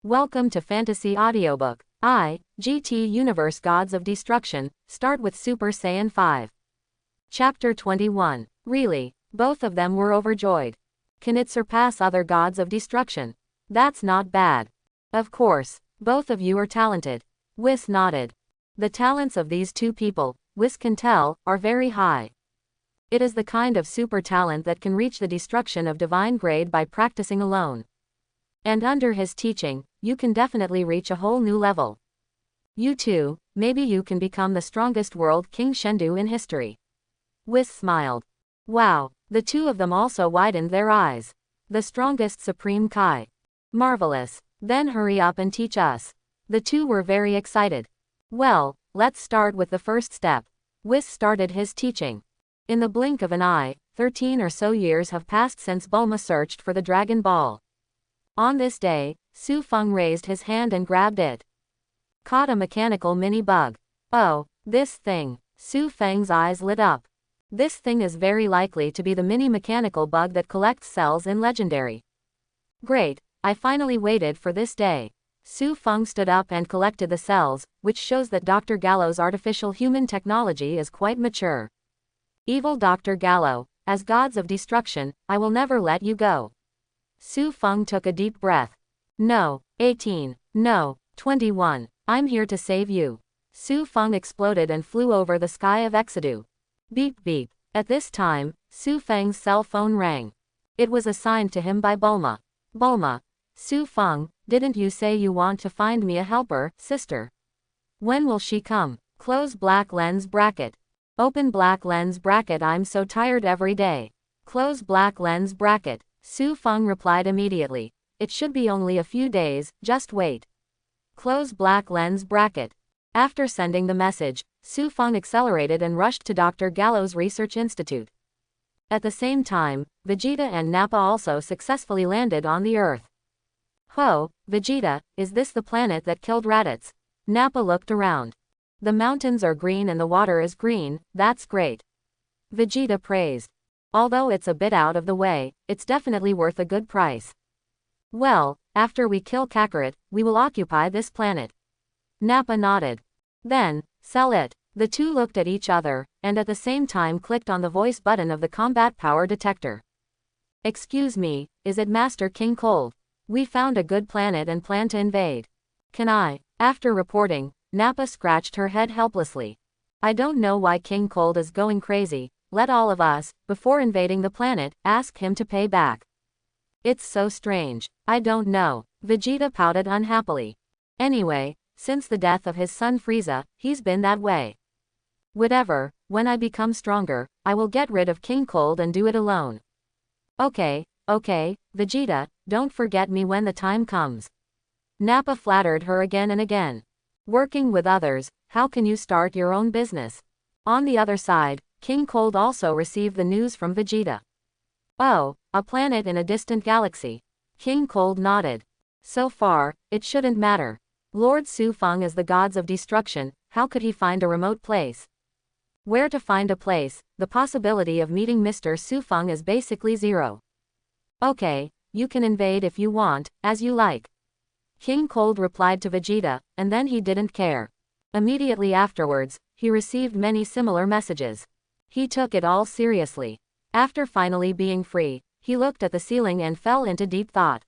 Welcome to Fantasy Audiobook. GT Universe Gods of Destruction, start with Super Saiyan 5. Chapter 21. Really, both of them were overjoyed. Can it surpass other gods of destruction? That's not bad. Of course, both of you are talented. Whis nodded. The talents of these two people, Whis can tell, are very high. It is the kind of super talent that can reach the destruction of divine grade by practicing alone. And under his teaching, you can definitely reach a whole new level. You too, maybe you can become the strongest world king Shendu in history. Whis smiled. Wow, the two of them also widened their eyes. The strongest Supreme Kai. Marvelous. Then hurry up and teach us. The two were very excited. Well, let's start with the first step. Whis started his teaching. In the blink of an eye, 13 or so years have passed since Bulma searched for the Dragon Ball. On this day, Su Feng raised his hand and grabbed it. Caught a mechanical mini-bug. Oh, this thing. Su Feng's eyes lit up. This thing is very likely to be the mini-mechanical bug that collects cells in Legendary. Great, I finally waited for this day. Su Feng stood up and collected the cells, which shows that Dr. Gallo's artificial human technology is quite mature. Evil Dr. Gallo, as gods of destruction, I will never let you go. Su Feng took a deep breath. No, 18, no, 21, I'm here to save you. Su Feng exploded and flew over the sky of Exodus. Beep beep. At this time, Su Feng's cell phone rang. It was assigned to him by Bulma. Bulma. Su Feng, didn't you say you want to find me a helper, sister? When will she come? Close black lens bracket. Open black lens bracket. I'm so tired every day. Close black lens bracket. Su Feng replied immediately. It should be only a few days, just wait. Close black lens bracket. After sending the message, Su Feng accelerated and rushed to Dr. Gallo's Research Institute. At the same time, Vegeta and Nappa also successfully landed on the Earth. Ho, Vegeta, is this the planet that killed Raditz? Nappa looked around. The mountains are green and the water is green, that's great. Vegeta praised. Although it's a bit out of the way, it's definitely worth a good price. Well, after we kill Kakarot, we will occupy this planet. Nappa nodded. Then, sell it. The two looked at each other, and at the same time clicked on the voice button of the combat power detector. Excuse me, is it Master King Cold? We found a good planet and plan to invade. Can I? After reporting, Nappa scratched her head helplessly. I don't know why King Cold is going crazy. Let all of us, before invading the planet, ask him to pay back. It's so strange. I don't know. Vegeta pouted unhappily. Anyway, since the death of his son Frieza, he's been that way. Whatever, when I become stronger, I will get rid of King Cold and do it alone. Okay, Vegeta, don't forget me when the time comes. Nappa flattered her again and again. Working with others, how can you start your own business? On the other side, King Cold also received the news from Vegeta. Oh, a planet in a distant galaxy. King Cold nodded. So far, it shouldn't matter. Lord Su Feng is the gods of destruction, how could he find a remote place? Where to find a place, the possibility of meeting Mr. Su Feng is basically zero. Okay, you can invade if you want, as you like. King Cold replied to Vegeta, and then he didn't care. Immediately afterwards, he received many similar messages. He took it all seriously. After finally being free, he looked at the ceiling and fell into deep thought.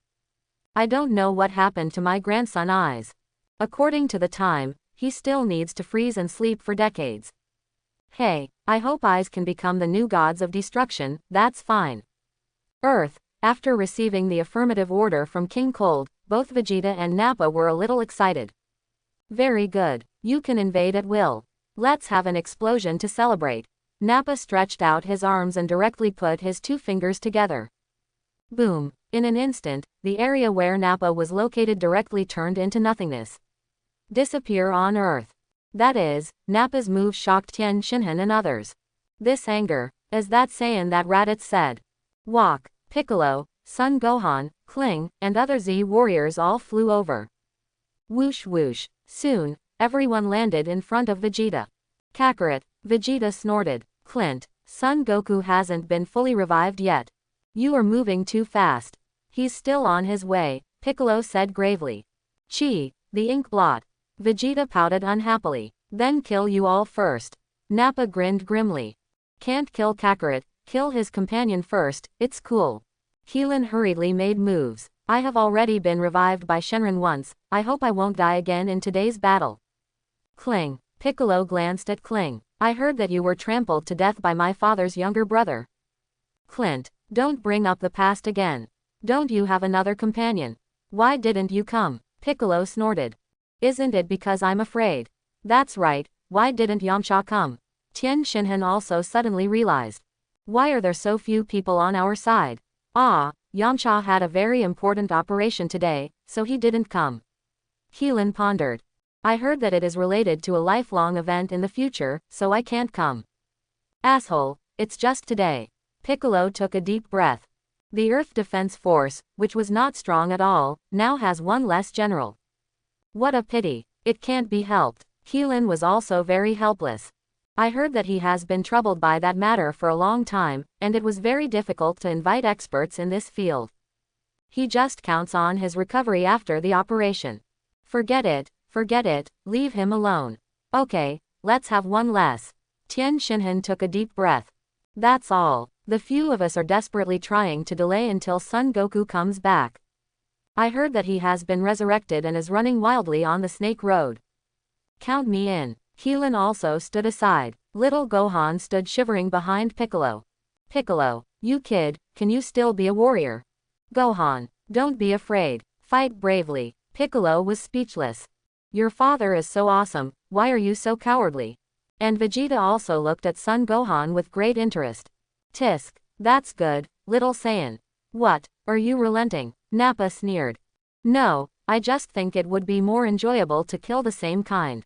I don't know what happened to my grandson Eyes. According to the time, he still needs to freeze and sleep for decades. Hey, I hope Eyes can become the new gods of destruction, that's fine. Earth, after receiving the affirmative order from King Cold, both Vegeta and Nappa were a little excited. Very good, you can invade at will. Let's have an explosion to celebrate. Nappa stretched out his arms and directly put his two fingers together. Boom. In an instant, the area where Nappa was located directly turned into nothingness. Disappear on Earth. That is, Nappa's move shocked Tien Shinhan and others. This anger, is that Saiyan that Raditz said. Walk, Piccolo, Son Gohan, Kling, and other Z warriors all flew over. Whoosh whoosh. Soon, everyone landed in front of Vegeta. Kakarot, Vegeta snorted. Clint, Son Goku hasn't been fully revived yet. You are moving too fast. He's still on his way, Piccolo said gravely. Chi, the ink blot. Vegeta pouted unhappily. Then kill you all first. Nappa grinned grimly. Can't kill Kakarot, kill his companion first, it's cool. Keelan hurriedly made moves. I have already been revived by Shenron once, I hope I won't die again in today's battle. Kling. Piccolo glanced at Kling. I heard that you were trampled to death by my father's younger brother. Clint, don't bring up the past again. Don't you have another companion? Why didn't you come? Piccolo snorted. Isn't it because I'm afraid? That's right, why didn't Yamcha come? Tien Shinhan also suddenly realized. Why are there so few people on our side? Ah, Yamcha had a very important operation today, so he didn't come. Keelan pondered. I heard that it is related to a lifelong event in the future, so I can't come. Asshole, it's just today. Piccolo took a deep breath. The Earth Defense Force, which was not strong at all, now has one less general. What a pity. It can't be helped. Keelan was also very helpless. I heard that he has been troubled by that matter for a long time, and it was very difficult to invite experts in this field. He just counts on his recovery after the operation. Forget it, leave him alone. Okay, let's have one less. Tien Shinhan took a deep breath. That's all. The few of us are desperately trying to delay until Son Goku comes back. I heard that he has been resurrected and is running wildly on the Snake Road. Count me in. Keelan also stood aside. Little Gohan stood shivering behind Piccolo. Piccolo, you kid, can you still be a warrior? Gohan, don't be afraid. Fight bravely. Piccolo was speechless. Your father is so awesome, why are you so cowardly? And Vegeta also looked at Son Gohan with great interest. Tisk, that's good, little Saiyan. What, are you relenting? Nappa sneered. No, I just think it would be more enjoyable to kill the same kind.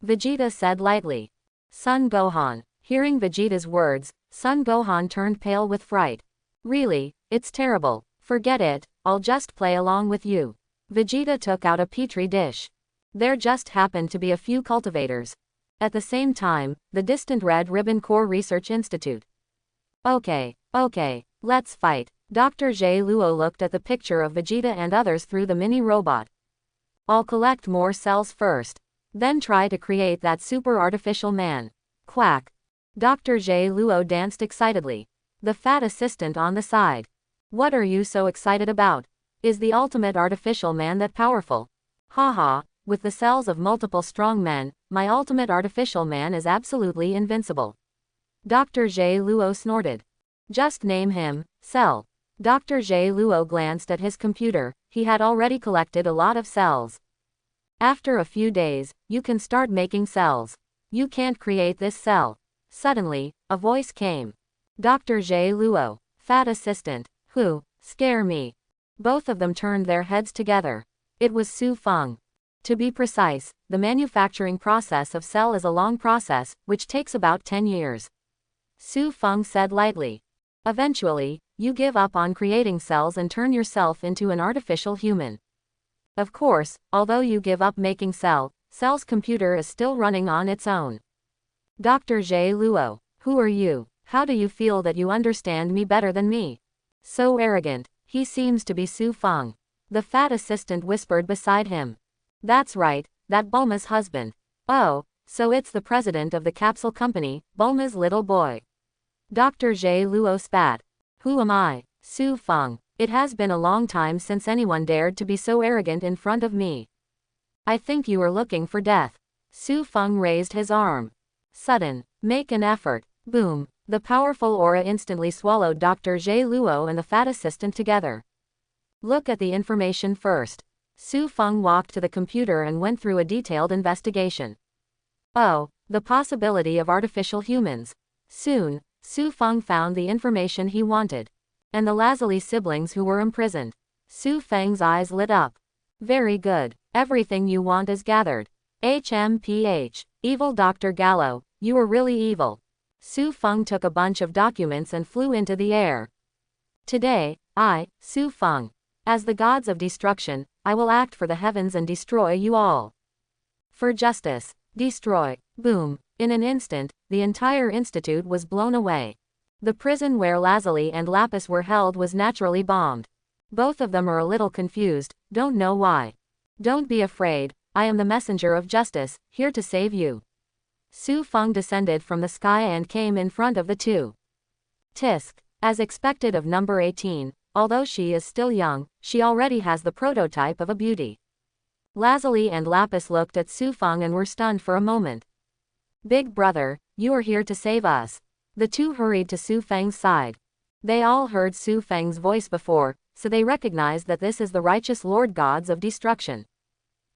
Vegeta said lightly. Son Gohan. Hearing Vegeta's words, Son Gohan turned pale with fright. Really, it's terrible. Forget it, I'll just play along with you. Vegeta took out a petri dish. There just happened to be a few cultivators. At the same time, the distant Red Ribbon Corps Research Institute. Okay, let's fight. Dr. J. Luo looked at the picture of Vegeta and others through the mini-robot. I'll collect more cells first. Then try to create that super artificial man. Quack. Dr. J. Luo danced excitedly. The fat assistant on the side. What are you so excited about? Is the ultimate artificial man that powerful? Haha, with the cells of multiple strong men, my ultimate artificial man is absolutely invincible. Dr. J. Luo snorted. Just name him, Cell. Dr. J. Luo glanced at his computer, he had already collected a lot of cells. After a few days, you can start making cells. You can't create this cell. Suddenly, a voice came. Dr. J. Luo, fat assistant, who, scare me. Both of them turned their heads together. It was Su Feng. To be precise, the manufacturing process of cell is a long process, which takes about 10 years. Su Feng said lightly. Eventually, you give up on creating cells and turn yourself into an artificial human. Of course, although you give up making cell's computer is still running on its own. Dr. J. Luo, who are you? How do you feel that you understand me better than me? So arrogant, he seems to be Su Feng. The fat assistant whispered beside him. That's right, that Bulma's husband. Oh, so it's the president of the capsule company, Bulma's little boy. Dr. J. Luo spat. Who am I? Su Feng. It has been a long time since anyone dared to be so arrogant in front of me. I think you are looking for death. Su Feng raised his arm. Sudden. Make an effort. Boom. The powerful aura instantly swallowed Dr. J. Luo and the fat assistant together. Look at the information first. Su Feng walked to the computer and went through a detailed investigation. Oh, the possibility of artificial humans. Soon, Su Feng found the information he wanted. And the Lazuli siblings who were imprisoned. Su Feng's eyes lit up. Very good. Everything you want is gathered. HMPH. Evil Dr. Gallo, you are really evil. Su Feng took a bunch of documents and flew into the air. Today, I, Su Feng, as the gods of destruction, I will act for the heavens and destroy you all. For justice. Destroy. Boom. In an instant, the entire institute was blown away. The prison where Lazuli and Lapis were held was naturally bombed. Both of them are a little confused, don't know why. Don't be afraid, I am the messenger of justice, here to save you. Su Feng descended from the sky and came in front of the two. Tisk. As expected of number 18, although she is still young, she already has the prototype of a beauty. Lazuli and Lapis looked at Su Feng and were stunned for a moment. Big brother, you are here to save us. The two hurried to Su Feng's side. They all heard Su Feng's voice before, so they recognized that this is the righteous Lord Gods of Destruction.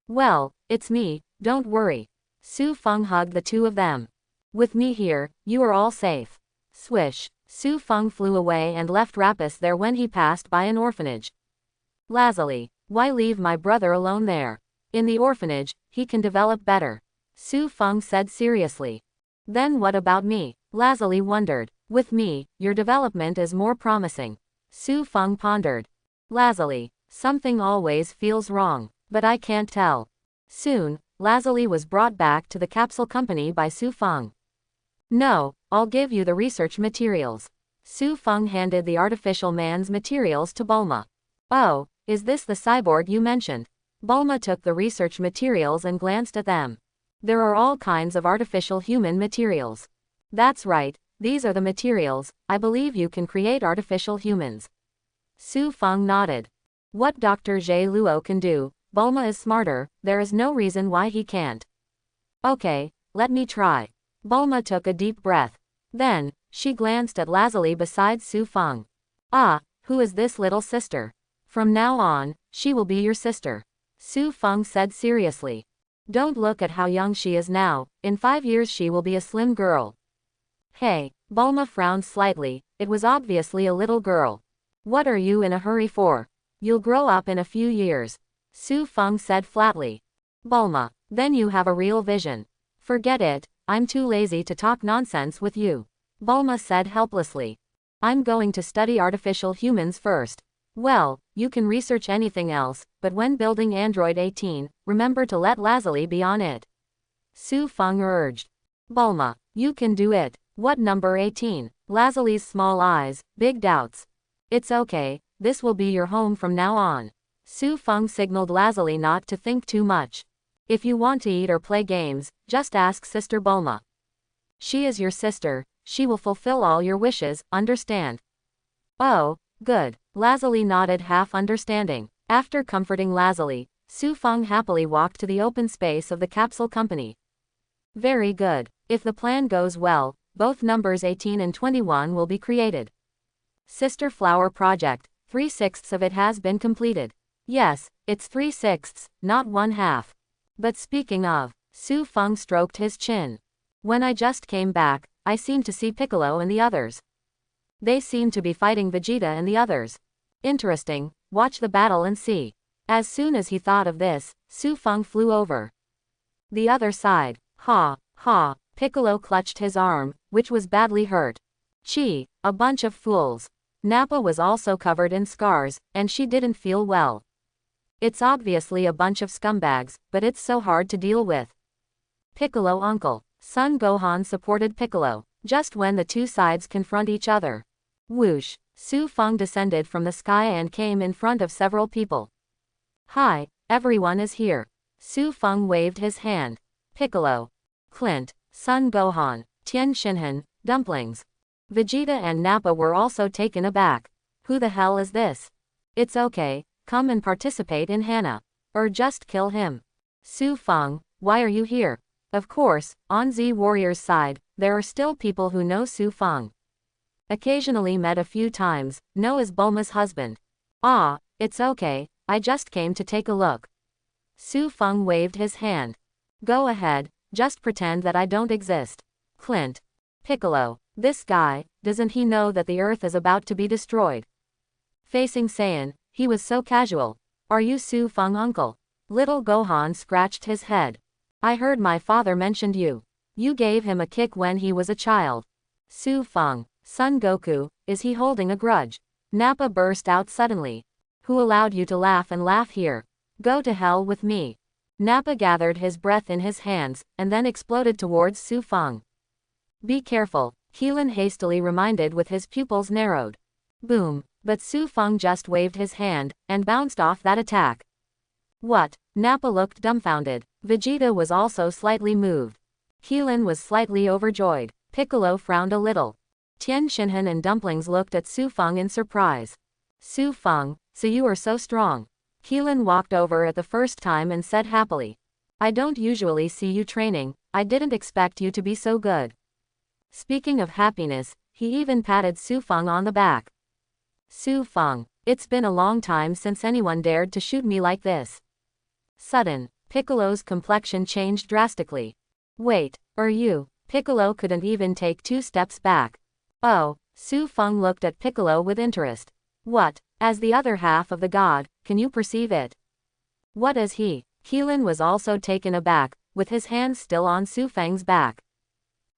Well, it's me, don't worry. Su Feng hugged the two of them. With me here, you are all safe. Swish. Su Feng flew away and left Lapis there when he passed by an orphanage. Lazuli, why leave my brother alone there? In the orphanage, he can develop better. Su Feng said seriously. Then what about me? Lazuli wondered. With me, your development is more promising. Su Feng pondered. Lazuli, something always feels wrong, but I can't tell. Soon, Lazuli was brought back to the capsule company by Su Feng. No, I'll give you the research materials. Su Feng handed the artificial man's materials to Bulma. Oh, is this the cyborg you mentioned? Bulma took the research materials and glanced at them. There are all kinds of artificial human materials. That's right, these are the materials, I believe you can create artificial humans. Su Feng nodded. What Dr. Zhe Luo can do, Bulma is smarter, there is no reason why he can't. Okay, let me try. Bulma took a deep breath. Then, she glanced at Lazuli beside Su Feng. Ah, who is this little sister? From now on, she will be your sister. Su Feng said seriously. Don't look at how young she is now, in 5 years she will be a slim girl. Hey, Bulma frowned slightly, it was obviously a little girl. What are you in a hurry for? You'll grow up in a few years. Su Feng said flatly. Bulma, then you have a real vision. Forget it, I'm too lazy to talk nonsense with you. Bulma said helplessly. I'm going to study artificial humans first. Well, you can research anything else, but when building Android 18, remember to let Lazuli be on it. Su Feng urged. Bulma, you can do it. What number 18? Lazuli's small eyes, big doubts. It's okay, this will be your home from now on. Su Feng signaled Lazuli not to think too much. If you want to eat or play games, just ask Sister Bulma. She is your sister, she will fulfill all your wishes, understand? Oh, good. Lazuli nodded half understanding. After comforting Lazuli, Su Feng happily walked to the open space of the capsule company. Very good. If the plan goes well, both numbers 18 and 21 will be created. Sister Flower Project, 3/6 of it has been completed. Yes, it's 3/6, not 1/2. But speaking of, Su Feng stroked his chin. When I just came back, I seemed to see Piccolo and the others. They seem to be fighting Vegeta and the others. Interesting, watch the battle and see. As soon as he thought of this, Su Feng flew over. The other side, ha, ha, Piccolo clutched his arm, which was badly hurt. Chi, a bunch of fools. Nappa was also covered in scars, and she didn't feel well. It's obviously a bunch of scumbags, but it's so hard to deal with. Piccolo uncle. Son Gohan supported Piccolo, just when the two sides confront each other. Whoosh, Su Feng descended from the sky and came in front of several people. Hi, everyone is here. Su Feng waved his hand. Piccolo. Clint, Son Gohan, Tien Shinhan, Dumplings. Vegeta and Nappa were also taken aback. Who the hell is this? It's okay, come and participate in Hana. Or just kill him. Su Feng, why are you here? Of course, on Z Warrior's side, there are still people who know Su Feng. Occasionally met a few times, know as Bulma's husband. Ah, it's okay, I just came to take a look. Su Feng waved his hand. Go ahead, just pretend that I don't exist. Clint. Piccolo, this guy, doesn't he know that the Earth is about to be destroyed? Facing Saiyan, he was so casual. Are you Su Feng uncle? Little Gohan scratched his head. I heard my father mentioned you. You gave him a kick when he was a child. Su Feng, Son Goku, is he holding a grudge? Nappa burst out suddenly. Who allowed you to laugh and laugh here? Go to hell with me. Nappa gathered his breath in his hands, and then exploded towards Su Feng. Be careful, Keelan hastily reminded with his pupils narrowed. Boom, but Su Feng just waved his hand, and bounced off that attack. What? Nappa looked dumbfounded. Vegeta was also slightly moved. Keelan was slightly overjoyed. Piccolo frowned a little. Tien Shinhan and Dumplings looked at Su Feng in surprise. Su Feng, so you are so strong. Keelan walked over at the first time and said happily. I don't usually see you training, I didn't expect you to be so good. Speaking of happiness, he even patted Su Feng on the back. Su Feng, it's been a long time since anyone dared to shoot me like this. Sudden, Piccolo's complexion changed drastically. Wait, you? Piccolo couldn't even take 2 steps back. Oh, Su Feng looked at Piccolo with interest. What, as the other half of the god, can you perceive it? What is he? Keelan was also taken aback, with his hands still on Su Feng's back.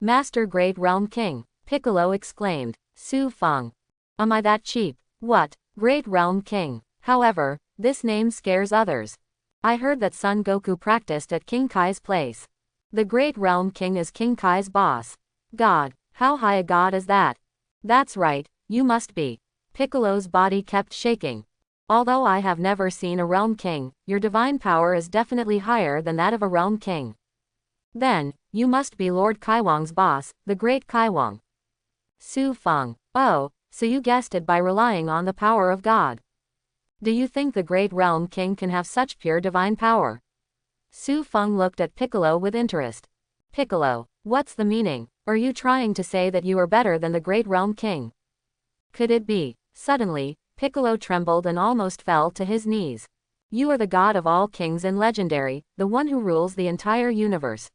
Master Great Realm King, Piccolo exclaimed. Su Feng. Am I that cheap? What, Great Realm King? However, this name scares others. I heard that Son Goku practiced at King Kai's place. The Great Realm King is King Kai's boss. God, how high a god is that? That's right, you must be. Piccolo's body kept shaking. Although I have never seen a Realm King, your divine power is definitely higher than that of a Realm King. Then, you must be Lord Kaiwang's boss, the Great Kaiwang. Su Feng. Oh, so you guessed it by relying on the power of God. Do you think the Great Realm King can have such pure divine power? Su Feng looked at Piccolo with interest. Piccolo, what's the meaning? Are you trying to say that you are better than the Great Realm King? Could it be? Suddenly, Piccolo trembled and almost fell to his knees. You are the god of all kings and legendary, the one who rules the entire universe.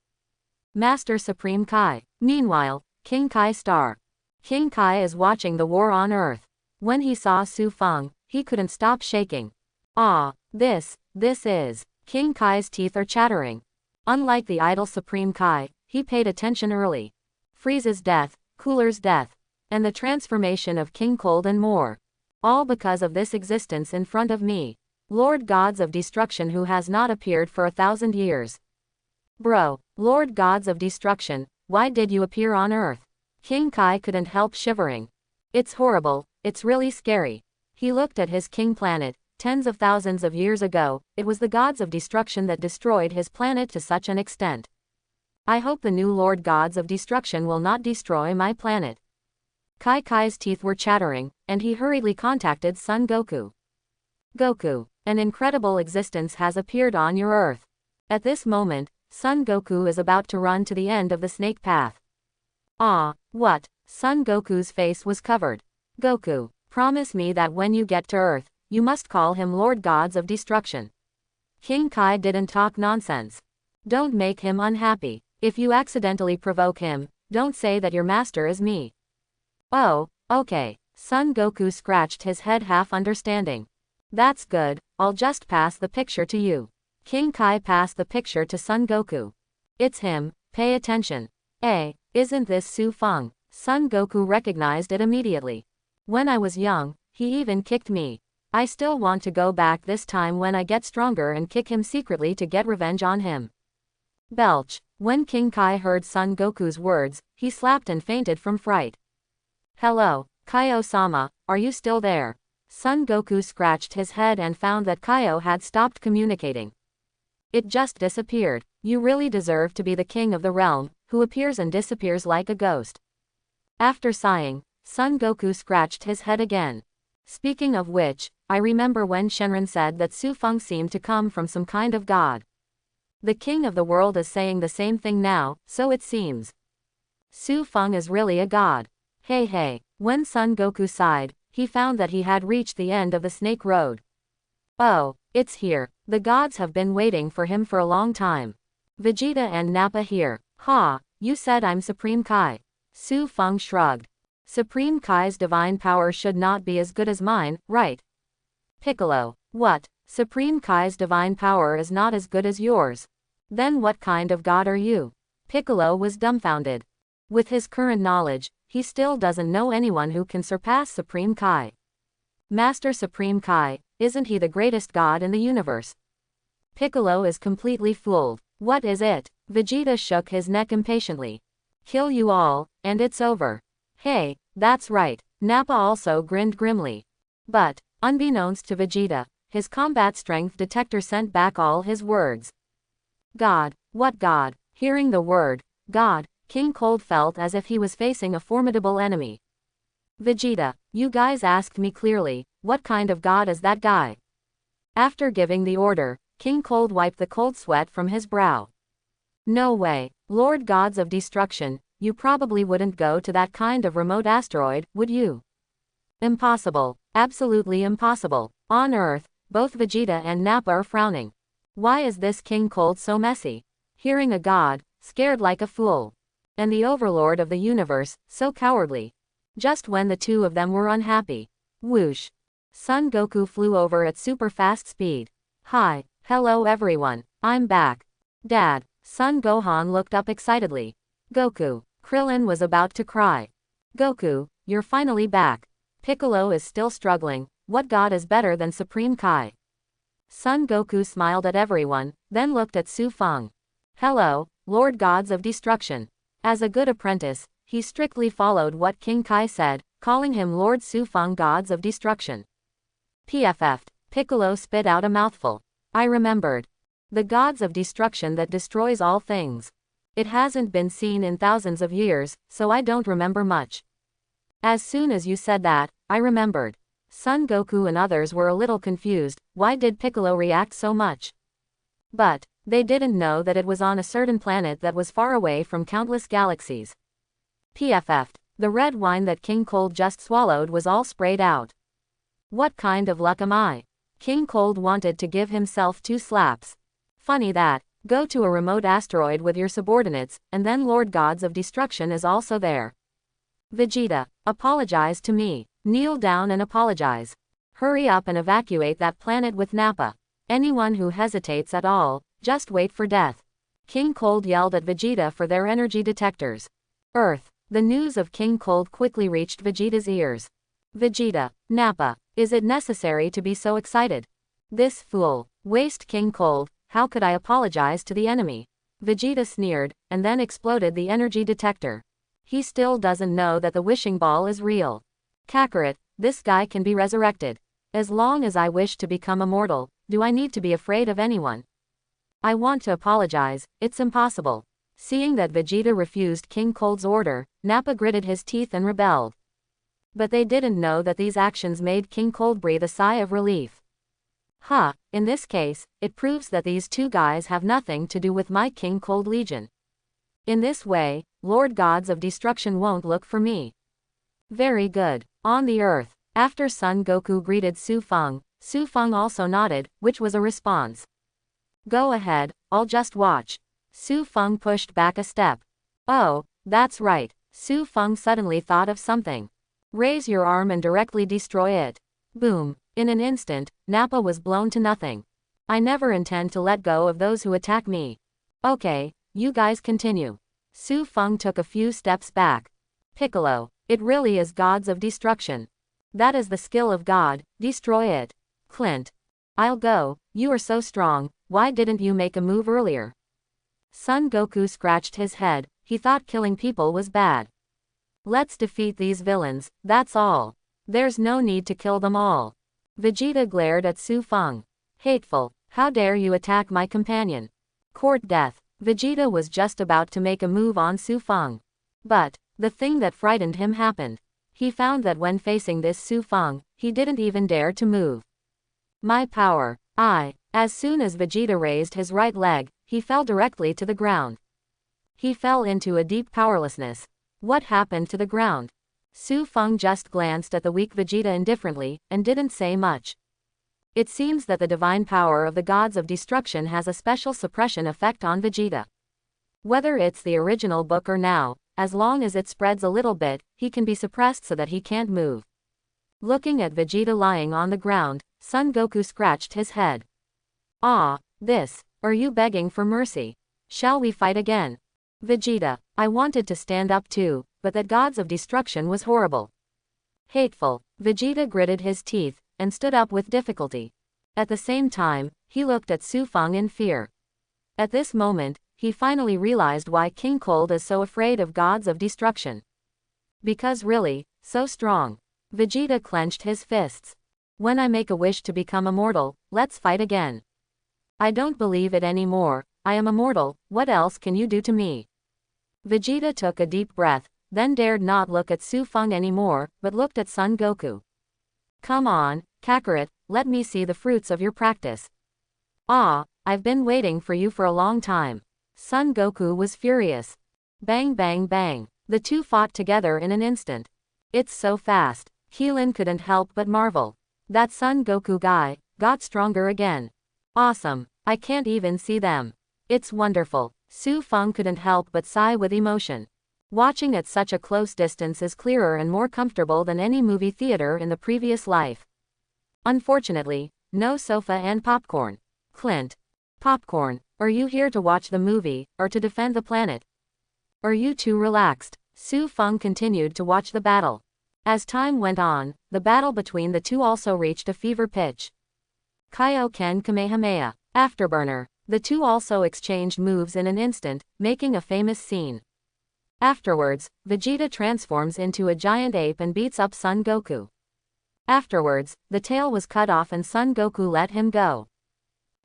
Master Supreme Kai. Meanwhile, King Kai Star. King Kai is watching the war on Earth. When he saw Su Feng, he couldn't stop shaking. Ah, this is. King Kai's teeth are chattering. Unlike the idle Supreme Kai, he paid attention early. Frieza's death, Cooler's death, and the transformation of King Cold and more. All because of this existence in front of me. Lord Gods of Destruction who has not appeared for 1,000 years. Bro, Lord Gods of Destruction, why did you appear on Earth? King Kai couldn't help shivering. It's horrible, it's really scary. He looked at his king planet. Tens of thousands of years ago, it was the gods of destruction that destroyed his planet to such an extent. I hope the new Lord Gods of Destruction will not destroy my planet. Kai's teeth were chattering, and he hurriedly contacted Son Goku. Goku, an incredible existence has appeared on your Earth. At this moment, Son Goku is about to run to the end of the snake path. Ah, what? Son Goku's face was covered. Goku, promise me that when you get to Earth, you must call him Lord Gods of Destruction. King Kai didn't talk nonsense. Don't make him unhappy. If you accidentally provoke him, don't say that your master is me. Oh, okay. Son Goku scratched his head half understanding. That's good, I'll just pass the picture to you. King Kai passed the picture to Son Goku. It's him, pay attention. Isn't this Su Feng? Son Goku recognized it immediately. When I was young, he even kicked me. I still want to go back this time when I get stronger and kick him secretly to get revenge on him. Belch. When King Kai heard Son Goku's words, he slapped and fainted from fright. Hello, Kaio-sama, are you still there? Son Goku scratched his head and found that Kaio had stopped communicating. It just disappeared. You really deserve to be the king of the realm, who appears and disappears like a ghost. After sighing, Son Goku scratched his head again. Speaking of which, I remember when Shenron said that Su Feng seemed to come from some kind of god. The king of the world is saying the same thing now, so it seems. Su Feng is really a god. Hey. When Son Goku sighed, he found that he had reached the end of the Snake Road. Oh, it's here. The gods have been waiting for him for a long time. Vegeta and Nappa here. Ha, you said I'm Supreme Kai. Su Feng shrugged. Supreme Kai's divine power should not be as good as mine, right? Piccolo. What? Supreme Kai's divine power is not as good as yours. Then what kind of god are you? Piccolo was dumbfounded. With his current knowledge, he still doesn't know anyone who can surpass Supreme Kai. Master Supreme Kai, isn't he the greatest god in the universe? Piccolo is completely fooled. What is it? Vegeta shook his neck impatiently. Kill you all, and it's over. Hey, that's right. Nappa also grinned grimly. But, unbeknownst to Vegeta, his combat strength detector sent back all his words. God. What God? Hearing the word, God, King Cold felt as if he was facing a formidable enemy. Vegeta, you guys asked me clearly, what kind of God is that guy? After giving the order, King Cold wiped the cold sweat from his brow. No way, Lord Gods of Destruction, you probably wouldn't go to that kind of remote asteroid, would you? Impossible, absolutely impossible. On Earth, both Vegeta and Nappa are frowning. Why is this King Cold so messy? Hearing a god, scared like a fool. And the overlord of the universe, so cowardly. Just when the two of them were unhappy. Whoosh. Son Goku flew over at super fast speed. Hi, hello everyone, I'm back. Dad, Son Gohan looked up excitedly. Goku, Krillin was about to cry. Goku, you're finally back. Piccolo is still struggling, what god is better than Supreme Kai? Son Goku smiled at everyone, then looked at Su Feng. Hello, Lord Gods of Destruction. As a good apprentice, he strictly followed what King Kai said, calling him Lord Su Feng Gods of Destruction. PFF. Piccolo spit out a mouthful. I remembered. The Gods of Destruction that destroys all things. It hasn't been seen in thousands of years, so I don't remember much. As soon as you said that, I remembered. Son Goku and others were a little confused, why did Piccolo react so much? But they didn't know that it was on a certain planet that was far away from countless galaxies. PFF. The red wine that King Cold just swallowed was all sprayed out. What kind of luck am I? King Cold wanted to give himself 2 slaps. Funny that, go to a remote asteroid with your subordinates, and then Lord Gods of Destruction is also there. Vegeta, apologize to me. Kneel down and apologize. Hurry up and evacuate that planet with Nappa. Anyone who hesitates at all, just wait for death. King Cold yelled at Vegeta for their energy detectors. Earth. The news of King Cold quickly reached Vegeta's ears. Vegeta, Nappa, is it necessary to be so excited? This fool. Waste King Cold, how could I apologize to the enemy? Vegeta sneered, and then exploded the energy detector. He still doesn't know that the wishing ball is real. Kakarot, this guy can be resurrected. As long as I wish to become immortal, do I need to be afraid of anyone? I want to apologize, it's impossible. Seeing that Vegeta refused King Cold's order, Nappa gritted his teeth and rebelled. But they didn't know that these actions made King Cold breathe a sigh of relief. In this case, it proves that these two guys have nothing to do with my King Cold Legion. In this way, Lord Gods of Destruction won't look for me. Very good. On the Earth, after Son Goku greeted Su Feng also nodded, which was a response. Go ahead, I'll just watch. Su Feng pushed back a step. Oh, that's right. Su Feng suddenly thought of something. Raise your arm and directly destroy it. Boom. In an instant, Nappa was blown to nothing. I never intend to let go of those who attack me. Okay, you guys continue. Su Feng took a few steps back. Piccolo, it really is Gods of Destruction. That is the skill of God, destroy it. Clint. I'll go, you are so strong, why didn't you make a move earlier? Son Goku scratched his head, he thought killing people was bad. Let's defeat these villains, that's all. There's no need to kill them all. Vegeta glared at Su Feng. Hateful, how dare you attack my companion? Court death. Vegeta was just about to make a move on Su Feng. But the thing that frightened him happened. He found that when facing this Su Feng, he didn't even dare to move. My power. As soon as Vegeta raised his right leg, he fell directly to the ground. He fell into a deep powerlessness. What happened to the ground? Su Feng just glanced at the weak Vegeta indifferently, and didn't say much. It seems that the divine power of the Gods of Destruction has a special suppression effect on Vegeta. Whether it's the original book or now, as long as it spreads a little bit, he can be suppressed so that he can't move. Looking at Vegeta lying on the ground, Son Goku scratched his head. Are you begging for mercy? Shall we fight again? Vegeta, I wanted to stand up too, but that Gods of Destruction was horrible. Hateful. Vegeta gritted his teeth, and stood up with difficulty. At the same time, he looked at Su Feng in fear. At this moment, he finally realized why King Cold is so afraid of Gods of Destruction. Because really, so strong. Vegeta clenched his fists. When I make a wish to become immortal, let's fight again. I don't believe it anymore. I am immortal, what else can you do to me? Vegeta took a deep breath, then dared not look at Su Feng anymore, but looked at Son Goku. Come on, Kakarot, let me see the fruits of your practice. Ah, I've been waiting for you for a long time. Son Goku was furious. Bang bang bang. The two fought together in an instant. It's so fast. Keelan couldn't help but marvel. That Son Goku guy got stronger again. Awesome. I can't even see them. It's wonderful. Su Feng couldn't help but sigh with emotion. Watching at such a close distance is clearer and more comfortable than any movie theater in the previous life. Unfortunately, no sofa and popcorn. Clint. Popcorn, are you here to watch the movie, or to defend the planet? Are you too relaxed? Su Feng continued to watch the battle. As time went on, the battle between the two also reached a fever pitch. Kaioken Kamehameha. Afterburner. The two also exchanged moves in an instant, making a famous scene. Afterwards, Vegeta transforms into a giant ape and beats up Son Goku. Afterwards, the tail was cut off and Son Goku let him go.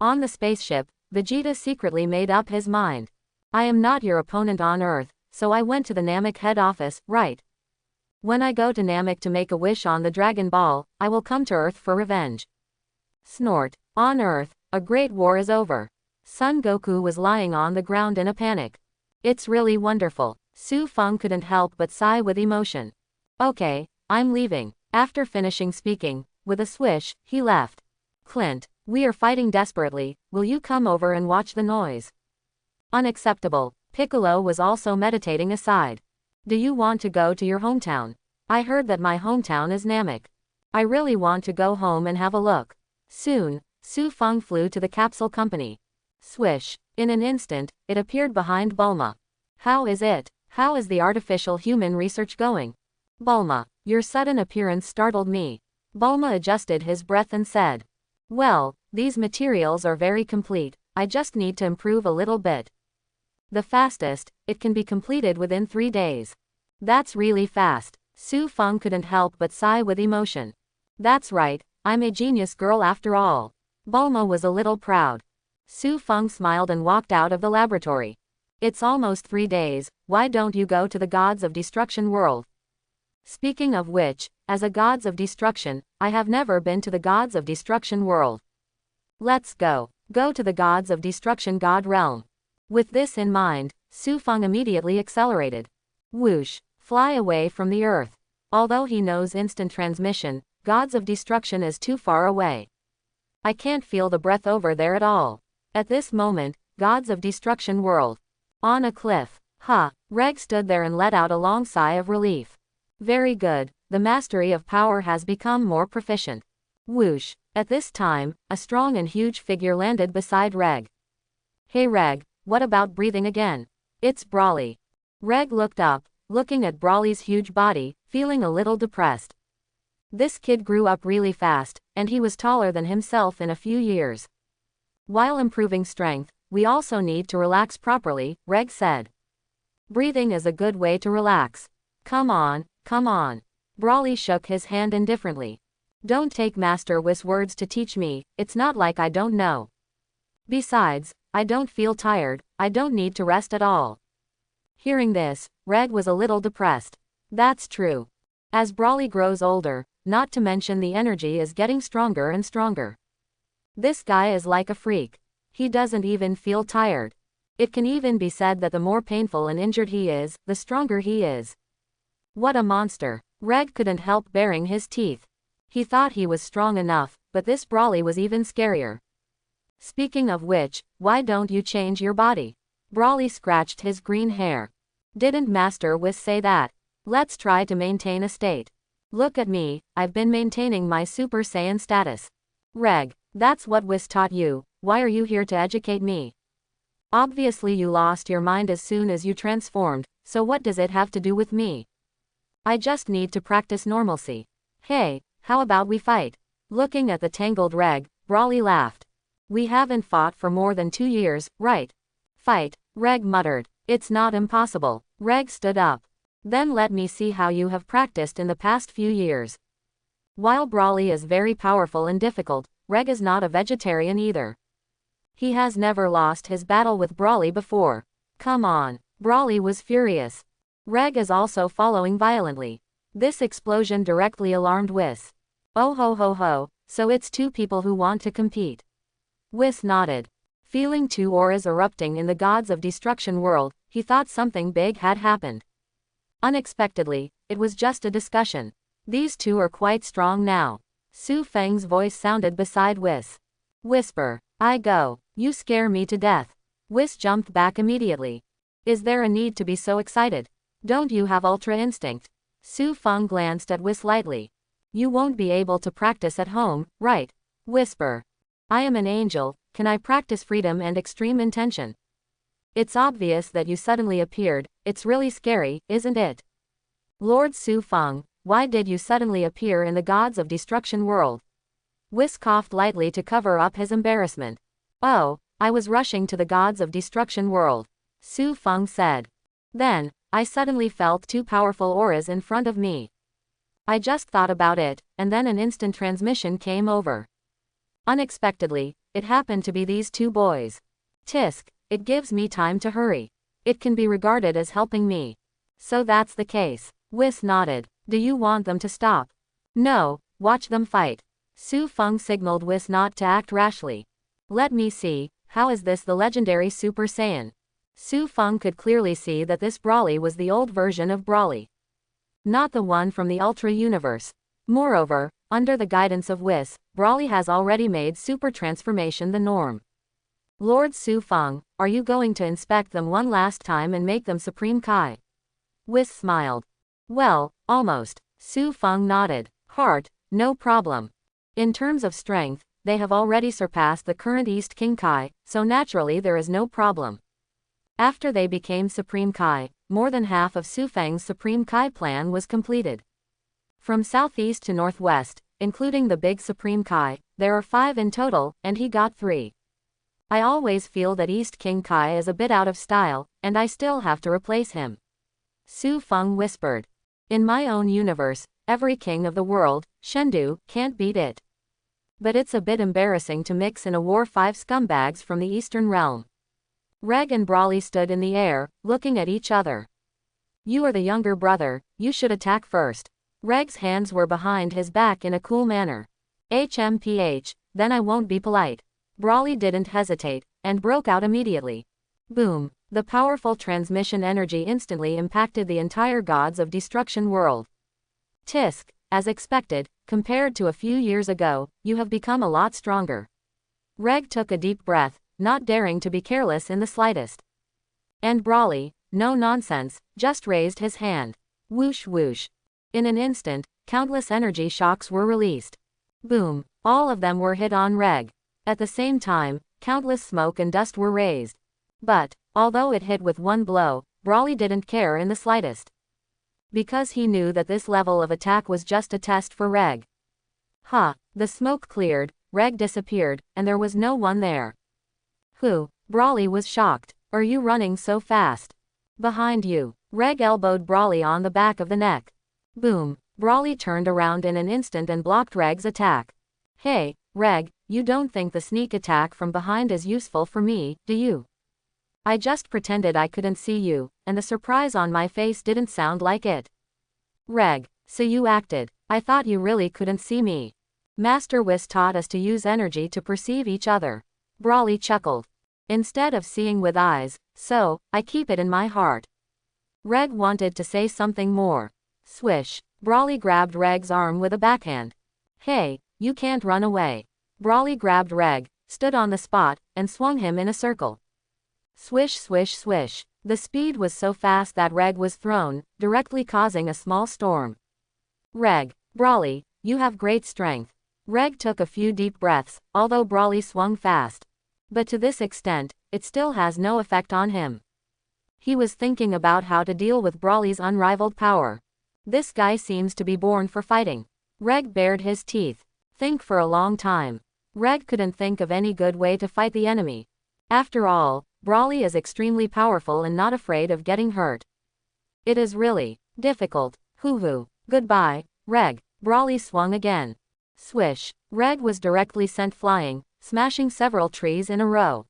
On the spaceship, Vegeta secretly made up his mind. I am not your opponent on Earth, so I went to the Namek head office, right? When I go to Namek to make a wish on the Dragon Ball, I will come to Earth for revenge. Snort. On Earth, a great war is over. Son Goku was lying on the ground in a panic. It's really wonderful. Su Feng couldn't help but sigh with emotion. Okay, I'm leaving. After finishing speaking, with a swish, he left. Clint, we are fighting desperately, will you come over and watch the noise? Unacceptable. Piccolo was also meditating aside. Do you want to go to your hometown? I heard that my hometown is Namek. I really want to go home and have a look. Soon, Su Feng flew to the capsule company. Swish. In an instant, it appeared behind Bulma. How is it? How is the artificial human research going? Bulma, your sudden appearance startled me. Bulma adjusted his breath and said. Well, these materials are very complete, I just need to improve a little bit. The fastest, it can be completed within 3 days. That's really fast. Su Feng couldn't help but sigh with emotion. That's right, I'm a genius girl after all. Bulma was a little proud. Su Feng smiled and walked out of the laboratory. It's almost 3 days, why don't you go to the Gods of Destruction world? Speaking of which, as a Gods of Destruction, I have never been to the Gods of Destruction world. Let's go. Go to the Gods of Destruction God realm. With this in mind, Su Feng immediately accelerated. Whoosh. Fly away from the earth. Although he knows instant transmission, Gods of Destruction is too far away. I can't feel the breath over there at all. At this moment, Gods of Destruction world. On a cliff. Reg stood there and let out a long sigh of relief. Very good, the mastery of power has become more proficient. Whoosh. At this time, a strong and huge figure landed beside Reg. Hey Reg, what about breathing again? It's Broly. Reg looked up, looking at Broly's huge body, feeling a little depressed. This kid grew up really fast, and he was taller than himself in a few years. While improving strength, we also need to relax properly, Reg said. Breathing is a good way to relax. Come on, come on. Broly shook his hand indifferently. Don't take Master Whis' words to teach me, it's not like I don't know. Besides, I don't feel tired, I don't need to rest at all. Hearing this, Reg was a little depressed. That's true. As Broly grows older, not to mention the energy is getting stronger and stronger. This guy is like a freak. He doesn't even feel tired. It can even be said that the more painful and injured he is, the stronger he is. What a monster. Reg couldn't help baring his teeth. He thought he was strong enough, but this Broly was even scarier. Speaking of which, why don't you change your body? Broly scratched his green hair. Didn't Master Whis say that? Let's try to maintain a state. Look at me, I've been maintaining my Super Saiyan status. Reg, that's what Whis taught you, why are you here to educate me? Obviously you lost your mind as soon as you transformed, so what does it have to do with me? I just need to practice normalcy. Hey, how about we fight? Looking at the tangled Reg, Broly laughed. We haven't fought for more than 2 years, right? Fight, Reg muttered. It's not impossible. Reg stood up. Then let me see how you have practiced in the past few years. While Brawly is very powerful and difficult, Reg is not a vegetarian either. He has never lost his battle with Brawly before. Come on. Brawly was furious. Reg is also following violently. This explosion directly alarmed Whis. Oh ho ho ho, so it's two people who want to compete. Whis nodded. Feeling two auras erupting in the Gods of Destruction world, he thought something big had happened. Unexpectedly, it was just a discussion. These two are quite strong now. Su Feng's voice sounded beside Whis. Whisper. I go. You scare me to death. Whis jumped back immediately. Is there a need to be so excited? Don't you have Ultra Instinct? Su Feng glanced at Whis lightly. You won't be able to practice at home, right? Whisper. I am an angel, can I practice freedom and extreme intention? It's obvious that you suddenly appeared, it's really scary, isn't it? Lord Su Feng, why did you suddenly appear in the Gods of Destruction world? Whis coughed lightly to cover up his embarrassment. Oh, I was rushing to the Gods of Destruction world. Su Feng said. Then, I suddenly felt two powerful auras in front of me. I just thought about it, and then an instant transmission came over. Unexpectedly, it happened to be these two boys. Tisk, it gives me time to hurry. It can be regarded as helping me. So that's the case. Whis nodded. Do you want them to stop? No, watch them fight. Su Feng signaled Whis not to act rashly. Let me see, how is this the legendary Super Saiyan? Su Feng could clearly see that this Brawly was the old version of Brawly. Not the one from the Ultra Universe. Moreover, under the guidance of Whis, Brawly has already made super transformation the norm. Lord Su Feng, are you going to inspect them one last time and make them Supreme Kai? Whis smiled. Well, almost. Su Feng nodded. Heart, no problem. In terms of strength, they have already surpassed the current East King Kai, so naturally there is no problem. After they became Supreme Kai, more than half of Su Feng's Supreme Kai plan was completed. From southeast to northwest, including the big Supreme Kai, there are 5 in total, and he got 3. I always feel that East King Kai is a bit out of style, and I still have to replace him. Su Feng whispered. In my own universe, every king of the world, Shendu, can't beat it. But it's a bit embarrassing to mix in a war 5 scumbags from the Eastern Realm. Reg and Brawly stood in the air, looking at each other. You are the younger brother, you should attack first. Reg's hands were behind his back in a cool manner. HMPH, then I won't be polite. Brawly didn't hesitate, and broke out immediately. Boom, the powerful transmission energy instantly impacted the entire Gods of Destruction world. Tisk, as expected, compared to a few years ago, you have become a lot stronger. Reg took a deep breath, not daring to be careless in the slightest. And Brawly, no nonsense, just raised his hand. Whoosh whoosh. In an instant, countless energy shocks were released. Boom, all of them were hit on Reg. At the same time, countless smoke and dust were raised. But, although it hit with one blow, Brawly didn't care in the slightest. Because he knew that this level of attack was just a test for Reg. The smoke cleared, Reg disappeared, and there was no one there. Who? Brawly was shocked. Are you running so fast? Behind you. Reg elbowed Brawly on the back of the neck. Boom. Brawly turned around in an instant and blocked Reg's attack. Hey, Reg, you don't think the sneak attack from behind is useful for me, do you? I just pretended I couldn't see you, and the surprise on my face didn't sound like it. Reg, so you acted. I thought you really couldn't see me. Master Whis taught us to use energy to perceive each other. Brawly chuckled. Instead of seeing with eyes, so, I keep it in my heart. Reg wanted to say something more. Swish. Brawly grabbed Reg's arm with a backhand. Hey, you can't run away. Brawly grabbed Reg, stood on the spot, and swung him in a circle. Swish swish swish. The speed was so fast that Reg was thrown, directly causing a small storm. Reg, Brawly, you have great strength. Reg took a few deep breaths, although Brawly swung fast. But to this extent, it still has no effect on him. He was thinking about how to deal with Brawly's unrivaled power. This guy seems to be born for fighting. Reg bared his teeth. Think for a long time. Reg couldn't think of any good way to fight the enemy. After all, Brawly is extremely powerful and not afraid of getting hurt. It is really difficult. Hoo-hoo. Goodbye, Reg. Brawly swung again. Swish. Reg was directly sent flying, smashing several trees in a row.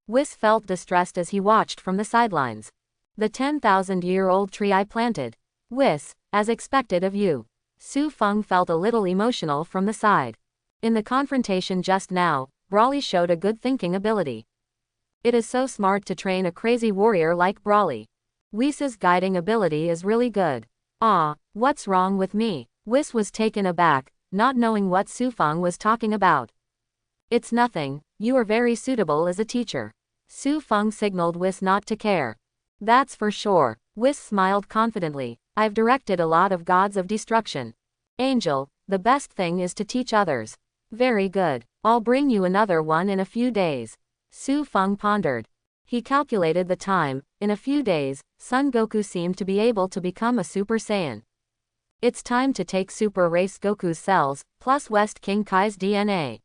Whis felt distressed as he watched from the sidelines. The 10,000-year-old tree I planted. Whis, as expected of you. Su Feng felt a little emotional from the side. In the confrontation just now, Brawly showed a good thinking ability. It is so smart to train a crazy warrior like Brawly. Whis' guiding ability is really good. Ah, what's wrong with me? Whis was taken aback, not knowing what Su Feng was talking about. It's nothing, you are very suitable as a teacher. Su Feng signaled Whis not to care. That's for sure. Whis smiled confidently. I've directed a lot of gods of destruction. Angel, the best thing is to teach others. Very good. I'll bring you another one in a few days. Su Feng pondered. He calculated the time. In a few days, Son Goku seemed to be able to become a Super Saiyan. It's time to take Super Race Goku's cells, plus West King Kai's DNA.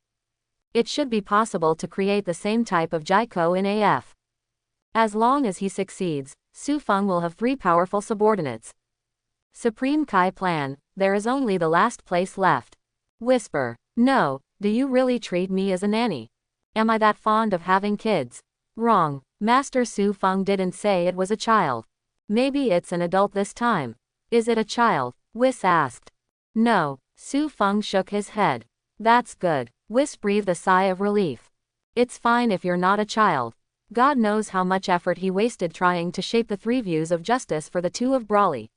It should be possible to create the same type of Jaiko in AF. As long as he succeeds, Su Feng will have 3 powerful subordinates. Supreme Kai plan, there is only the last place left. Whisper. No, do you really treat me as a nanny? Am I that fond of having kids? Wrong. Master Su Feng didn't say it was a child. Maybe it's an adult this time. Is it a child? Whis asked. No. Su Feng shook his head. That's good. Whis breathed a sigh of relief. It's fine if you're not a child. God knows how much effort he wasted trying to shape the 3 views of justice for the 2 of Brawly.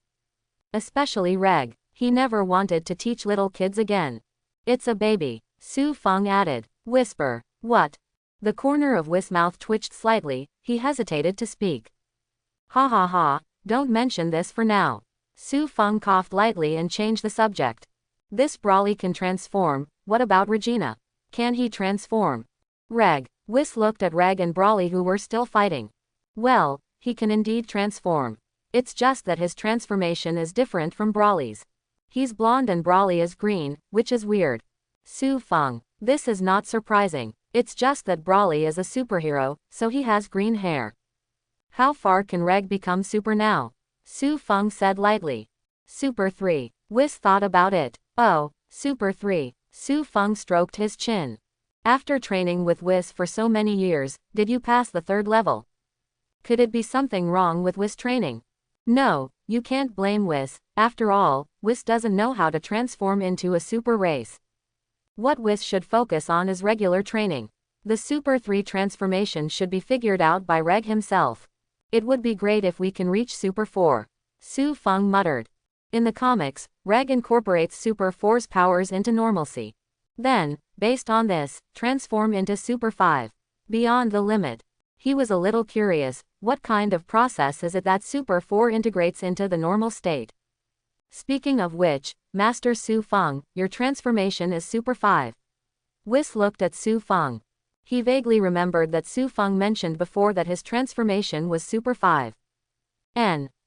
Especially Reg. He never wanted to teach little kids again. It's a baby. Su Feng added. Whisper. What? The corner of Whis' mouth twitched slightly, he hesitated to speak. Ha ha ha, don't mention this for now. Su Feng coughed lightly and changed the subject. This Brawly can transform, what about Regina? Can he transform? Reg. Whis looked at Reg and Brawly who were still fighting. Well, he can indeed transform. It's just that his transformation is different from Brawly's. He's blonde and Brawly is green, which is weird. Su Feng. This is not surprising. It's just that Brawly is a superhero, so he has green hair. How far can Reg become super now? Su Feng said lightly. Super 3. Whis thought about it. Oh, Super 3. Su Feng stroked his chin. After training with Whis for so many years, did you pass the 3rd level? Could it be something wrong with Whis training? No, you can't blame Whis. After all, Whis doesn't know how to transform into a super race. What Whis should focus on is regular training. The Super 3 transformation should be figured out by Reg himself. It would be great if we can reach Super 4. Su Feng muttered. In the comics, Reg incorporates Super 4's powers into normalcy. Then, based on this, transform into Super 5. Beyond the limit. He was a little curious, what kind of process is it that Super 4 integrates into the normal state? Speaking of which, Master Su Feng, your transformation is Super 5. Whis looked at Su Feng. He vaguely remembered that Su Feng mentioned before that his transformation was Super 5.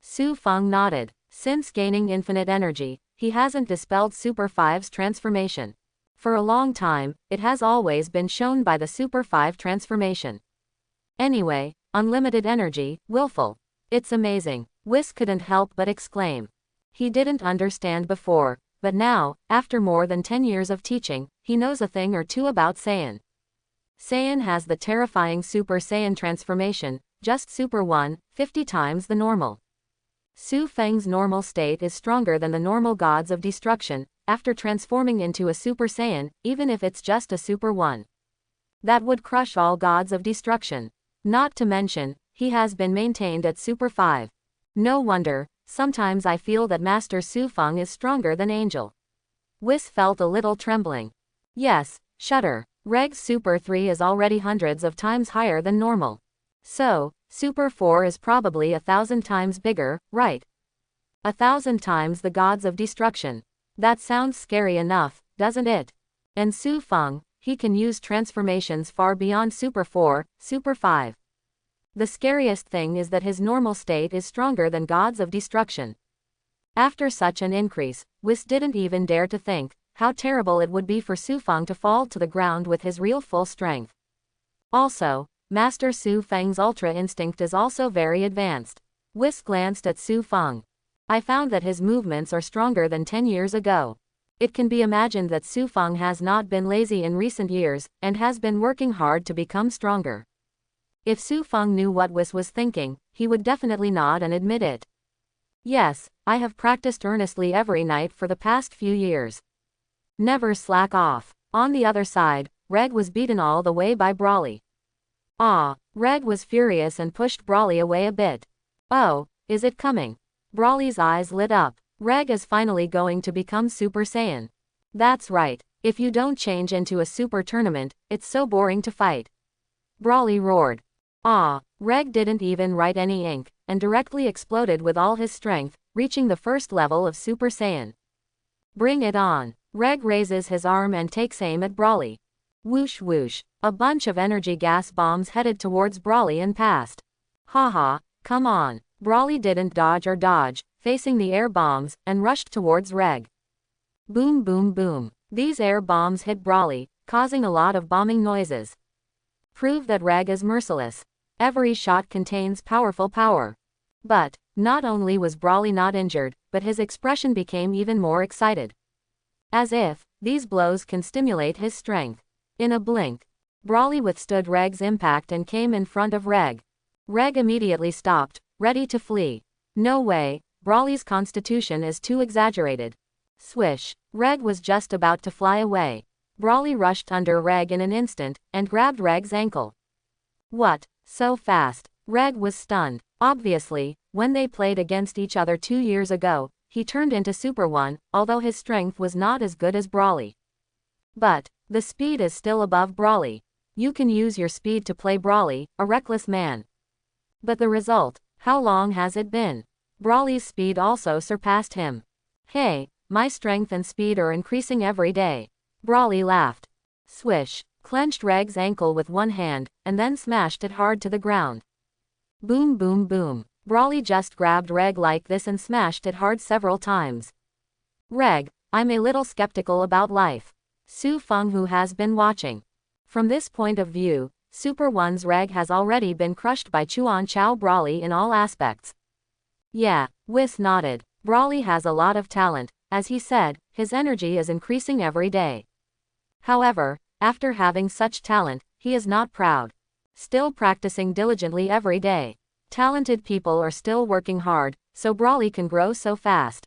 Su Feng nodded. Since gaining infinite energy, he hasn't dispelled Super 5's transformation. For a long time, it has always been shown by the Super 5 transformation. Anyway, unlimited energy, willful. It's amazing. Whis couldn't help but exclaim. He didn't understand before, but now, after more than 10 years of teaching, he knows a thing or two about Saiyan. Saiyan has the terrifying Super Saiyan transformation, just Super 1, 50 times the normal. Su Feng's normal state is stronger than the normal gods of destruction, after transforming into a Super Saiyan, even if it's just a Super 1. That would crush all gods of destruction. Not to mention, he has been maintained at Super 5. No wonder, sometimes I feel that Master Su Feng is stronger than Angel. Whis felt a little trembling. Yes, shudder. Reg's Super 3 is already hundreds of times higher than normal. So, Super 4 is probably 1,000 times bigger, right? 1,000 times the gods of destruction. That sounds scary enough, doesn't it? And Su Feng, he can use transformations far beyond Super 4, Super 5. The scariest thing is that his normal state is stronger than gods of destruction. After such an increase, Whis didn't even dare to think how terrible it would be for Su Feng to fall to the ground with his real full strength. Also, Master Su Feng's Ultra Instinct is also very advanced. Whis glanced at Su Feng. I found that his movements are stronger than 10 years ago. It can be imagined that Su Feng has not been lazy in recent years, and has been working hard to become stronger. If Su Feng knew what Whis was thinking, he would definitely nod and admit it. Yes, I have practiced earnestly every night for the past few years. Never slack off. On the other side, Reg was beaten all the way by Brawly. Reg was furious and pushed Brawly away a bit. Oh, is it coming? Brawly's eyes lit up. Reg is finally going to become Super Saiyan. That's right, if you don't change into a super tournament, it's so boring to fight. Brawly roared. Reg didn't even write any ink, and directly exploded with all his strength, reaching the first level of Super Saiyan. Bring it on. Reg raises his arm and takes aim at Brawly. Whoosh whoosh. A bunch of energy gas bombs headed towards Brawly and passed. Haha, come on. Brawly didn't dodge or dodge, facing the air bombs, and rushed towards Reg. Boom boom boom. These air bombs hit Brawly, causing a lot of bombing noises. Prove that Reg is merciless. Every shot contains powerful power. But, not only was Brawly not injured, but his expression became even more excited. As if, these blows can stimulate his strength. In a blink, Brawly withstood Reg's impact and came in front of Reg. Reg immediately stopped, ready to flee. No way, Brawly's constitution is too exaggerated. Swish. Reg was just about to fly away. Brawly rushed under Reg in an instant, and grabbed Reg's ankle. What? So fast? Reg was stunned. Obviously, when they played against each other 2 years ago, he turned into Super 1, although his strength was not as good as Brawly. But, the speed is still above Brawly. You can use your speed to play Brawly, a reckless man. But the result, how long has it been? Brawly's speed also surpassed him. Hey, my strength and speed are increasing every day. Brawly laughed. Swish. Clenched Reg's ankle with one hand, and then smashed it hard to the ground. Boom boom boom. Brawly just grabbed Reg like this and smashed it hard several times. Reg, I'm a little skeptical about life. Su Feng, who has been watching. From this point of view, Super 1's Reg has already been crushed by Chuan Chao Brawly in all aspects. Yeah, Whis nodded. Brawly has a lot of talent. As he said, his energy is increasing every day. However, after having such talent, he is not proud. Still practicing diligently every day. Talented people are still working hard, so Brawly can grow so fast.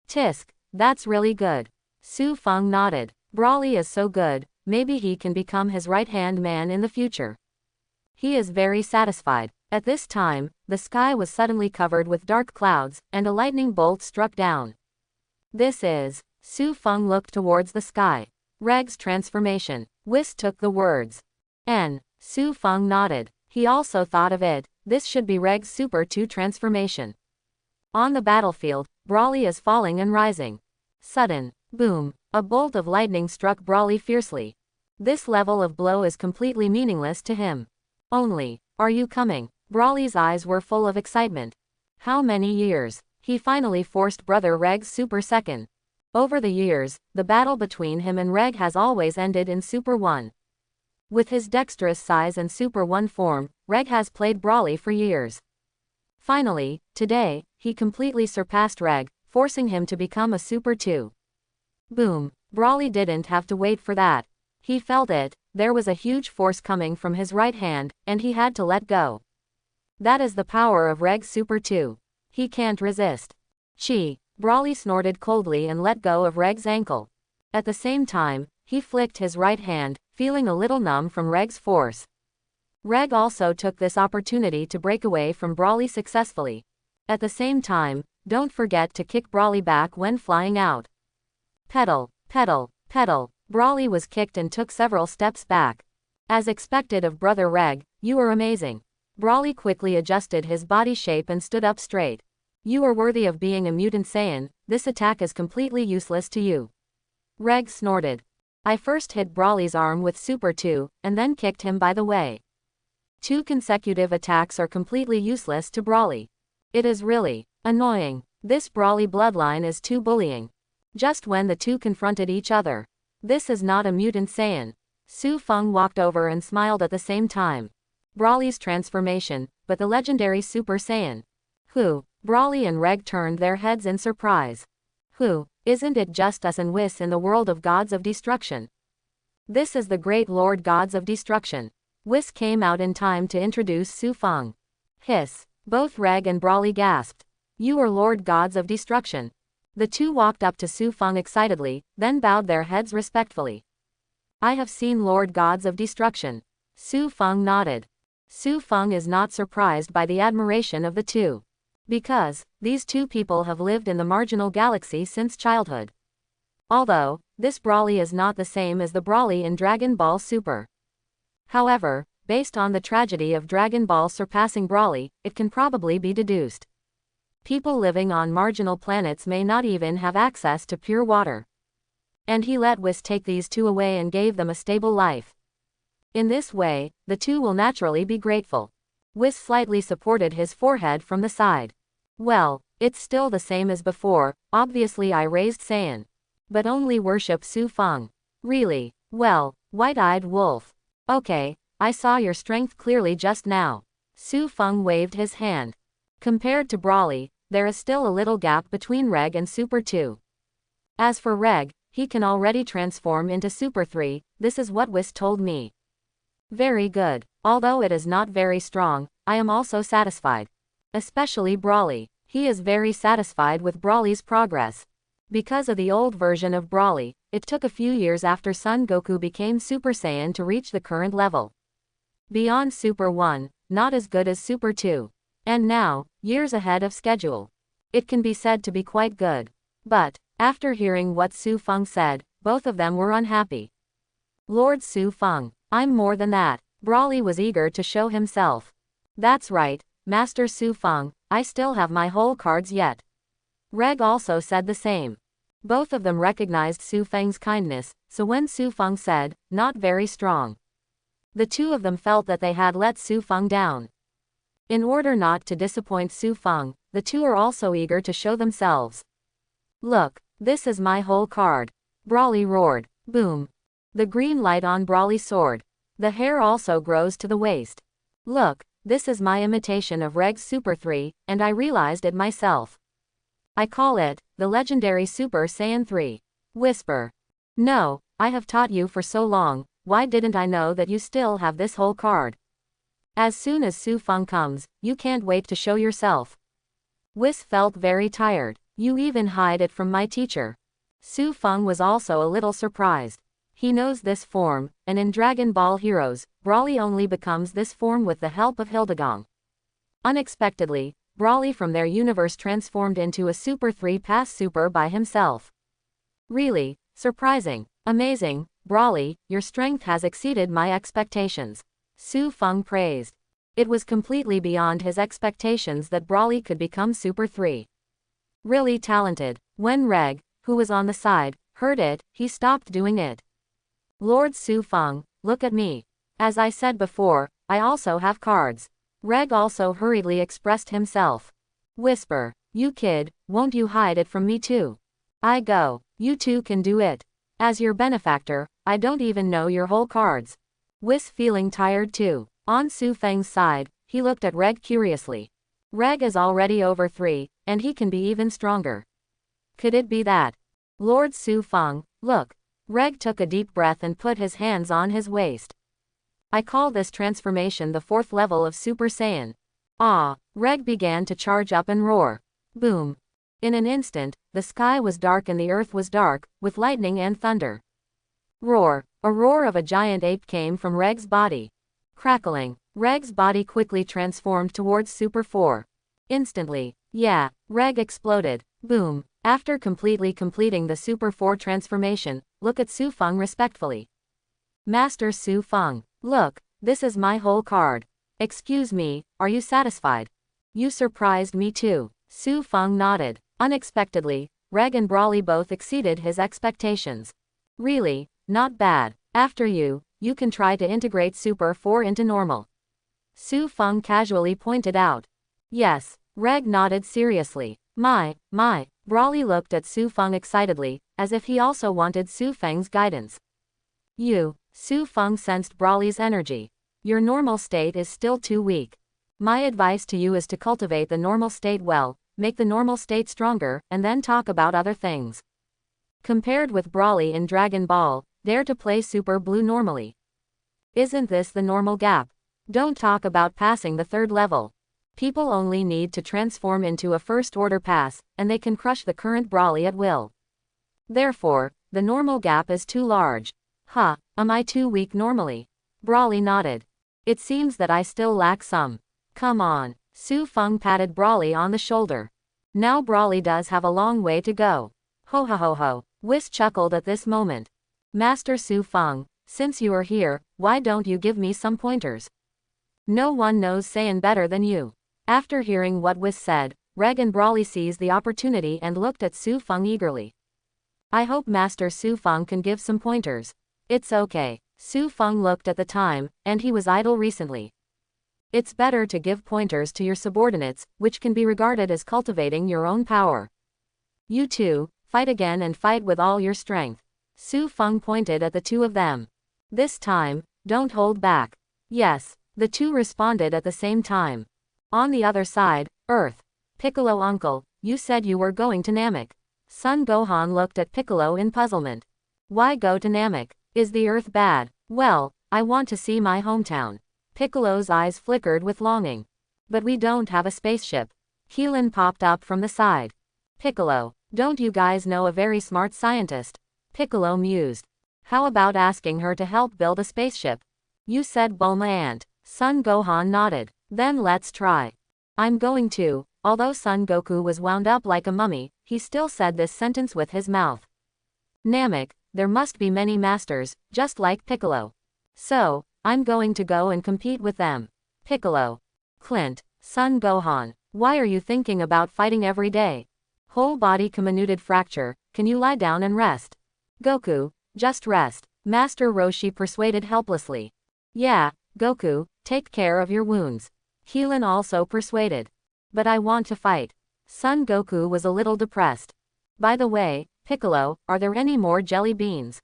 Tisk, that's really good. Su Feng nodded. Brawly is so good, maybe he can become his right-hand man in the future. He is very satisfied. At this time, the sky was suddenly covered with dark clouds, and a lightning bolt struck down. This is. Su Feng looked towards the sky. Reg's transformation. Whis took the words. Su Feng nodded. He also thought of it, this should be Reg's Super 2 transformation. On the battlefield, Brawly is falling and rising. Sudden. Boom. A bolt of lightning struck Brawly fiercely. This level of blow is completely meaningless to him. Only, are you coming? Brawly's eyes were full of excitement. How many years? He finally forced Brother Reg's Super 2nd. Over the years, the battle between him and Reg has always ended in Super 1. With his dexterous size and Super 1 form, Reg has played Brawly for years. Finally, today, he completely surpassed Reg, forcing him to become a Super 2. Boom. Brawly didn't have to wait for that. He felt it, there was a huge force coming from his right hand, and he had to let go. That is the power of Reg's Super 2. He can't resist. Chi. Brawly snorted coldly and let go of Reg's ankle. At the same time, he flicked his right hand, feeling a little numb from Reg's force. Reg also took this opportunity to break away from Brawly successfully. At the same time, don't forget to kick Brawly back when flying out. Pedal, pedal, pedal. Brawly was kicked and took several steps back. As expected of Brother Reg, you are amazing. Brawly quickly adjusted his body shape and stood up straight. You are worthy of being a mutant Saiyan, this attack is completely useless to you. Reg snorted. I first hit Brawly's arm with Super 2, and then kicked him by the way. 2 consecutive attacks are completely useless to Brawly. It is really annoying. This Brawly bloodline is too bullying. Just when the two confronted each other. This is not a mutant Saiyan. Su Feng walked over and smiled at the same time. Brawly's transformation, but the legendary Super Saiyan. Who? Brawly and Reg turned their heads in surprise. Isn't it just us and Whis in the world of gods of destruction? This is the great Lord Gods of Destruction. Whis came out in time to introduce Su Feng. Hiss. Both Reg and Brawly gasped. You are Lord Gods of Destruction. The two walked up to Su Feng excitedly, then bowed their heads respectfully. I have seen Lord Gods of Destruction. Su Feng nodded. Su Feng is not surprised by the admiration of the two. Because, these two people have lived in the marginal galaxy since childhood. Although, this Brawly is not the same as the Brawly in Dragon Ball Super. However, based on the tragedy of Dragon Ball surpassing Brawly, it can probably be deduced. People living on marginal planets may not even have access to pure water. And he let Whis take these two away and gave them a stable life. In this way, the two will naturally be grateful. Whis slightly supported his forehead from the side. Well, it's still the same as before, obviously I raised Saiyan. But only worship Su Feng. Really? Well, white-eyed wolf. Okay, I saw your strength clearly just now. Su Feng waved his hand. Compared to Brawly, there is still a little gap between Reg and Super 2. As for Reg, he can already transform into Super 3, this is what Whis told me. Very good. Although it is not very strong, I am also satisfied. Especially Brawly. He is very satisfied with Brawly's progress. Because of the old version of Brawly, it took a few years after Son Goku became Super Saiyan to reach the current level. Beyond Super 1, not as good as Super 2. And now, years ahead of schedule. It can be said to be quite good. But, after hearing what Su Feng said, both of them were unhappy. Lord Su Feng, I'm more than that. Brawly was eager to show himself. That's right, Master Su Feng, I still have my whole cards yet. Reg also said the same. Both of them recognized Su Feng's kindness, so when Su Feng said, not very strong, the two of them felt that they had let Su Feng down. In order not to disappoint Su Feng, the two are also eager to show themselves. Look, this is my whole card. Brawly roared. Boom. The green light on Brawly's sword. The hair also grows to the waist. Look, this is my imitation of Reg's Super 3, and I realized it myself. I call it, the legendary Super Saiyan 3. Whisper. No, I have taught you for so long, why didn't I know that you still have this whole card? As soon as Su Feng comes, you can't wait to show yourself. Whis felt very tired. You even hide it from my teacher. Su Feng was also a little surprised. He knows this form, and in Dragon Ball Heroes, Brawly only becomes this form with the help of Hildegong. Unexpectedly, Brawly from their universe transformed into a Super 3 past Super by himself. Really, surprising, amazing, Brawly, your strength has exceeded my expectations. Su Feng praised. It was completely beyond his expectations that Brawly could become Super 3. Really talented. When Reg, who was on the side, heard it, he stopped doing it. Lord Su Feng, look at me. As I said before, I also have cards. Reg also hurriedly expressed himself. Whisper, you kid, won't you hide it from me too? I go, you two can do it. As your benefactor, I don't even know your whole cards. Whis feeling tired too. On Su Feng's side, he looked at Reg curiously. Reg is already over 3, and he can be even stronger. Could it be that? Lord Su Feng, look. Reg took a deep breath and put his hands on his waist. I call this transformation the 4th level of Super Saiyan. Ah! Reg began to charge up and roar. Boom! In an instant, the sky was dark and the earth was dark, with lightning and thunder. Roar! A roar of a giant ape came from Reg's body. Crackling, Reg's body quickly transformed towards Super 4. Instantly, yeah, Reg exploded. Boom! After completing the Super 4 transformation, look at Su Feng respectfully. Master Su Feng, look, this is my whole card. Excuse me, are you satisfied? You surprised me too. Su Feng nodded. Unexpectedly, Reg and Brawly both exceeded his expectations. Really, not bad. After you can try to integrate Super 4 into normal. Su Feng casually pointed out. Yes, Reg nodded seriously. My. Brawly looked at Su Feng excitedly, as if he also wanted Su Feng's guidance. Su Feng sensed Brawly's energy. Your normal state is still too weak. My advice to you is to cultivate the normal state well, make the normal state stronger, and then talk about other things. Compared with Brawly in Dragon Ball, dare to play Super Blue normally. Isn't this the normal gap? Don't talk about passing the third level. People only need to transform into a first order pass, and they can crush the current Brawly at will. Therefore, the normal gap is too large. Huh, am I too weak normally? Brawly nodded. It seems that I still lack some. Come on. Su Feng patted Brawly on the shoulder. Now Brawly does have a long way to go. Ho ho ho ho. Whis chuckled at this moment. Master Su Feng, since you are here, why don't you give me some pointers? No one knows Saiyan better than you. After hearing what Whis said, Reg and Brawly seized the opportunity and looked at Su Feng eagerly. I hope Master Su Feng can give some pointers. It's okay. Su Feng looked at the time, and he was idle recently. It's better to give pointers to your subordinates, which can be regarded as cultivating your own power. You two, fight again and fight with all your strength. Su Feng pointed at the two of them. This time, don't hold back. Yes, the two responded at the same time. On the other side, Earth. Piccolo uncle, you said you were going to Namek. Son Gohan looked at Piccolo in puzzlement. Why go to Namek? Is the Earth bad? Well, I want to see my hometown. Piccolo's eyes flickered with longing. But we don't have a spaceship. Keelan popped up from the side. Piccolo, don't you guys know a very smart scientist? Piccolo mused. How about asking her to help build a spaceship? You said Bulma and. Son Gohan nodded. Then let's try. I'm going to. Although Son Goku was wound up like a mummy, he still said this sentence with his mouth. Namek, there must be many masters, just like Piccolo. So, I'm going to go and compete with them. Piccolo. Clint. Son Gohan. Why are you thinking about fighting every day? Whole body comminuted fracture, can you lie down and rest? Goku, just rest. Master Roshi persuaded helplessly. Yeah, Goku, take care of your wounds. Keelan also persuaded. But I want to fight. Son Goku was a little depressed. By the way, Piccolo, are there any more jelly beans?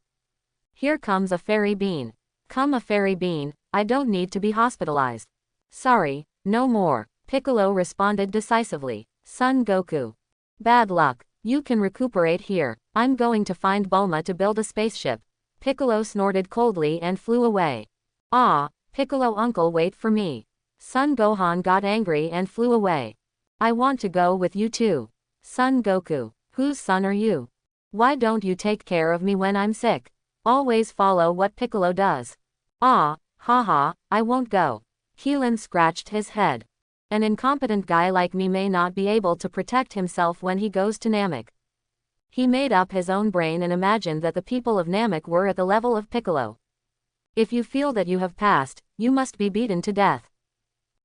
Here comes a fairy bean. Come a fairy bean, I don't need to be hospitalized. Sorry, no more. Piccolo responded decisively. Son Goku. Bad luck. You can recuperate here. I'm going to find Bulma to build a spaceship. Piccolo snorted coldly and flew away. Ah, Piccolo uncle, wait for me. Son Gohan got angry and flew away. I want to go with you too. Son Goku. Whose son are you? Why don't you take care of me when I'm sick? Always follow what Piccolo does. Ah, haha, I won't go. Keelan scratched his head. An incompetent guy like me may not be able to protect himself when he goes to Namek. He made up his own brain and imagined that the people of Namek were at the level of Piccolo. If you feel that you have passed, you must be beaten to death.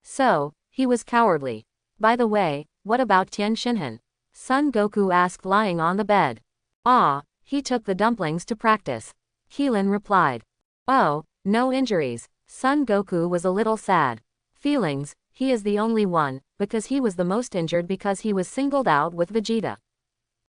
So, he was cowardly. By the way, what about Tien Shinhan? Son Goku asked lying on the bed. Ah, he took the dumplings to practice. Keelan replied. Oh, no injuries. Son Goku was a little sad. Feelings, he is the only one, because he was the most injured because he was singled out with Vegeta.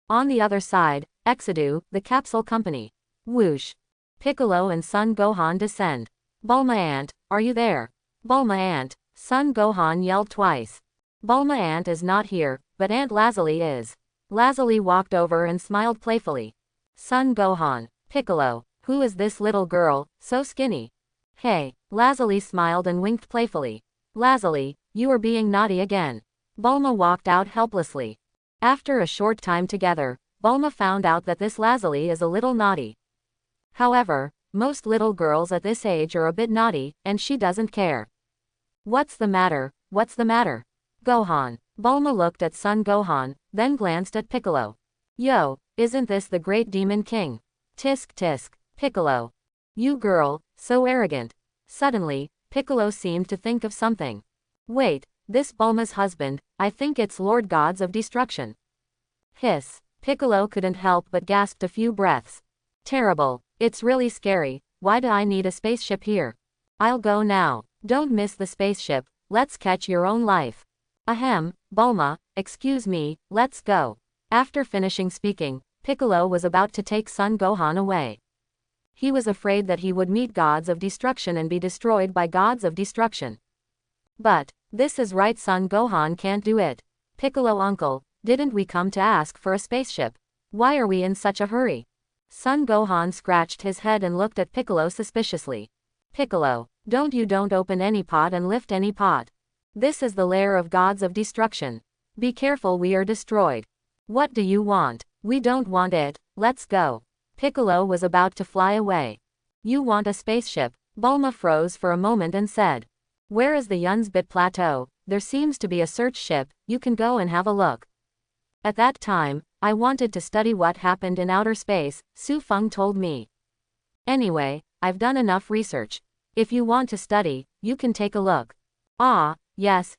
On the other side, Exodus, the capsule company. Whoosh. Piccolo and Son Gohan descend. Bulma Aunt, are you there? Bulma Aunt, Son Gohan yelled twice. Bulma Aunt is not here, but Aunt Lazuli is. Lazuli walked over and smiled playfully. Son Gohan. Piccolo, who is this little girl, so skinny? Hey, Lazuli smiled and winked playfully. Lazuli, you are being naughty again. Bulma walked out helplessly. After a short time together, Bulma found out that this Lazuli is a little naughty. However, most little girls at this age are a bit naughty, and she doesn't care. What's the matter? What's the matter? Gohan. Bulma looked at Son Gohan, then glanced at Piccolo. Yo, isn't this the great demon king? Tisk tisk. Piccolo. You girl, so arrogant. Suddenly, Piccolo seemed to think of something. Wait, this Bulma's husband, I think it's Lord Gods of Destruction. Hiss. Piccolo couldn't help but gasped a few breaths. Terrible. It's really scary. Why do I need a spaceship here? I'll go now. Don't miss the spaceship. Let's catch your own life. Ahem, Bulma, excuse me, let's go. After finishing speaking, Piccolo was about to take Son Gohan away. He was afraid that he would meet Gods of Destruction and be destroyed by Gods of Destruction. But, this is right, Son Gohan can't do it. Piccolo uncle, didn't we come to ask for a spaceship? Why are we in such a hurry? Son Gohan scratched his head and looked at Piccolo suspiciously. Piccolo, don't open any pot and lift any pot. This is the lair of gods of destruction. Be careful, we are destroyed. What do you want? We don't want it, let's go. Piccolo was about to fly away. You want a spaceship? Bulma froze for a moment and said. Where is the Yunzbit Plateau? There seems to be a search ship, you can go and have a look. At that time, I wanted to study what happened in outer space, Su Feng told me. Anyway, I've done enough research. If you want to study, you can take a look. Ah, yes.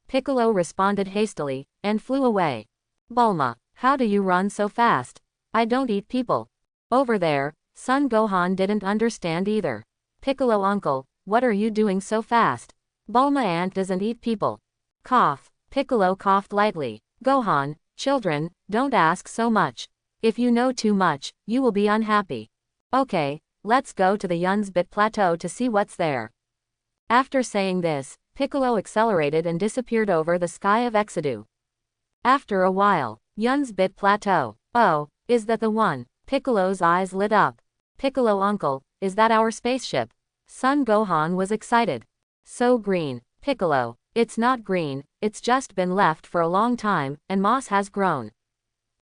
Piccolo responded hastily, and flew away. Bulma, how do you run so fast? I don't eat people. Over there, Son Gohan didn't understand either. Piccolo uncle, what are you doing so fast? Bulma aunt doesn't eat people. Cough. Piccolo coughed lightly. Gohan, children, don't ask so much. If you know too much, you will be unhappy. Okay, let's go to the Yunzbit Plateau to see what's there. After saying this, Piccolo accelerated and disappeared over the sky of Exodus. After a while, Yunzbit Plateau. Oh, is that the one? Piccolo's eyes lit up. Piccolo uncle, is that our spaceship? Son Gohan was excited. So green. Piccolo, it's not green, it's just been left for a long time, and moss has grown.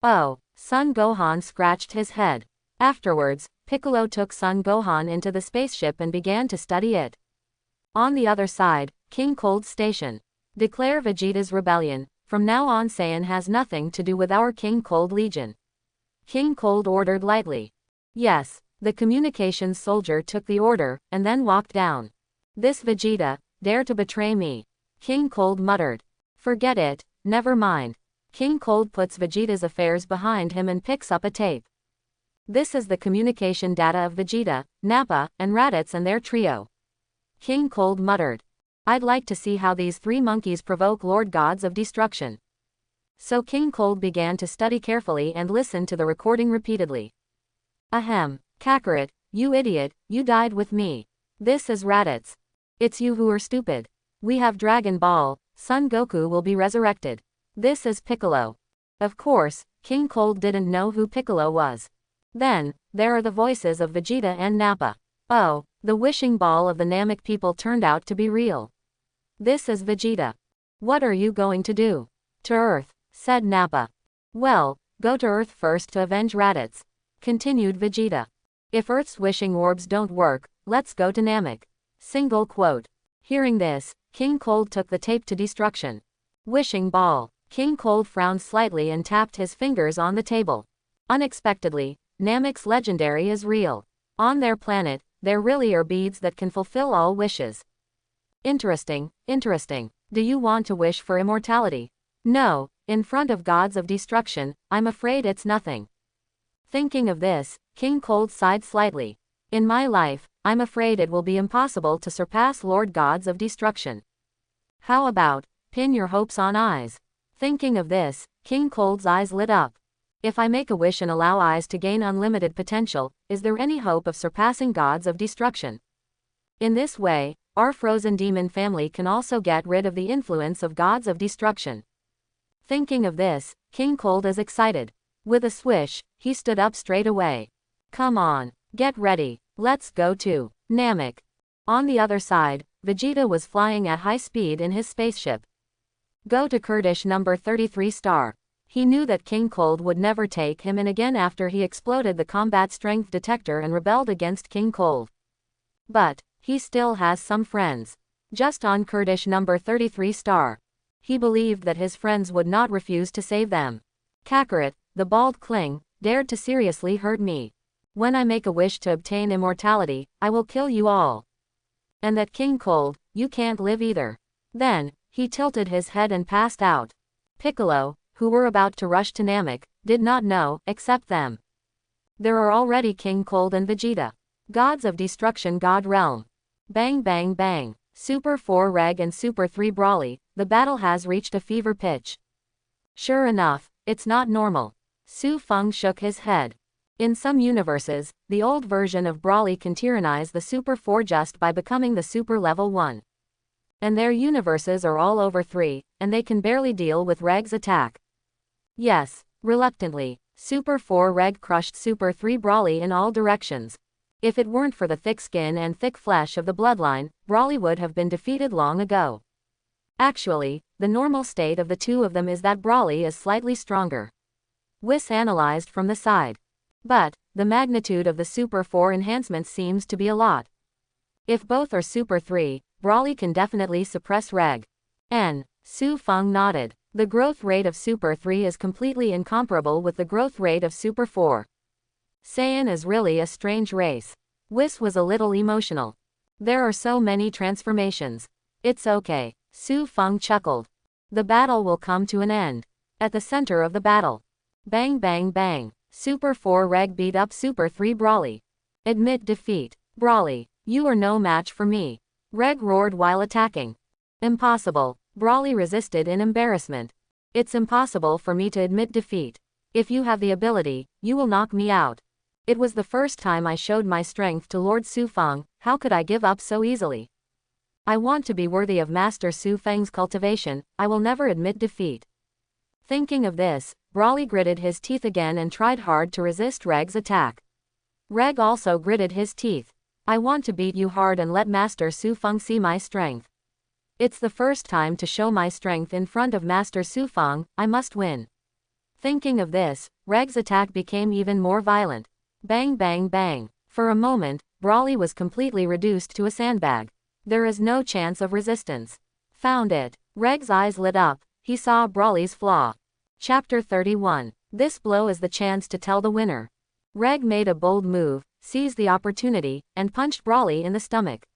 Oh, Son Gohan scratched his head. Afterwards, Piccolo took Son Gohan into the spaceship and began to study it. On the other side, King Cold Station. Declare Vegeta's rebellion. From now on Saiyan has nothing to do with our King Cold Legion. King Cold ordered lightly. Yes, the communications soldier took the order, and then walked down. This Vegeta, dare to betray me. King Cold muttered. Forget it, never mind. King Cold puts Vegeta's affairs behind him and picks up a tape. This is the communication data of Vegeta, Nappa, and Raditz and their trio. King Cold muttered. I'd like to see how these three monkeys provoke Lord Gods of Destruction. So King Cold began to study carefully and listen to the recording repeatedly. Ahem, Kakarot, you idiot, you died with me. This is Raditz. It's you who are stupid. We have Dragon Ball, Son Goku will be resurrected. This is Piccolo. Of course, King Cold didn't know who Piccolo was. Then, there are the voices of Vegeta and Nappa. Oh, the wishing ball of the Namek people turned out to be real. This is Vegeta. What are you going to do? To Earth, said Nappa. Well, go to Earth first to avenge Raditz. Continued Vegeta. If Earth's wishing orbs don't work, let's go to Namek. Single quote. Hearing this, King Cold took the tape to destruction. Wishing ball. King Cold frowned slightly and tapped his fingers on the table. Unexpectedly, Namek's legendary is real. On their planet, there really are beads that can fulfill all wishes. Interesting. Do you want to wish for immortality? No, in front of gods of destruction, I'm afraid it's nothing. Thinking of this, King Cold sighed slightly. In my life, I'm afraid it will be impossible to surpass Lord Gods of Destruction. How about, pin your hopes on eyes? Thinking of this, King Cold's eyes lit up. If I make a wish and allow eyes to gain unlimited potential, is there any hope of surpassing gods of destruction? In this way, our frozen demon family can also get rid of the influence of gods of destruction. Thinking of this, King Cold is excited. With a swish, he stood up straight away. Come on, get ready, let's go to Namek. On the other side, Vegeta was flying at high speed in his spaceship. Go to Kurdish number 33 star. He knew that King Cold would never take him in again after he exploded the combat strength detector and rebelled against King Cold. But, he still has some friends. Just on Kurdish number 33 star. He believed that his friends would not refuse to save them. Kakarot, the bald Kling, dared to seriously hurt me. When I make a wish to obtain immortality, I will kill you all. And that King Cold, you can't live either. Then, he tilted his head and passed out. Piccolo, who were about to rush to Namek, did not know, except them. There are already King Cold and Vegeta. Gods of Destruction God Realm. Bang bang bang. Super 4 Reg and Super 3 Brawly, the battle has reached a fever pitch. Sure enough, it's not normal. Su Feng shook his head. In some universes, the old version of Brawly can tyrannize the Super 4 just by becoming the Super Level 1. And their universes are all over 3, and they can barely deal with Reg's attack. Yes, reluctantly, Super 4 Reg crushed Super 3 Brawly in all directions. If it weren't for the thick skin and thick flesh of the bloodline, Brawly would have been defeated long ago. Actually, the normal state of the two of them is that Brawly is slightly stronger. Whis analyzed from the side. But, the magnitude of the Super 4 enhancement seems to be a lot. If both are Super 3, Brawly can definitely suppress Reg. Su Feng nodded. The growth rate of Super 3 is completely incomparable with the growth rate of Super 4. Saiyan is really a strange race. Whis was a little emotional. There are so many transformations. It's okay. Su Feng chuckled. The battle will come to an end. At the center of the battle. Bang bang bang. Super 4 Reg beat up Super 3 Brawly. Admit defeat. Brawly, you are no match for me. Reg roared while attacking. Impossible. Brawly resisted in embarrassment. It's impossible for me to admit defeat. If you have the ability, you will knock me out. It was the first time I showed my strength to Lord Su Feng, how could I give up so easily? I want to be worthy of Master Su Feng's cultivation, I will never admit defeat. Thinking of this, Brawly gritted his teeth again and tried hard to resist Reg's attack. Reg also gritted his teeth. I want to beat you hard and let Master Su Feng see my strength. It's the first time to show my strength in front of Master Su Feng, I must win. Thinking of this, Reg's attack became even more violent. Bang bang bang. For a moment, Brawly was completely reduced to a sandbag. There is no chance of resistance. Found it. Reg's eyes lit up, he saw Brawly's flaw. Chapter 31. This blow is the chance to tell the winner. Reg made a bold move, seized the opportunity, and punched Brawly in the stomach.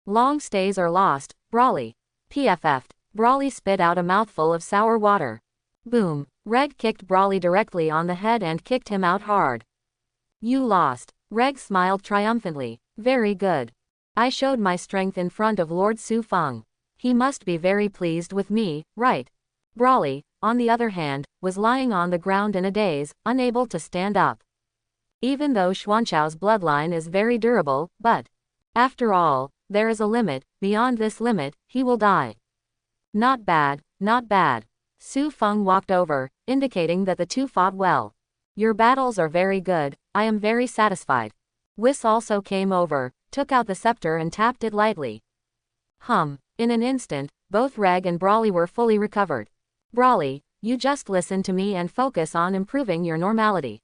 Long stays are lost, Brawly. PFF'd. Brawly spit out a mouthful of sour water. Boom. Reg kicked Brawly directly on the head and kicked him out hard. You lost. Reg smiled triumphantly. Very good. I showed my strength in front of Lord Su Feng. He must be very pleased with me, right? Brawly, on the other hand, was lying on the ground in a daze, unable to stand up. Even though Xuanchao's bloodline is very durable, but, after all, there is a limit, beyond this limit, he will die. Not bad, not bad. Su Feng walked over, indicating that the two fought well. Your battles are very good, I am very satisfied. Whis also came over, took out the scepter and tapped it lightly. In an instant, both Reg and Brawly were fully recovered. Brawly, you just listen to me and focus on improving your normality.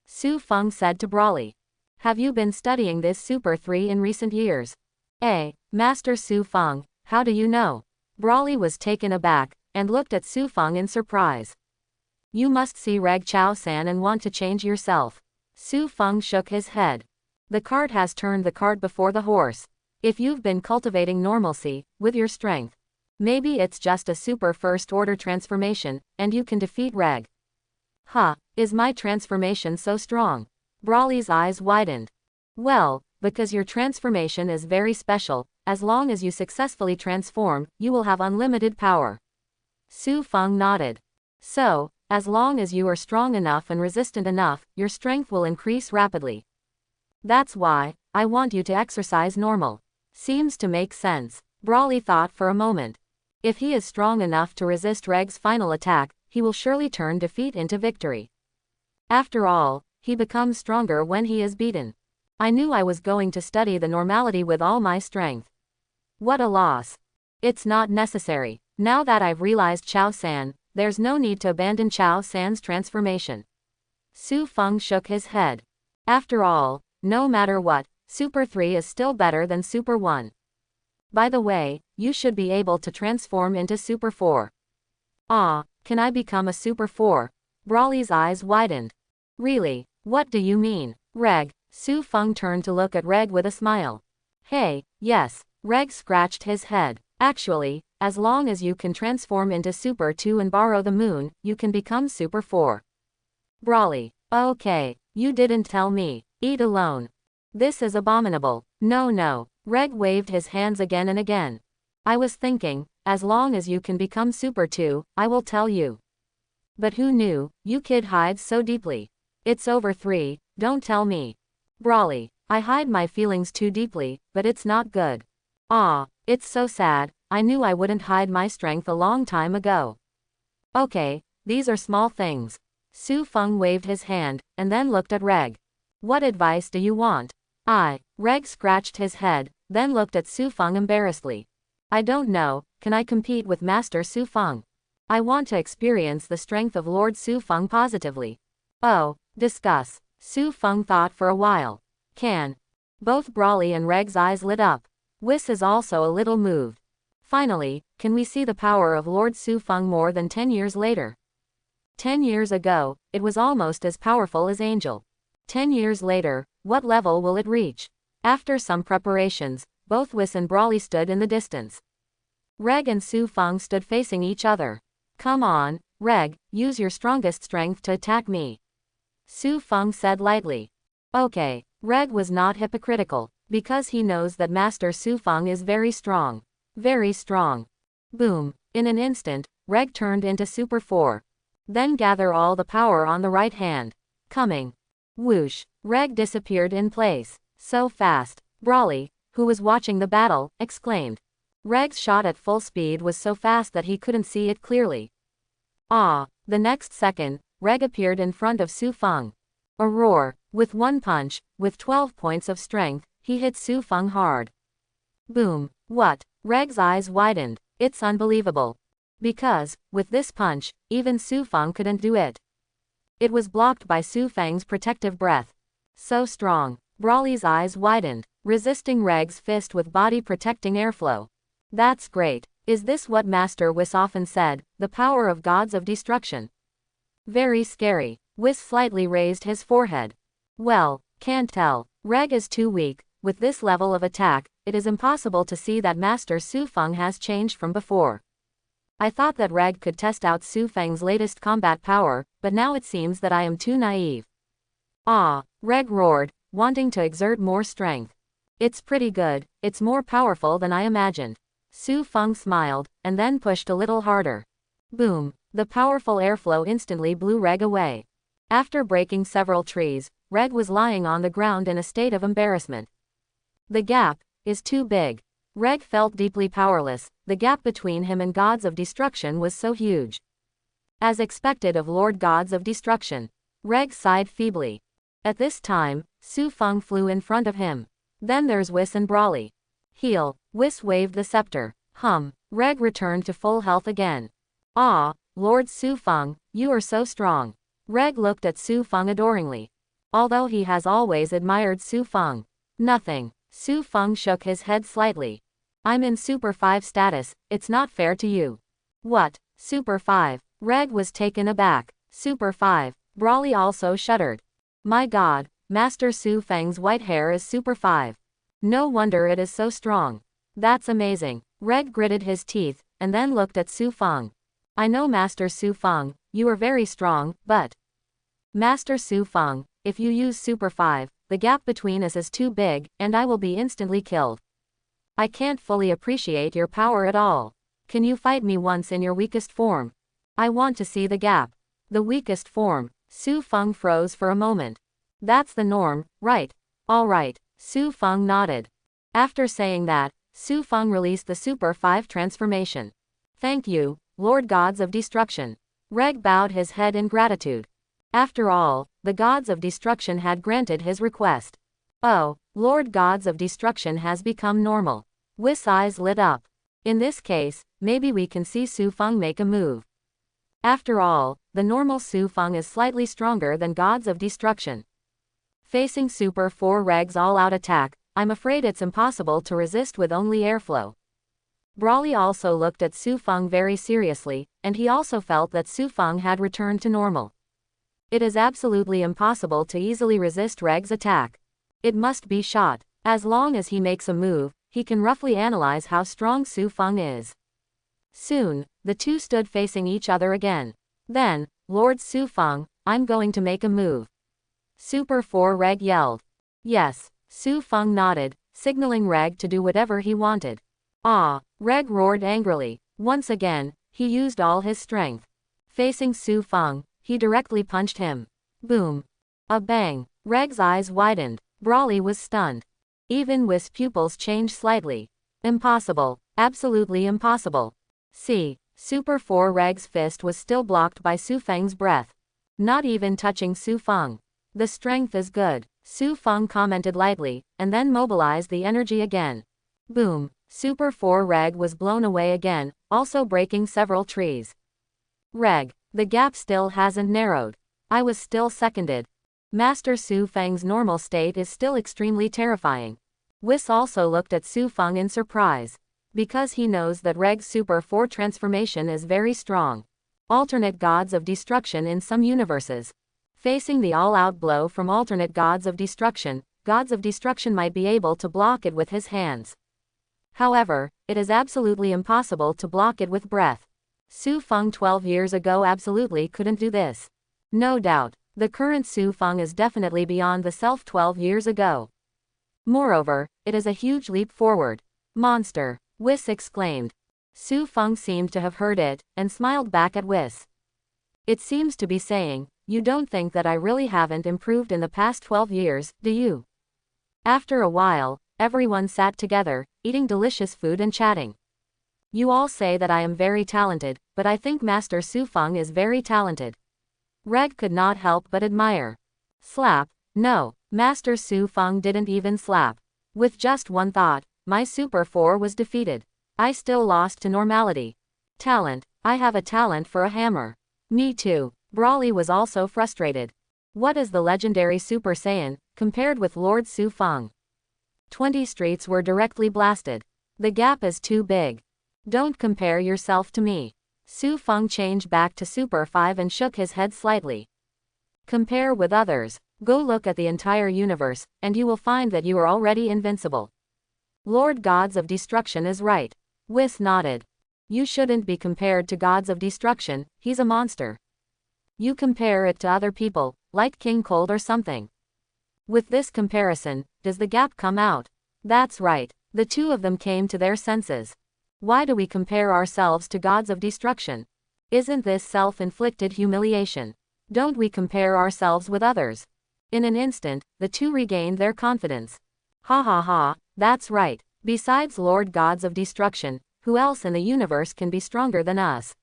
Su Feng said to Brawly. Have you been studying this Super 3 in recent years? Master Su Feng, how do you know? Brawly was taken aback, and looked at Su Feng in surprise. You must see Reg Chao-san and want to change yourself. Su Feng shook his head. The cart has turned the cart before the horse. If you've been cultivating normalcy, with your strength, maybe it's just a super first order transformation, and you can defeat Reg. Is my transformation so strong? Brawly's eyes widened. Well, because your transformation is very special, as long as you successfully transform, you will have unlimited power. Su Feng nodded. So, as long as you are strong enough and resistant enough, your strength will increase rapidly. That's why, I want you to exercise normal. Seems to make sense. Brawly thought for a moment. If he is strong enough to resist Reg's final attack, he will surely turn defeat into victory. After all, he becomes stronger when he is beaten. I knew I was going to study the normality with all my strength. What a loss. It's not necessary. Now that I've realized Chao-san, there's no need to abandon Chao-san's transformation. Su Feng shook his head. After all, no matter what, Super 3 is still better than Super 1. By the way, you should be able to transform into Super 4. Can I become a Super 4? Brawly's eyes widened. Really? What do you mean? Reg. Su Feng turned to look at Reg with a smile. Hey, yes. Reg scratched his head. Actually, as long as you can transform into Super 2 and borrow the moon, you can become Super 4. Brawly. Okay, you didn't tell me. Eat alone. This is abominable. No. Reg waved his hands again and again. I was thinking, as long as you can become Super 2, I will tell you. But who knew, you kid hides so deeply. It's over 3, don't tell me. Brawly. I hide my feelings too deeply, but it's not good. It's so sad, I knew I wouldn't hide my strength a long time ago. Okay, these are small things. Su Feng waved his hand, and then looked at Reg. What advice do you want? Reg scratched his head, then looked at Su Feng embarrassedly. I don't know, can I compete with Master Su Feng? I want to experience the strength of Lord Su Feng positively. Oh, discuss. Su Feng thought for a while. Can. Both Brawly and Reg's eyes lit up. Whis is also a little moved. Finally, can we see the power of Lord Su Feng more than 10 years later? 10 years ago, it was almost as powerful as Angel. 10 years later, what level will it reach? After some preparations, both Whis and Brawly stood in the distance. Reg and Su Feng stood facing each other. Come on, Reg, use your strongest strength to attack me. Su Feng said lightly. Okay, Reg was not hypocritical, because he knows that Master Su Feng is very strong. Very strong. Boom. In an instant, Reg turned into Super 4. Then gather all the power on the right hand. Coming. Whoosh. Reg disappeared in place. So fast. Brawly, who was watching the battle, exclaimed. Reg's shot at full speed was so fast that he couldn't see it clearly. The next second, Reg appeared in front of Su Feng. A roar. With one punch, with 12 points of strength, he hit Su Feng hard. Boom. What? Reg's eyes widened. It's unbelievable. Because, with this punch, even Su Feng couldn't do it. It was blocked by Su Feng's protective breath. So strong. Brawly's eyes widened, resisting Reg's fist with body-protecting airflow. That's great. Is this what Master Whis often said, the power of gods of destruction? Very scary. Whis slightly raised his forehead. Well, can't tell. Reg is too weak. With this level of attack, it is impossible to see that Master Su Feng has changed from before. I thought that Reg could test out Su Feng's latest combat power, but now it seems that I am too naive. Reg roared, wanting to exert more strength. It's pretty good, it's more powerful than I imagined. Su Feng smiled, and then pushed a little harder. Boom. The powerful airflow instantly blew Reg away. After breaking several trees, Reg was lying on the ground in a state of embarrassment. The gap is too big. Reg felt deeply powerless. The gap between him and gods of destruction was so huge. As expected of Lord Gods of Destruction, Reg sighed feebly. At this time, Su Feng flew in front of him. Then there's Whis and Brawly. Heal. Whis waved the scepter. Reg returned to full health again. Lord Su Feng, you are so strong. Reg looked at Su Feng adoringly. Although he has always admired Su Feng. Nothing. Su Feng shook his head slightly. I'm in Super 5 status, it's not fair to you. What? Super 5? Reg was taken aback. Super 5. Brawly also shuddered. My god, Master Su Feng's white hair is Super 5. No wonder it is so strong. That's amazing. Reg gritted his teeth, and then looked at Su Feng. I know Master Su Feng, you are very strong, but... Master Su Feng, if you use Super 5, the gap between us is too big, and I will be instantly killed. I can't fully appreciate your power at all. Can you fight me once in your weakest form? I want to see the gap. The weakest form. Su Feng froze for a moment. That's the norm, right? All right. Su Feng nodded. After saying that, Su Feng released the Super 5 transformation. Thank you, Lord Gods of Destruction. Reg bowed his head in gratitude. After all, the Gods of Destruction had granted his request. Oh, Lord Gods of Destruction has become normal. Whis' eyes lit up. In this case, maybe we can see Su Feng make a move. After all, the normal Su Feng is slightly stronger than Gods of Destruction. Facing Super 4 Reg's all-out attack, I'm afraid it's impossible to resist with only airflow. Brawly also looked at Su Feng very seriously, and he also felt that Su Feng had returned to normal. It is absolutely impossible to easily resist Reg's attack. It must be shot. As long as he makes a move, he can roughly analyze how strong Su Feng is. Soon, the two stood facing each other again. Then, Lord Su Feng, I'm going to make a move. Super 4 Reg yelled. Yes. Su Feng nodded, signaling Reg to do whatever he wanted. Reg roared angrily. Once again, he used all his strength. Facing Su Feng, he directly punched him. Boom. A bang. Reg's eyes widened. Brawly was stunned. Even Whis' pupils changed slightly. Impossible. Absolutely impossible. See, Super 4 Reg's fist was still blocked by Su Feng's breath. Not even touching Su Feng. The strength is good, Su Feng commented lightly, and then mobilized the energy again. Boom, Super 4 Reg was blown away again, also breaking several trees. Reg, the gap still hasn't narrowed. I was still seconded. Master Su Feng's normal state is still extremely terrifying. Whis also looked at Su Feng in surprise. Because he knows that Reg's Super 4 transformation is very strong. Alternate gods of destruction in some universes. Facing the all-out blow from alternate gods of destruction might be able to block it with his hands. However, it is absolutely impossible to block it with breath. Su Feng 12 years ago absolutely couldn't do this. No doubt, the current Su Feng is definitely beyond the self 12 years ago. Moreover, it is a huge leap forward. Monster, Whis exclaimed. Su Feng seemed to have heard it, and smiled back at Whis. It seems to be saying, you don't think that I really haven't improved in the past 12 years, do you? After a while, everyone sat together, eating delicious food and chatting. You all say that I am very talented, but I think Master Su Feng is very talented. Reg could not help but admire. Slap, no, Master Su Feng didn't even slap. With just one thought, my Super 4 was defeated. I still lost to normality. Talent, I have a talent for a hammer. Me too. Brawly was also frustrated. What is the legendary Super Saiyan, compared with Lord Su Feng? 20 streets were directly blasted. The gap is too big. Don't compare yourself to me. Su Feng changed back to Super 5 and shook his head slightly. Compare with others. Go look at the entire universe, and you will find that you are already invincible. Lord Gods of Destruction is right. Whis nodded. You shouldn't be compared to Gods of Destruction, he's a monster. You compare it to other people, like King Cold or something. With this comparison, does the gap come out? That's right, the two of them came to their senses. Why do we compare ourselves to Gods of Destruction? Isn't this self-inflicted humiliation? Don't we compare ourselves with others? In an instant, the two regained their confidence. Ha ha ha, that's right. Besides Lord Gods of Destruction, who else in the universe can be stronger than us?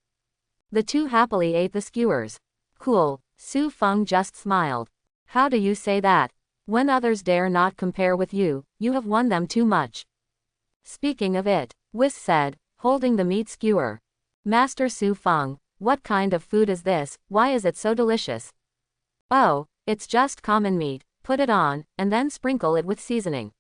The two happily ate the skewers. Cool, Su Feng just smiled. How do you say that? When others dare not compare with you, you have won them too much. Speaking of it, Whis said, holding the meat skewer. Master Su Feng, what kind of food is this, why is it so delicious? Oh, it's just common meat, put it on, and then sprinkle it with seasoning.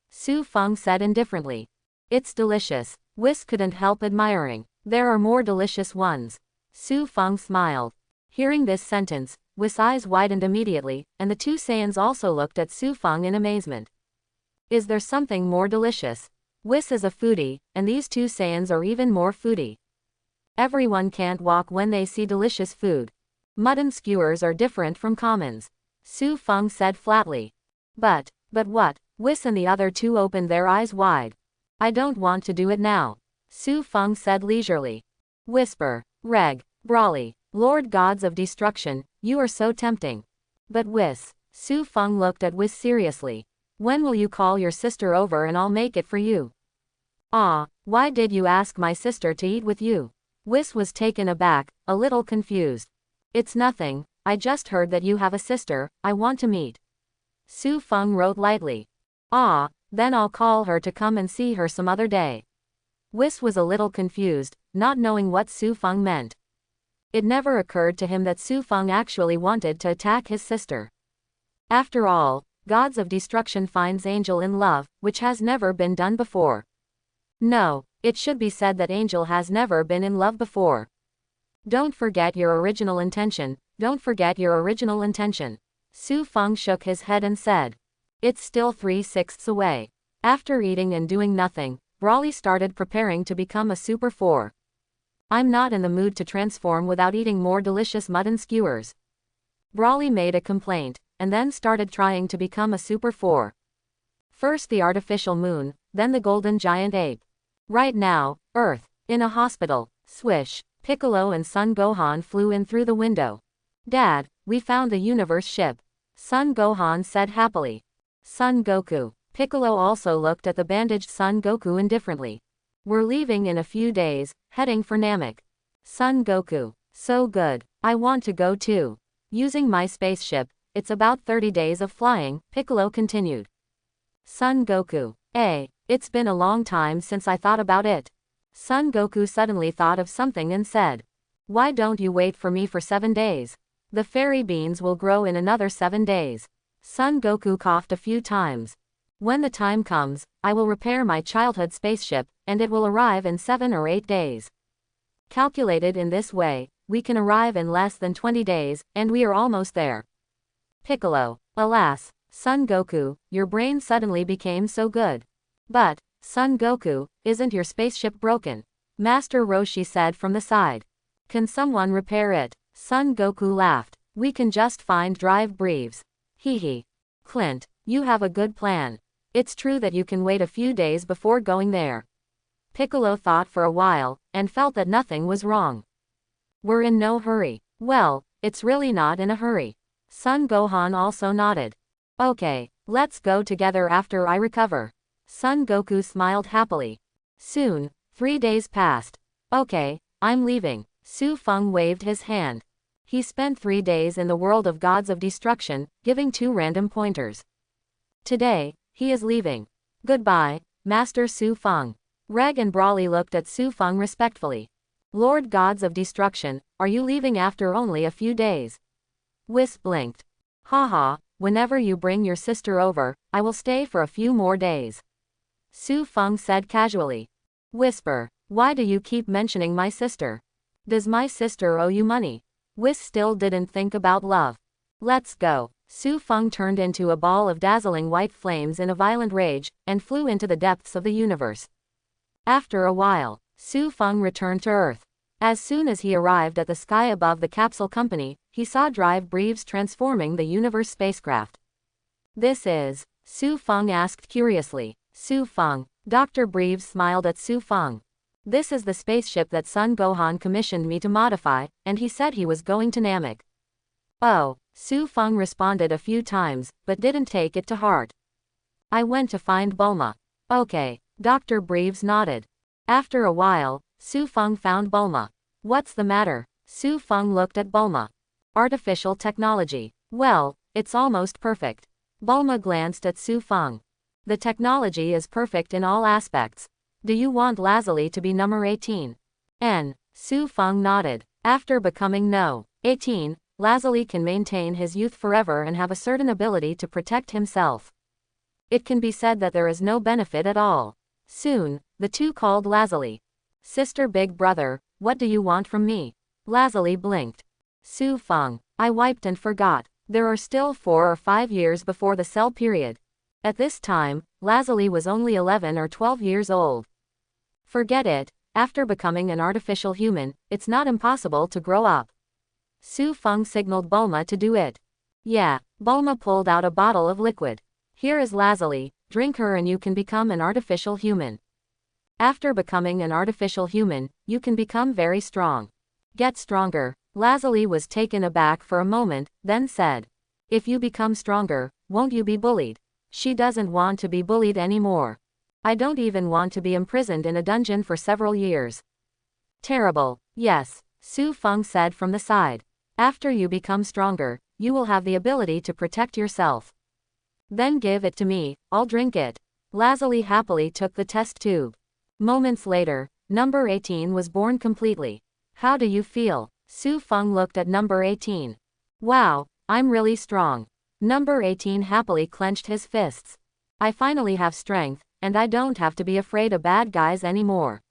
Su Feng said indifferently. It's delicious. Whis couldn't help admiring. There are more delicious ones. Su Feng smiled. Hearing this sentence, Whis' eyes widened immediately, and the two Saiyans also looked at Su Feng in amazement. Is there something more delicious? Whis is a foodie, and these two Saiyans are even more foodie. Everyone can't walk when they see delicious food. Mutton skewers are different from commons. Su Feng said flatly. But what? Whis and the other two opened their eyes wide. I don't want to do it now. Su Feng said leisurely. Whisper, Reg, Brawly, Lord Gods of Destruction, you are so tempting. But Whis, Su Feng looked at Whis seriously. When will you call your sister over and I'll make it for you? Ah, why did you ask my sister to eat with you? Whis was taken aback, a little confused. It's nothing, I just heard that you have a sister, I want to meet. Su Feng wrote lightly. Ah, then I'll call her to come and see her some other day. Whis was a little confused, not knowing what Su Feng meant. It never occurred to him that Su Feng actually wanted to attack his sister. After all, Gods of Destruction finds Angel in love, which has never been done before. No, it should be said that Angel has never been in love before. Don't forget your original intention, don't forget your original intention. Su Feng shook his head and said. It's still 3/6 away. After eating and doing nothing, Brawly started preparing to become a Super 4. I'm not in the mood to transform without eating more delicious mutton skewers. Brawly made a complaint, and then started trying to become a Super 4. First the artificial moon, then the golden giant ape. Right now, Earth, in a hospital, swish, Piccolo and Son Gohan flew in through the window. Dad, we found the universe ship. Son Gohan said happily. Son Goku. Piccolo also looked at the bandaged Son Goku indifferently. We're leaving in a few days, heading for Namek. Son Goku. So good. I want to go too. Using my spaceship, it's about 30 days of flying, Piccolo continued. Son Goku. It's been a long time since I thought about it. Son Goku suddenly thought of something and said, why don't you wait for me for 7 days? The fairy beans will grow in another 7 days. Son Goku coughed a few times. When the time comes, I will repair my childhood spaceship, and it will arrive in 7 or 8 days. Calculated in this way, we can arrive in less than 20 days, and we are almost there. Piccolo. Alas, Son Goku, your brain suddenly became so good. But, Son Goku, isn't your spaceship broken? Master Roshi said from the side. Can someone repair it? Son Goku laughed. We can just find drive breves. Hee. Clint, you have a good plan. It's true that you can wait a few days before going there. Piccolo thought for a while, and felt that nothing was wrong. We're in no hurry. Well, it's really not in a hurry. Son Gohan also nodded. Okay, let's go together after I recover. Son Goku smiled happily. Soon, 3 days passed. Okay, I'm leaving. Su Feng waved his hand. He spent 3 days in the world of gods of destruction, giving 2 random pointers. Today, he is leaving. Goodbye, Master Su Feng. Reg and Brawly looked at Su Feng respectfully. Lord Gods of Destruction, are you leaving after only a few days? Whis blinked. Haha, whenever you bring your sister over, I will stay for a few more days. Su Feng said casually. Whisper, why do you keep mentioning my sister? Does my sister owe you money? Whis still didn't think about love. Let's go. Su Feng turned into a ball of dazzling white flames in a violent rage, and flew into the depths of the universe. After a while, Su Feng returned to Earth. As soon as he arrived at the sky above the capsule company, he saw drive breves transforming the universe spacecraft. This is? Su Feng asked curiously. Su Feng. Dr. Breves smiled at Su Feng. This is the spaceship that Son Gohan commissioned me to modify, and he said he was going to Namek. Oh, Su Feng responded a few times, but didn't take it to heart. I went to find Bulma. Okay, Dr. Breves nodded. After a while, Su Feng found Bulma. What's the matter? Su Feng looked at Bulma. Artificial technology. Well, it's almost perfect. Bulma glanced at Su Feng. The technology is perfect in all aspects. Do you want Lazuli to be number 18? Su Feng nodded. After becoming No. 18, Lazuli can maintain his youth forever and have a certain ability to protect himself. It can be said that there is no benefit at all. Soon, the two called Lazuli. Sister Big Brother, what do you want from me? Lazuli blinked. Su Feng, I wiped and forgot. There are still 4 or 5 years before the Cell period. At this time, Lazuli was only 11 or 12 years old. Forget it, after becoming an artificial human, it's not impossible to grow up. Su Feng signaled Bulma to do it. Yeah, Bulma pulled out a bottle of liquid. Here is Lazuli, drink her and you can become an artificial human. After becoming an artificial human, you can become very strong. Get stronger. Lazuli was taken aback for a moment, then said. If you become stronger, won't you be bullied? She doesn't want to be bullied anymore. I don't even want to be imprisoned in a dungeon for several years. Terrible. Yes, Su Feng said from the side. After you become stronger, you will have the ability to protect yourself. Then give it to me, I'll drink it. Lazuli happily took the test tube. Moments later, number 18 was born completely. How do you feel? Su Feng looked at number 18. Wow, I'm really strong. Number 18 happily clenched his fists. I finally have strength, and I don't have to be afraid of bad guys anymore.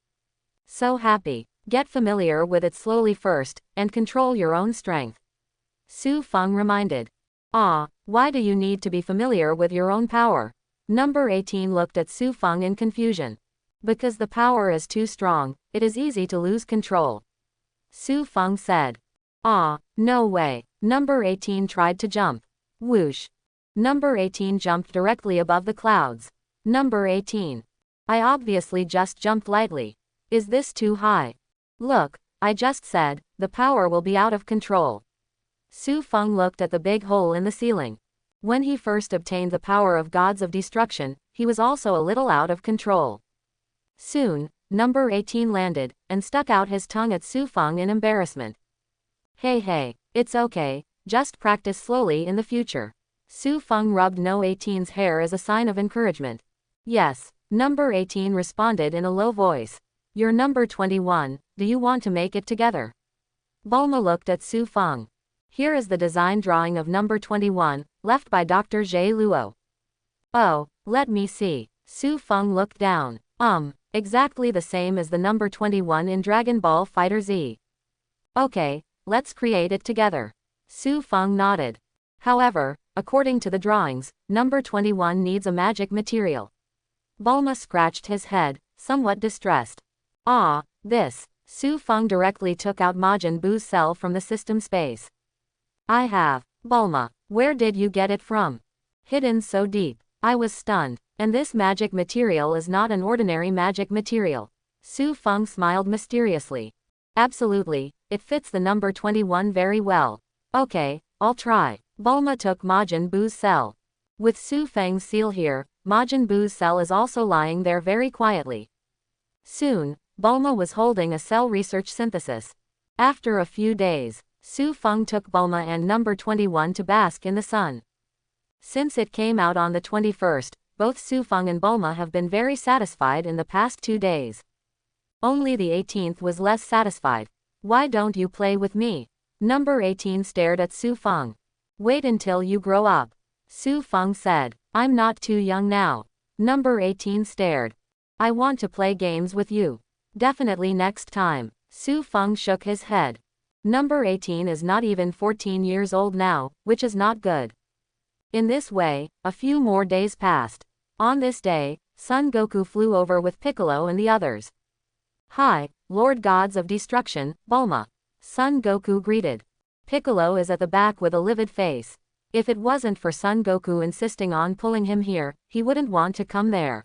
So happy. Get familiar with it slowly first, and control your own strength. Su Feng reminded. Why do you need to be familiar with your own power? Number 18 looked at Su Feng in confusion. Because the power is too strong, it is easy to lose control. Su Feng said. No way. Number 18 tried to jump. Whoosh. Number 18 jumped directly above the clouds. Number 18. I obviously just jumped lightly. Is this too high? Look, I just said, the power will be out of control. Su Feng looked at the big hole in the ceiling. When he first obtained the power of gods of destruction, he was also a little out of control. Soon, Number 18 landed, and stuck out his tongue at Su Feng in embarrassment. Hey, it's okay, just practice slowly in the future. Su Feng rubbed No 18's hair as a sign of encouragement. Yes, number 18 responded in a low voice. You're number 21, do you want to make it together? Bulma looked at Su Feng. Here is the design drawing of number 21, left by Dr. Zhe Luo. Oh, let me see. Su Feng looked down. Exactly the same as the number 21 in Dragon Ball FighterZ. Okay, let's create it together. Su Feng nodded. However, according to the drawings, number 21 needs a magic material. Bulma scratched his head, somewhat distressed. This. Su Feng directly took out Majin Buu's cell from the system space. I have. Bulma, where did you get it from? Hidden so deep. I was stunned. And this magic material is not an ordinary magic material. Su Feng smiled mysteriously. Absolutely, it fits the number 21 very well. Okay, I'll try. Bulma took Majin Buu's cell. With Su Feng's seal here, Majin Buu's cell is also lying there very quietly. Soon, Bulma was holding a cell research synthesis. After a few days, Su Feng took Bulma and number 21 to bask in the sun. Since it came out on the 21st, both Su Feng and Bulma have been very satisfied in the past 2 days. Only the 18th was less satisfied. Why don't you play with me? Number 18 stared at Su Feng. Wait until you grow up. Su Feng said, I'm not too young now. Number 18 stared. I want to play games with you. Definitely next time. Su Feng shook his head. Number 18 is not even 14 years old now, which is not good. In this way, a few more days passed. On this day, Son Goku flew over with Piccolo and the others. Hi, Lord Gods of Destruction, Bulma. Son Goku greeted. Piccolo is at the back with a livid face. If it wasn't for Son Goku insisting on pulling him here, he wouldn't want to come there.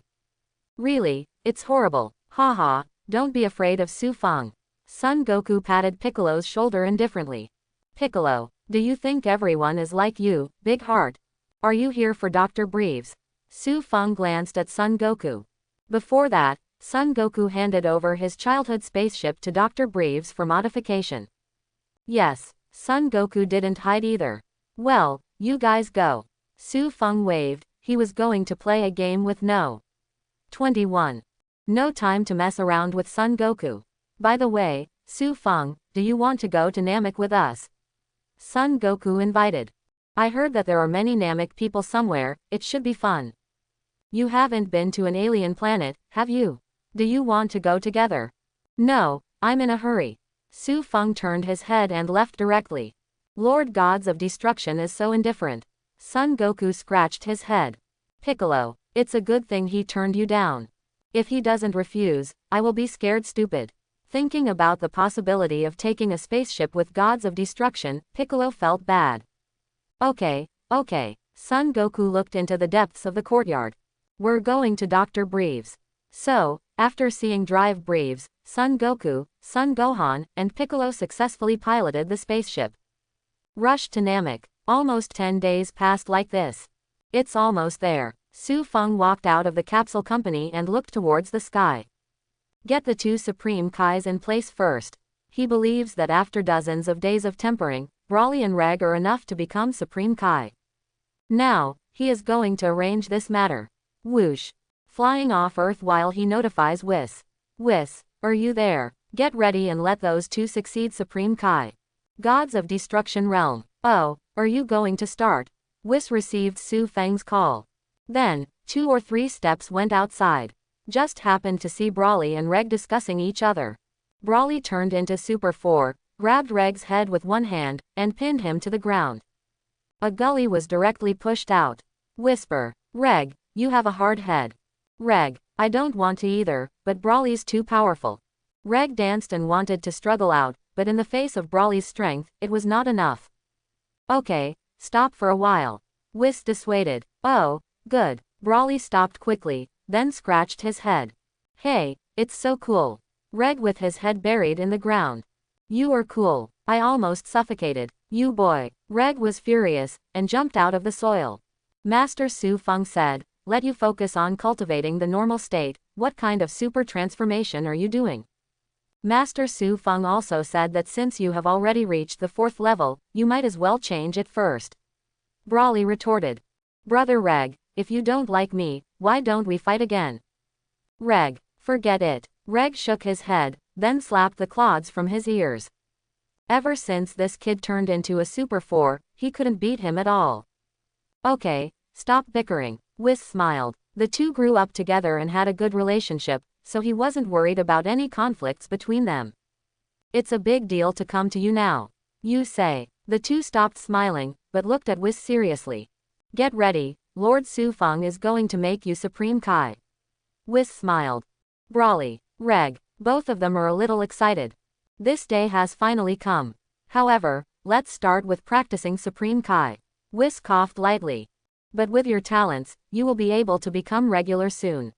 Really, it's horrible. Haha, don't be afraid of Su Feng. Son Goku patted Piccolo's shoulder indifferently. Piccolo, do you think everyone is like you, big heart? Are you here for Dr. Breves? Su Feng glanced at Son Goku. Before that, Son Goku handed over his childhood spaceship to Dr. Breves for modification. Yes, Son Goku didn't hide either. Well, you guys go. Su Feng waved, he was going to play a game with No. 21. No time to mess around with Son Goku. By the way, Su Feng, do you want to go to Namek with us? Son Goku invited. I heard that there are many Namek people somewhere, it should be fun. You haven't been to an alien planet, have you? Do you want to go together? No, I'm in a hurry. Su Feng turned his head and left directly. Lord Gods of Destruction is so indifferent. Son Goku scratched his head. Piccolo, it's a good thing he turned you down. If he doesn't refuse, I will be scared stupid. Thinking about the possibility of taking a spaceship with Gods of Destruction, Piccolo felt bad. Okay. Son Goku looked into the depths of the courtyard. We're going to Dr. Breves. So, after seeing Drive Breves, Son Goku, Son Gohan, and Piccolo successfully piloted the spaceship. Rushed to Namek. Almost 10 days passed like this. It's almost there. Su Feng walked out of the capsule company and looked towards the sky. Get the 2 Supreme Kais in place first. He believes that after dozens of days of tempering, Broly and Reg are enough to become Supreme Kai. Now, he is going to arrange this matter. Whoosh. Flying off Earth while he notifies Whis. Whis, are you there? Get ready and let those 2 succeed Supreme Kai. Gods of Destruction Realm. Oh, are you going to start? Whis received Su Feng's call. Then, 2 or 3 steps went outside. Just happened to see Broly and Reg discussing each other. Broly turned into Super 4, grabbed Reg's head with one hand, and pinned him to the ground. A gully was directly pushed out. Whisper, Reg, you have a hard head. Reg, I don't want to either, but Broly's too powerful. Reg danced and wanted to struggle out, but in the face of Broly's strength, it was not enough. Okay, stop for a while. Whis dissuaded. Oh, good. Broly stopped quickly, then scratched his head. Hey, it's so cool. Reg with his head buried in the ground. You are cool. I almost suffocated. You boy. Reg was furious, and jumped out of the soil. Master Su Feng said, let you focus on cultivating the normal state, what kind of super transformation are you doing? Master Su Feng also said that since you have already reached the 4th level, you might as well change it first. Brawly retorted. Brother Reg, if you don't like me, why don't we fight again? Reg, forget it. Reg shook his head, then slapped the clods from his ears. Ever since this kid turned into a Super 4, he couldn't beat him at all. Okay, stop bickering. Whis smiled. The two grew up together and had a good relationship, so he wasn't worried about any conflicts between them. It's a big deal to come to you now. You say. The two stopped smiling, but looked at Whis seriously. Get ready, Lord Su Feng is going to make you Supreme Kai. Whis smiled. Brawly, Reg, both of them are a little excited. This day has finally come. However, let's start with practicing Supreme Kai. Whis coughed lightly. But with your talents, you will be able to become regular soon.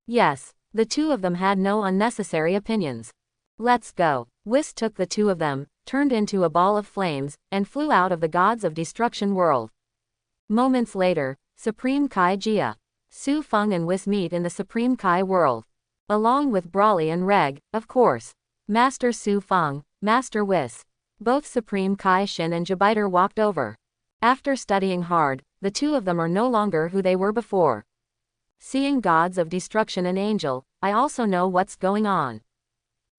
Yes, the two of them had no unnecessary opinions. Let's go. Whis took the two of them, turned into a ball of flames, and flew out of the Gods of Destruction world. Moments later, Supreme Kai Jia. Su Feng and Whis meet in the Supreme Kai world. Along with Brawly and Reg, of course. Master Su Feng, Master Whis. Both Supreme Kai Shin and Jabiter walked over. After studying hard, the two of them are no longer who they were before. Seeing Gods of Destruction and Angel, I also know what's going on.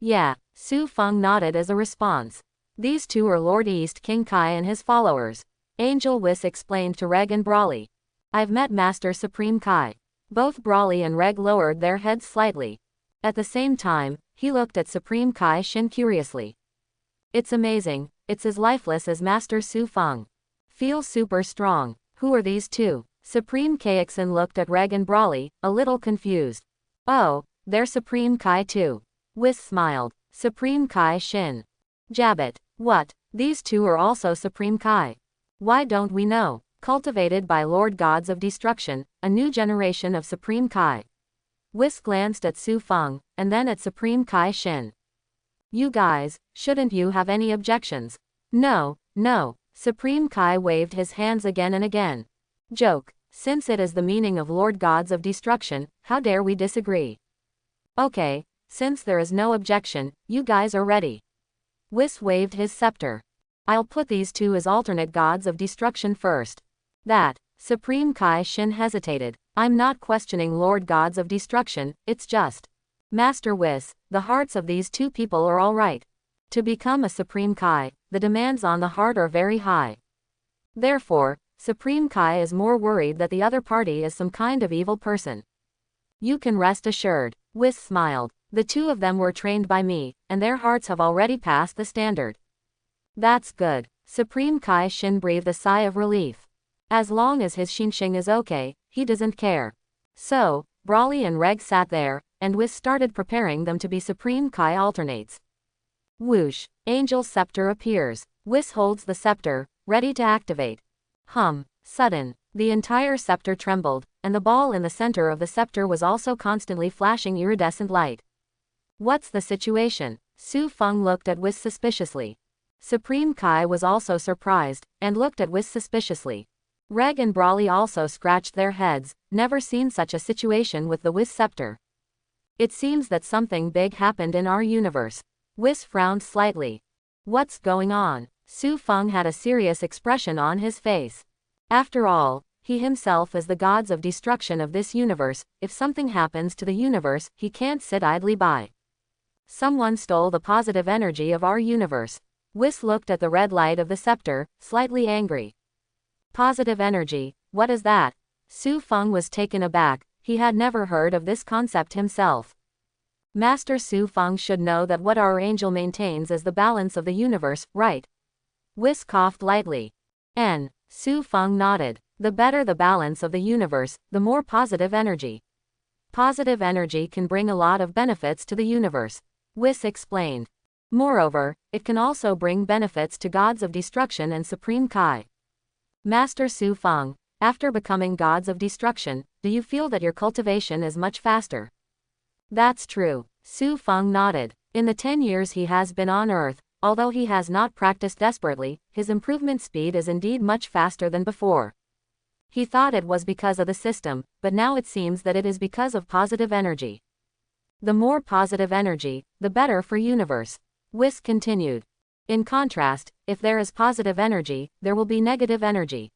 Yeah, Su Feng nodded as a response. These two are Lord East King Kai and his followers. Angel Whis explained to Reg and Brawly. I've met Master Supreme Kai. Both Brawly and Reg lowered their heads slightly. At the same time, he looked at Supreme Kai Shin curiously. It's amazing, it's as lifeless as Master Su Feng. Feels super strong. Who are these two? Supreme Kaixin looked at Reg and Brawly, a little confused. Oh, they're Supreme Kai too. Whis smiled. Supreme Kai Shin. Jabbit. What? These two are also Supreme Kai. Why don't we know? Cultivated by Lord Gods of Destruction, a new generation of Supreme Kai. Whis glanced at Su Feng, and then at Supreme Kai Shin. You guys, shouldn't you have any objections? No, no. Supreme Kai waved his hands again and again. Joke. Since it is the meaning of Lord Gods of Destruction, how dare we disagree? Okay, since there is no objection, you guys are ready. Whis waved his scepter. I'll put these two as alternate Gods of Destruction first. That. Supreme Kai Shin hesitated. I'm not questioning Lord Gods of Destruction, it's just. Master Whis, the hearts of these two people are all right. To become a Supreme Kai, the demands on the heart are very high. Therefore, Supreme Kai is more worried that the other party is some kind of evil person. You can rest assured. Whis smiled. The two of them were trained by me, and their hearts have already passed the standard. That's good. Supreme Kai Shin breathed a sigh of relief. As long as his Xinxing is okay, he doesn't care. So, Brawly and Reg sat there, and Whis started preparing them to be Supreme Kai alternates. Whoosh! Angel's scepter appears. Whis holds the scepter, ready to activate. Sudden. The entire scepter trembled, and the ball in the center of the scepter was also constantly flashing iridescent light. What's the situation? Su Feng looked at Whis suspiciously. Supreme Kai was also surprised, and looked at Whis suspiciously. Reg and Brawly also scratched their heads, never seen such a situation with the Whis scepter. It seems that something big happened in our universe. Whis frowned slightly. What's going on? Su Feng had a serious expression on his face. After all, he himself is the Gods of Destruction of this universe. If something happens to the universe, he can't sit idly by. Someone stole the positive energy of our universe. Whis looked at the red light of the scepter, slightly angry. Positive energy, what is that? Su Feng was taken aback, he had never heard of this concept himself. Master Su Feng should know that what our angel maintains is the balance of the universe, right? Whis coughed lightly. Su Feng nodded. The better the balance of the universe, the more positive energy. Positive energy can bring a lot of benefits to the universe. Whis explained. Moreover, it can also bring benefits to Gods of Destruction and Supreme Kai. Master Su Feng, after becoming Gods of Destruction, do you feel that your cultivation is much faster? That's true. Su Feng nodded. In the 10 years he has been on Earth, although he has not practiced desperately, his improvement speed is indeed much faster than before. He thought it was because of the system, but now it seems that it is because of positive energy. The more positive energy, the better for universe. Whis continued. In contrast, if there is positive energy, there will be negative energy.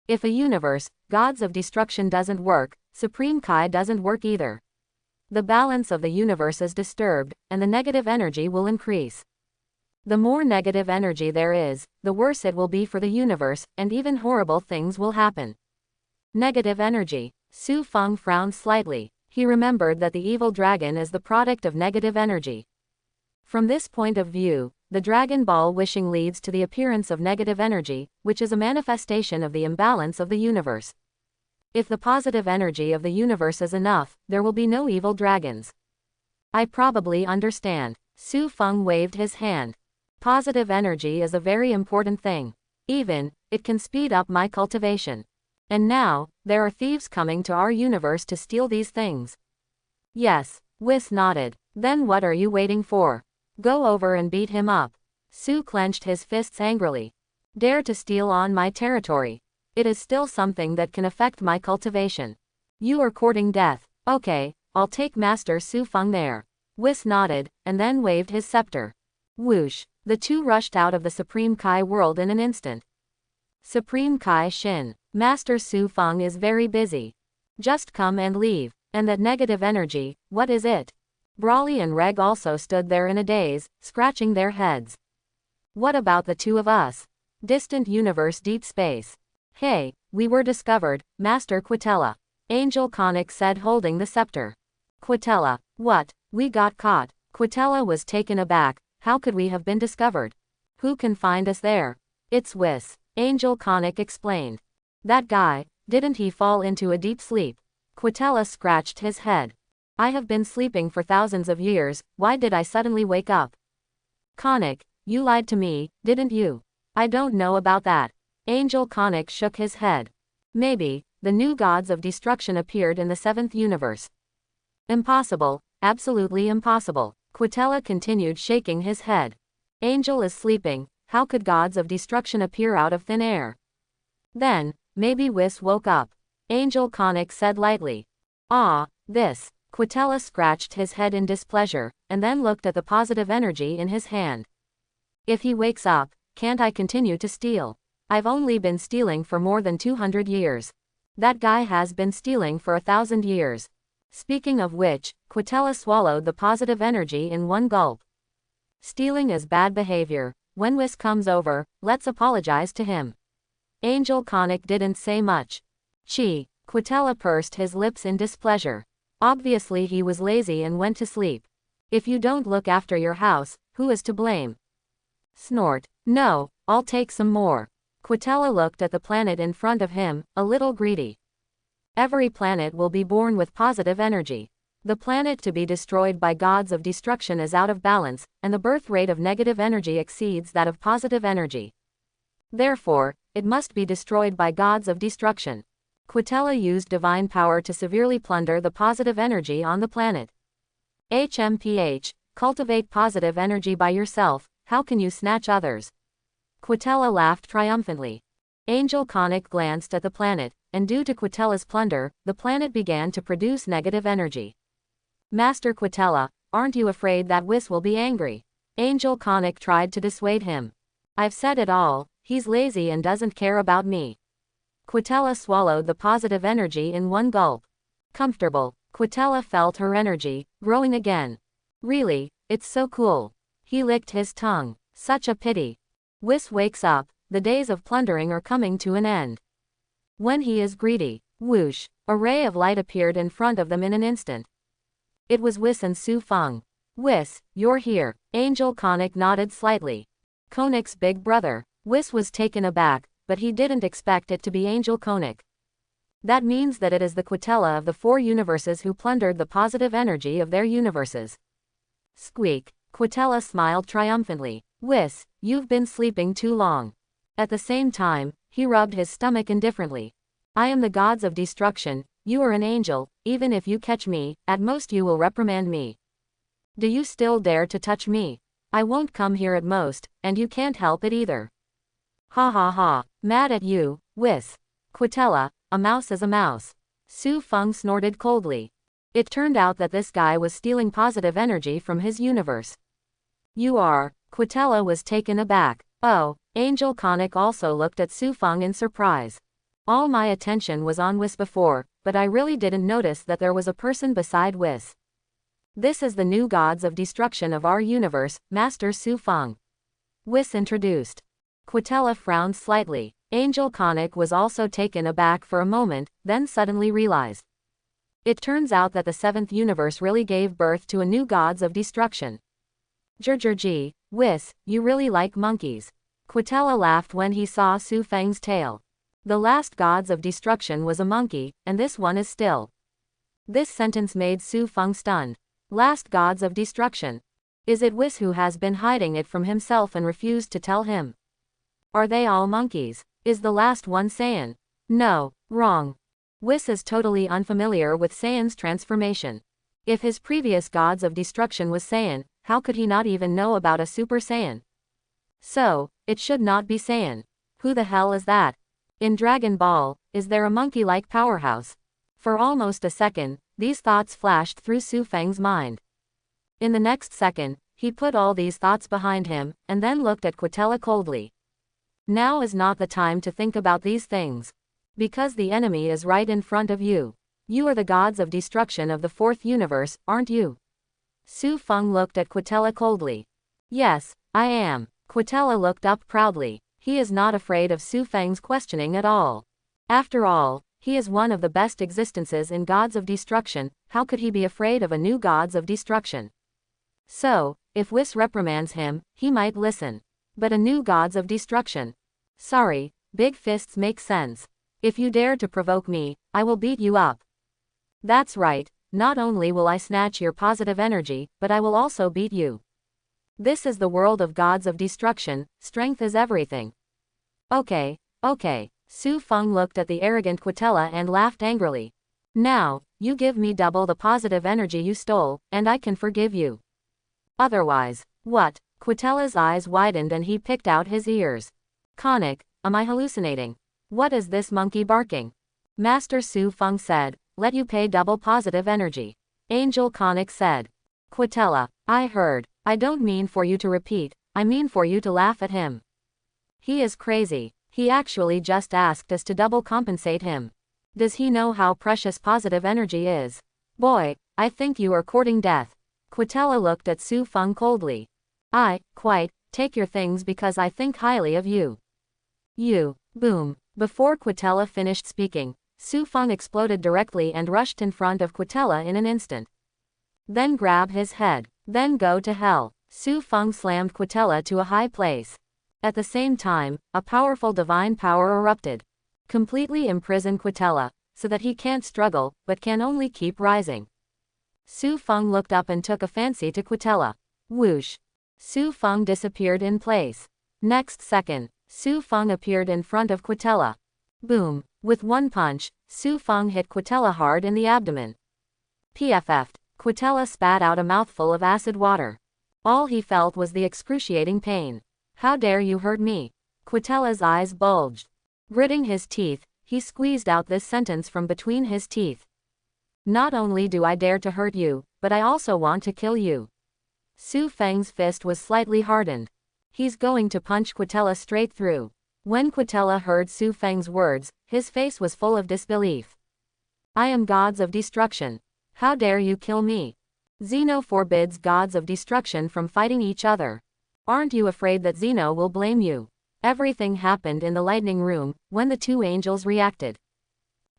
If a universe, gods of destruction doesn't work, Supreme Kai doesn't work either. The balance of the universe is disturbed, and the negative energy will increase. The more negative energy there is, the worse it will be for the universe, and even horrible things will happen. Negative energy. Su Feng frowned slightly. He remembered that the evil dragon is the product of negative energy. From this point of view, the Dragon Ball wishing leads to the appearance of negative energy, which is a manifestation of the imbalance of the universe. If the positive energy of the universe is enough, there will be no evil dragons. I probably understand. Su Feng waved his hand. Positive energy is a very important thing. Even, it can speed up my cultivation. And now, there are thieves coming to our universe to steal these things. Yes, Whis nodded. Then what are you waiting for? Go over and beat him up. Su clenched his fists angrily. Dare to steal on my territory. It is still something that can affect my cultivation. You are courting death. Okay, I'll take Master Su Feng there. Whis nodded, and then waved his scepter. Whoosh, the two rushed out of the Supreme Kai world in an instant. Supreme Kai Shin, Master Su Feng is very busy. Just come and leave. And that negative energy, what is it? Brawly and Reg also stood there in a daze, scratching their heads. What about the two of us? Distant universe, deep space. Hey, we were discovered, Master Quitella. Angel Conic said, holding the scepter. Quitella, what? We got caught. Quitella was taken aback. How could we have been discovered? Who can find us there? It's Whis, Angel Conic explained. That guy, didn't he fall into a deep sleep? Quitella scratched his head. I have been sleeping for thousands of years, why did I suddenly wake up? Conic, you lied to me, didn't you? I don't know about that. Angel Conic shook his head. Maybe, the new gods of destruction appeared in the 7th universe. Impossible, absolutely impossible. Quitella continued shaking his head. Angel is sleeping, how could gods of destruction appear out of thin air? Then, maybe Whis woke up. Angel Conic said lightly. Ah, this. Quitella scratched his head in displeasure, and then looked at the positive energy in his hand. If he wakes up, can't I continue to steal? I've only been stealing for more than 200 years. That guy has been stealing for 1,000 years. Speaking of which, Quitella swallowed the positive energy in one gulp. Stealing is bad behavior. When Whis comes over, let's apologize to him. Angel Conic didn't say much. Chi, Quitella pursed his lips in displeasure. Obviously he was lazy and went to sleep. If you don't look after your house, who is to blame? Snort. No, I'll take some more. Quitella looked at the planet in front of him, a little greedy. Every planet will be born with positive energy. The planet to be destroyed by gods of destruction is out of balance, and the birth rate of negative energy exceeds that of positive energy. Therefore, it must be destroyed by gods of destruction. Quitella used divine power to severely plunder the positive energy on the planet. HMPH, cultivate positive energy by yourself, how can you snatch others? Quitella laughed triumphantly. Angel Conic glanced at the planet, and due to Quitella's plunder, the planet began to produce negative energy. Master Quitella, aren't you afraid that Whis will be angry? Angel Conic tried to dissuade him. I've said it all, he's lazy and doesn't care about me. Quitella swallowed the positive energy in one gulp. Comfortable. Quitella felt her energy growing again. Really, it's so cool. He licked his tongue. Such a pity. Whis wakes up, the days of plundering are coming to an end. When he is greedy, whoosh, a ray of light appeared in front of them in an instant. It was Whis and Su Feng. Whis, you're here. Angel Conic nodded slightly. Conic's big brother. Whis was taken aback, but he didn't expect it to be Angel Conic. That means that it is the Quitella of the 4 universes who plundered the positive energy of their universes. Squeak. Quitella smiled triumphantly. Whis, you've been sleeping too long. At the same time, he rubbed his stomach indifferently. I am the gods of destruction, you are an angel, even if you catch me, at most you will reprimand me. Do you still dare to touch me? I won't come here at most, and you can't help it either. Ha ha ha, mad at you, Whis. Quitella, a mouse is a mouse. Su Feng snorted coldly. It turned out that this guy was stealing positive energy from his universe. You are. Quitella was taken aback. Oh, Angel Conic also looked at Su Feng in surprise. All my attention was on Whis before, but I really didn't notice that there was a person beside Whis. This is the new gods of destruction of our universe, Master Su Feng. Whis introduced. Quitella frowned slightly. Angel Conic was also taken aback for a moment, then suddenly realized. It turns out that the 7th universe really gave birth to a new gods of destruction. Jurjurji, Whis, you really like monkeys. Quitella laughed when he saw Su Feng's tail. The last gods of destruction was a monkey, and this one is still. This sentence made Su Feng stunned. Last gods of destruction. Is it Whis who has been hiding it from himself and refused to tell him? Are they all monkeys? Is the last one Saiyan? No, wrong. Whis is totally unfamiliar with Saiyan's transformation. If his previous gods of destruction was Saiyan, how could he not even know about a Super Saiyan? So, it should not be Saiyan. Who the hell is that? In Dragon Ball, is there a monkey-like powerhouse? For almost a second, these thoughts flashed through Su Feng's mind. In the next second, he put all these thoughts behind him, and then looked at Quitella coldly. Now is not the time to think about these things. Because the enemy is right in front of you. You are the gods of destruction of the 4th universe, aren't you? Su Feng looked at Quitella coldly. Yes, I am. Quitella looked up proudly. He is not afraid of Su Feng's questioning at all. After all, he is one of the best existences in gods of destruction, how could he be afraid of a new gods of destruction? So, if Whis reprimands him, he might listen. But a new gods of destruction. Sorry, big fists make sense. If you dare to provoke me, I will beat you up. That's right, not only will I snatch your positive energy, but I will also beat you. This is the world of gods of destruction, strength is everything. Okay. Su Feng looked at the arrogant Quitella and laughed angrily. Now, you give me double the positive energy you stole, and I can forgive you. Otherwise, what? Quitella's eyes widened and he picked out his ears. Conic, am I hallucinating? What is this monkey barking? Master Su Feng said, let you pay double positive energy. Angel Conic said. Quitella, I heard. I don't mean for you to repeat, I mean for you to laugh at him. He is crazy. He actually just asked us to double compensate him. Does he know how precious positive energy is? Boy, I think you are courting death. Quitella looked at Su Feng coldly. Quite, take your things because I think highly of you. You, boom. Before Quitella finished speaking, Su Feng exploded directly and rushed in front of Quitella in an instant. Then grab his head. Then go to hell. Su Feng slammed Quitella to a high place. At the same time, a powerful divine power erupted. Completely imprison Quitella, so that he can't struggle, but can only keep rising. Su Feng looked up and took a fancy to Quitella. Whoosh. Su Feng disappeared in place. Next second, Su Feng appeared in front of Quitella. Boom. With one punch, Su Feng hit Quitella hard in the abdomen. PFF'd. Quitella spat out a mouthful of acid water. All he felt was the excruciating pain. How dare you hurt me? Quitella's eyes bulged. Gritting his teeth, he squeezed out this sentence from between his teeth. Not only do I dare to hurt you, but I also want to kill you. Su Feng's fist was slightly hardened. He's going to punch Quitella straight through. When Quitella heard Su Feng's words, his face was full of disbelief. I am gods of destruction. How dare you kill me? Zeno forbids gods of destruction from fighting each other. Aren't you afraid that Zeno will blame you? Everything happened in the lightning room, when the two angels reacted.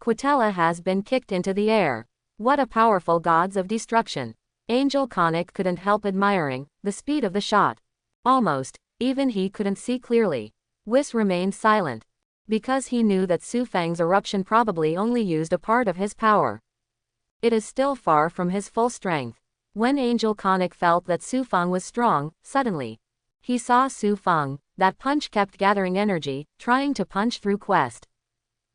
Quitella has been kicked into the air. What a powerful gods of destruction. Angel Conic couldn't help admiring the speed of the shot. Almost, even he couldn't see clearly. Whis remained silent. Because he knew that Su Feng's eruption probably only used a part of his power. It is still far from his full strength. When Angel Conic felt that Su Feng was strong, suddenly, he saw Su Feng. That punch kept gathering energy, trying to punch through Quest.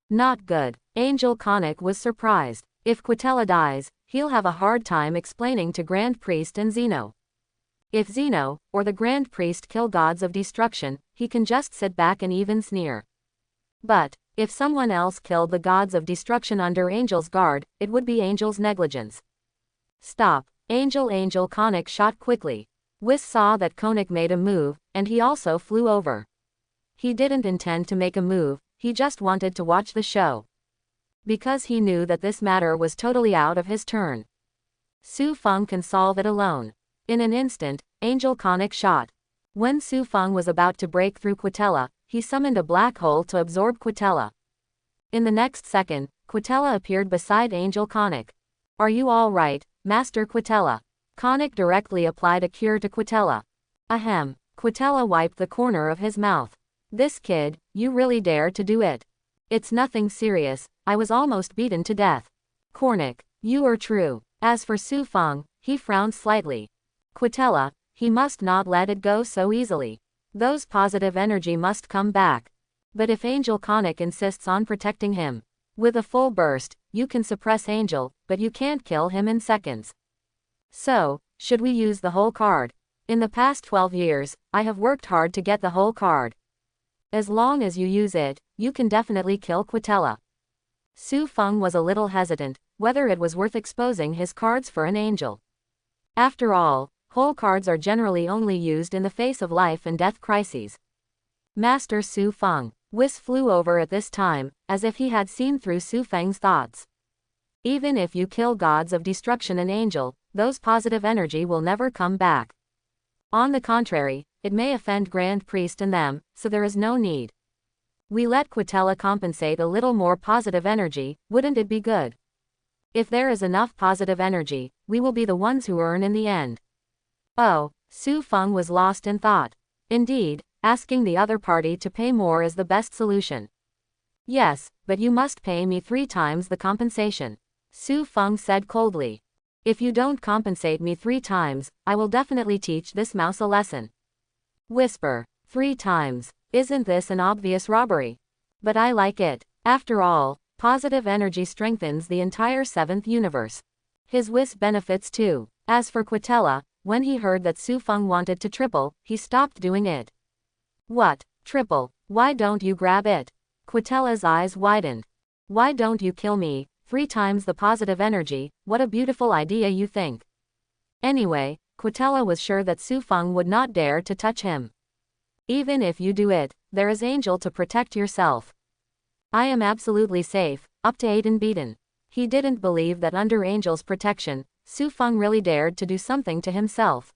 Not good. Angel Conic was surprised. If Quitella dies, he'll have a hard time explaining to Grand Priest and Zeno. If Zeno, or the Grand Priest kill gods of destruction, he can just sit back and even sneer. But, If someone else killed the gods of destruction under Angel's guard, it would be Angel's negligence. Stop. Angel Konik shot quickly. Whis saw that Konik made a move, and he also flew over. He didn't intend to make a move, he just wanted to watch the show. Because he knew that this matter was totally out of his turn. Su Feng can solve it alone. In an instant, Angel Konik shot. When Su Feng was about to break through Quitella, he summoned a black hole to absorb Quitella. In the next second, Quitella appeared beside Angel Konik. Are you all right, Master Quitella? Konik directly applied a cure to Quitella. Ahem. Quitella wiped the corner of his mouth. This kid, you really dare to do it. It's nothing serious, I was almost beaten to death. Konik, you are true. As for Su Feng, he frowned slightly. Quitella, he must not let it go so easily. Those positive energy must come back. But if Angel Konik insists on protecting him, with a full burst, you can suppress Angel, but you can't kill him in seconds. So, should we use the whole card? In the past 12 years, I have worked hard to get the whole card. As long as you use it, you can definitely kill Quitella. Su Feng was a little hesitant, whether it was worth exposing his cards for an angel. After all, whole cards are generally only used in the face of life and death crises. Master Su Feng. Whis flew over at this time, as if he had seen through Su Feng's thoughts. Even if you kill gods of destruction and angel, those positive energy will never come back. On the contrary, it may offend Grand Priest and them, so there is no need. We let Quitella compensate a little more positive energy, wouldn't it be good? If there is enough positive energy, we will be the ones who earn in the end. Oh, Su Feng was lost in thought. Indeed, asking the other party to pay more is the best solution. Yes, but you must pay me 3 times the compensation. Su Feng said coldly. If you don't compensate me 3 times, I will definitely teach this mouse a lesson. Whisper. 3 times. Isn't this an obvious robbery? But I like it. After all, positive energy strengthens the entire 7th universe. His whis benefits too. As for Quitella, when he heard that Su Feng wanted to triple, he stopped doing it. What? Triple? Why don't you grab it? Quitella's eyes widened. Why don't you kill me? 3 times the positive energy, what a beautiful idea you think. Anyway, Quitella was sure that Su Feng would not dare to touch him. Even if you do it, there is Angel to protect yourself. I am absolutely safe, up to 8 and beaten. He didn't believe that under Angel's protection, Su Feng really dared to do something to himself.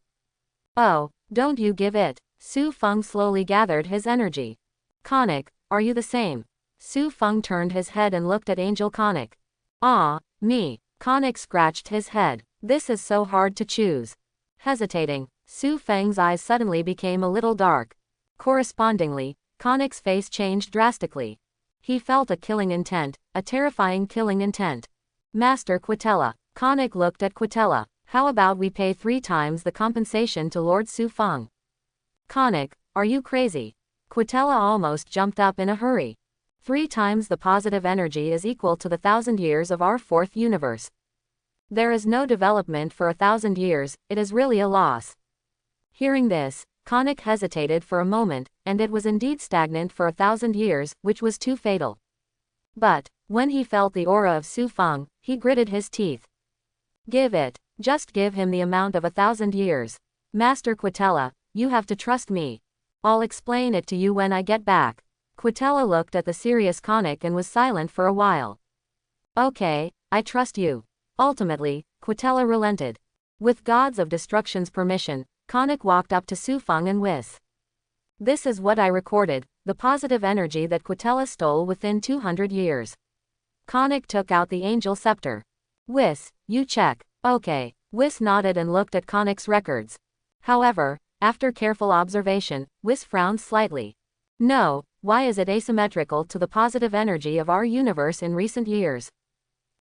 Oh, don't you give it. Su Feng slowly gathered his energy. Konik, are you the same? Su Feng turned his head and looked at Angel Konik. Ah, me. Konik scratched his head. This is so hard to choose. Hesitating, Su Feng's eyes suddenly became a little dark. Correspondingly, Konik's face changed drastically. He felt a killing intent, a terrifying killing intent. Master Quitella. Konik looked at Quitella. How about we pay 3 times the compensation to Lord Su Feng? Konik, are you crazy? Quitella almost jumped up in a hurry. 3 times the positive energy is equal to the 1,000 years of our 4th universe. There is no development for 1,000 years, it is really a loss. Hearing this, Konik hesitated for a moment, and it was indeed stagnant for 1,000 years, which was too fatal. But, when he felt the aura of Su Feng, he gritted his teeth. Give it. Just give him the amount of 1,000 years. Master Quitella, you have to trust me. I'll explain it to you when I get back. Quitella looked at the serious Konik and was silent for a while. Okay, I trust you. Ultimately, Quitella relented. With Gods of Destruction's permission, Konik walked up to Su Feng and Whis. This is what I recorded, the positive energy that Quitella stole within 200 years. Konik took out the angel scepter. Whis, you check. Okay. Whis nodded and looked at Konik's records. However, after careful observation, Whis frowned slightly. No, why is it asymmetrical to the positive energy of our universe in recent years?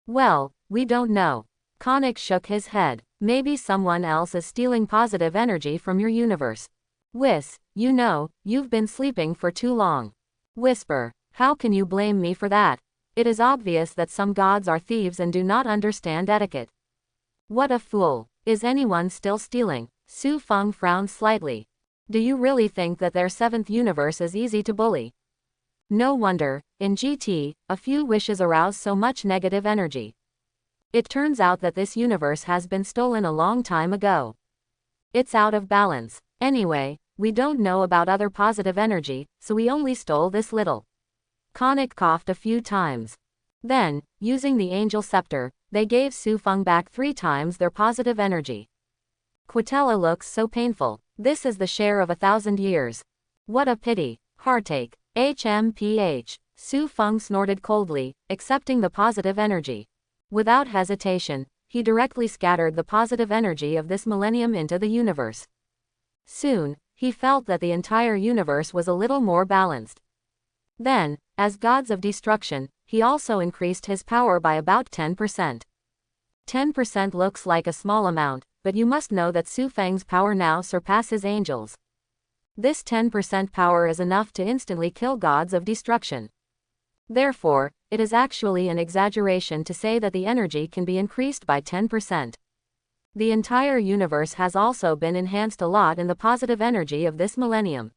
Well, we don't know. Konik shook his head. Maybe someone else is stealing positive energy from your universe. Whis, you know, you've been sleeping for too long. Whisper, how can you blame me for that? It is obvious that some gods are thieves and do not understand etiquette. What a fool. Is anyone still stealing? Su Feng frowned slightly. Do you really think that their 7th universe is easy to bully? No wonder, in GT, a few wishes arouse so much negative energy. It turns out that this universe has been stolen a long time ago. It's out of balance. Anyway, we don't know about other positive energy, so we only stole this little. Conic coughed a few times. Then, using the angel scepter, they gave Su Feng back 3 times their positive energy. Quitella looks so painful. This is the share of 1,000 years. What a pity. Heartache. HMPH. Su Feng snorted coldly, accepting the positive energy. Without hesitation, he directly scattered the positive energy of this millennium into the universe. Soon, he felt that the entire universe was a little more balanced. Then, as gods of destruction, he also increased his power by about 10%. 10% looks like a small amount, but you must know that Su Feng's power now surpasses angels. This 10% power is enough to instantly kill gods of destruction. Therefore, it is actually an exaggeration to say that the energy can be increased by 10%. The entire universe has also been enhanced a lot in the positive energy of this millennium.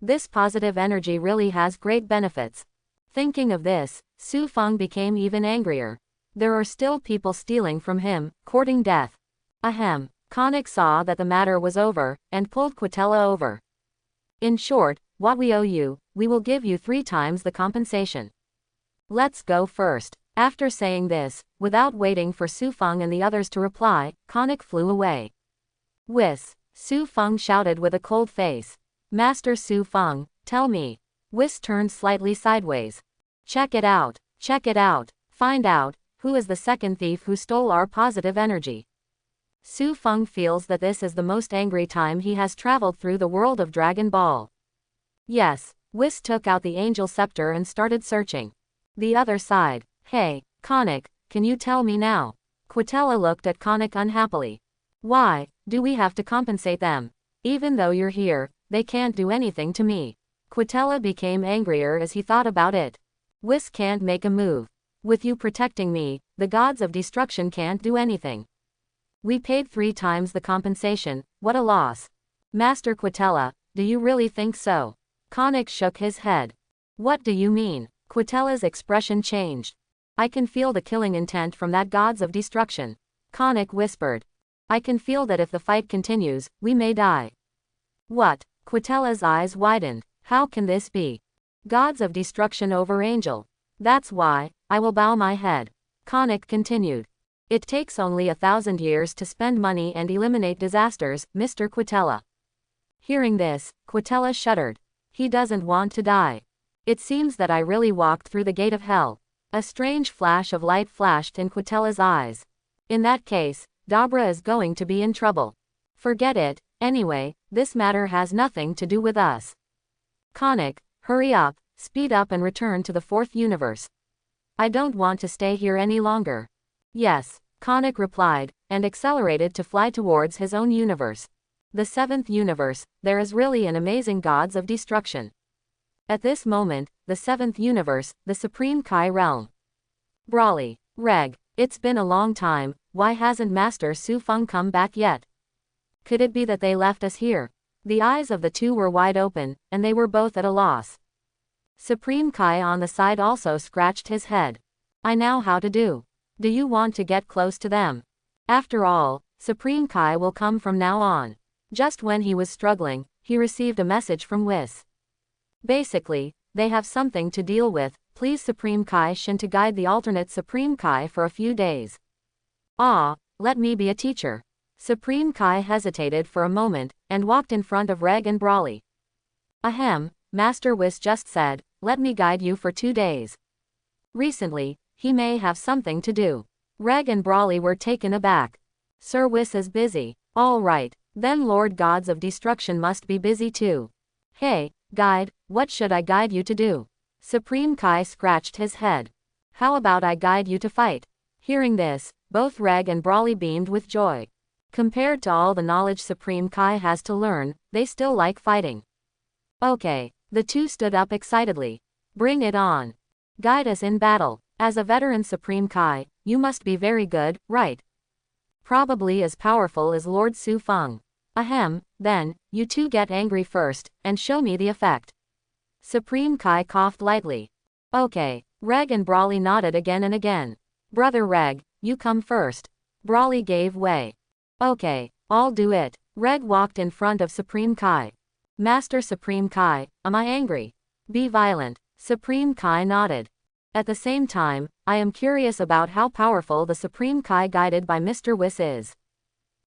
This positive energy really has great benefits. Thinking of this, Su Feng became even angrier. There are still people stealing from him, courting death. Ahem. Conic saw that the matter was over, and pulled Quitella over. In short, what we owe you, we will give you 3 times the compensation. Let's go first. After saying this, without waiting for Su Feng and the others to reply, Conic flew away. Whis! Su Feng shouted with a cold face. Master Su Feng, tell me. Whis turned slightly sideways. Check it out. Check it out. Find out, who is the second thief who stole our positive energy. Su Feng feels that this is the most angry time he has traveled through the world of Dragon Ball. Yes, Whis took out the angel scepter and started searching. The other side. Hey, Conic, can you tell me now? Quitella looked at Conic unhappily. Why do we have to compensate them? Even though you're here, they can't do anything to me. Quitella became angrier as he thought about it. Whis can't make a move. With you protecting me, the gods of destruction can't do anything. We paid 3 times the compensation, what a loss. Master Quitella, do you really think so? Conic shook his head. What do you mean? Quitella's expression changed. I can feel the killing intent from that gods of destruction. Conic whispered. I can feel that if the fight continues, we may die. What? Quitella's eyes widened. How can this be? Gods of destruction over angel. That's why, I will bow my head. Conic continued. It takes only 1,000 years to spend money and eliminate disasters, Mr. Quitella. Hearing this, Quitella shuddered. He doesn't want to die. It seems that I really walked through the gate of hell. A strange flash of light flashed in Quitella's eyes. In that case, Dabra is going to be in trouble. Forget it, anyway, this matter has nothing to do with us. Conic, hurry up, speed up and return to the 4th universe. I don't want to stay here any longer. Yes, Conic replied, and accelerated to fly towards his own universe. The 7th universe, there is really an amazing gods of destruction. At this moment, the 7th universe, the Supreme Kai realm. Brawly. Reg, it's been a long time, why hasn't Master Su Feng come back yet? Could it be that they left us here? The eyes of the two were wide open, and they were both at a loss. Supreme Kai on the side also scratched his head. I know how to do. Do you want to get close to them? After all, Supreme Kai will come from now on. Just when he was struggling, he received a message from Whis. Basically, they have something to deal with. Please Supreme Kai Shin to guide the alternate Supreme Kai for a few days. Ah, let me be a teacher. Supreme Kai hesitated for a moment, and walked in front of Reg and Brawly. Ahem, Master Whis just said, let me guide you for 2 days. Recently, he may have something to do. Reg and Brawly were taken aback. Sir Whis is busy. All right, then Lord Gods of Destruction must be busy too. Hey, guide, what should I guide you to do? Supreme Kai scratched his head. How about I guide you to fight? Hearing this, both Reg and Brawly beamed with joy. Compared to all the knowledge Supreme Kai has to learn, they still like fighting. Okay, the two stood up excitedly. Bring it on. Guide us in battle. As a veteran Supreme Kai, you must be very good, right? Probably as powerful as Lord Su Feng. Ahem, then, you two get angry first, and show me the effect. Supreme Kai coughed lightly. Okay. Reg and Brawly nodded again and again. Brother Reg, you come first. Brawly gave way. Okay, I'll do it. Reg walked in front of Supreme Kai. Master Supreme Kai, am I angry? Be violent. Supreme Kai nodded. At the same time, I am curious about how powerful the Supreme Kai guided by Mr. Whis is.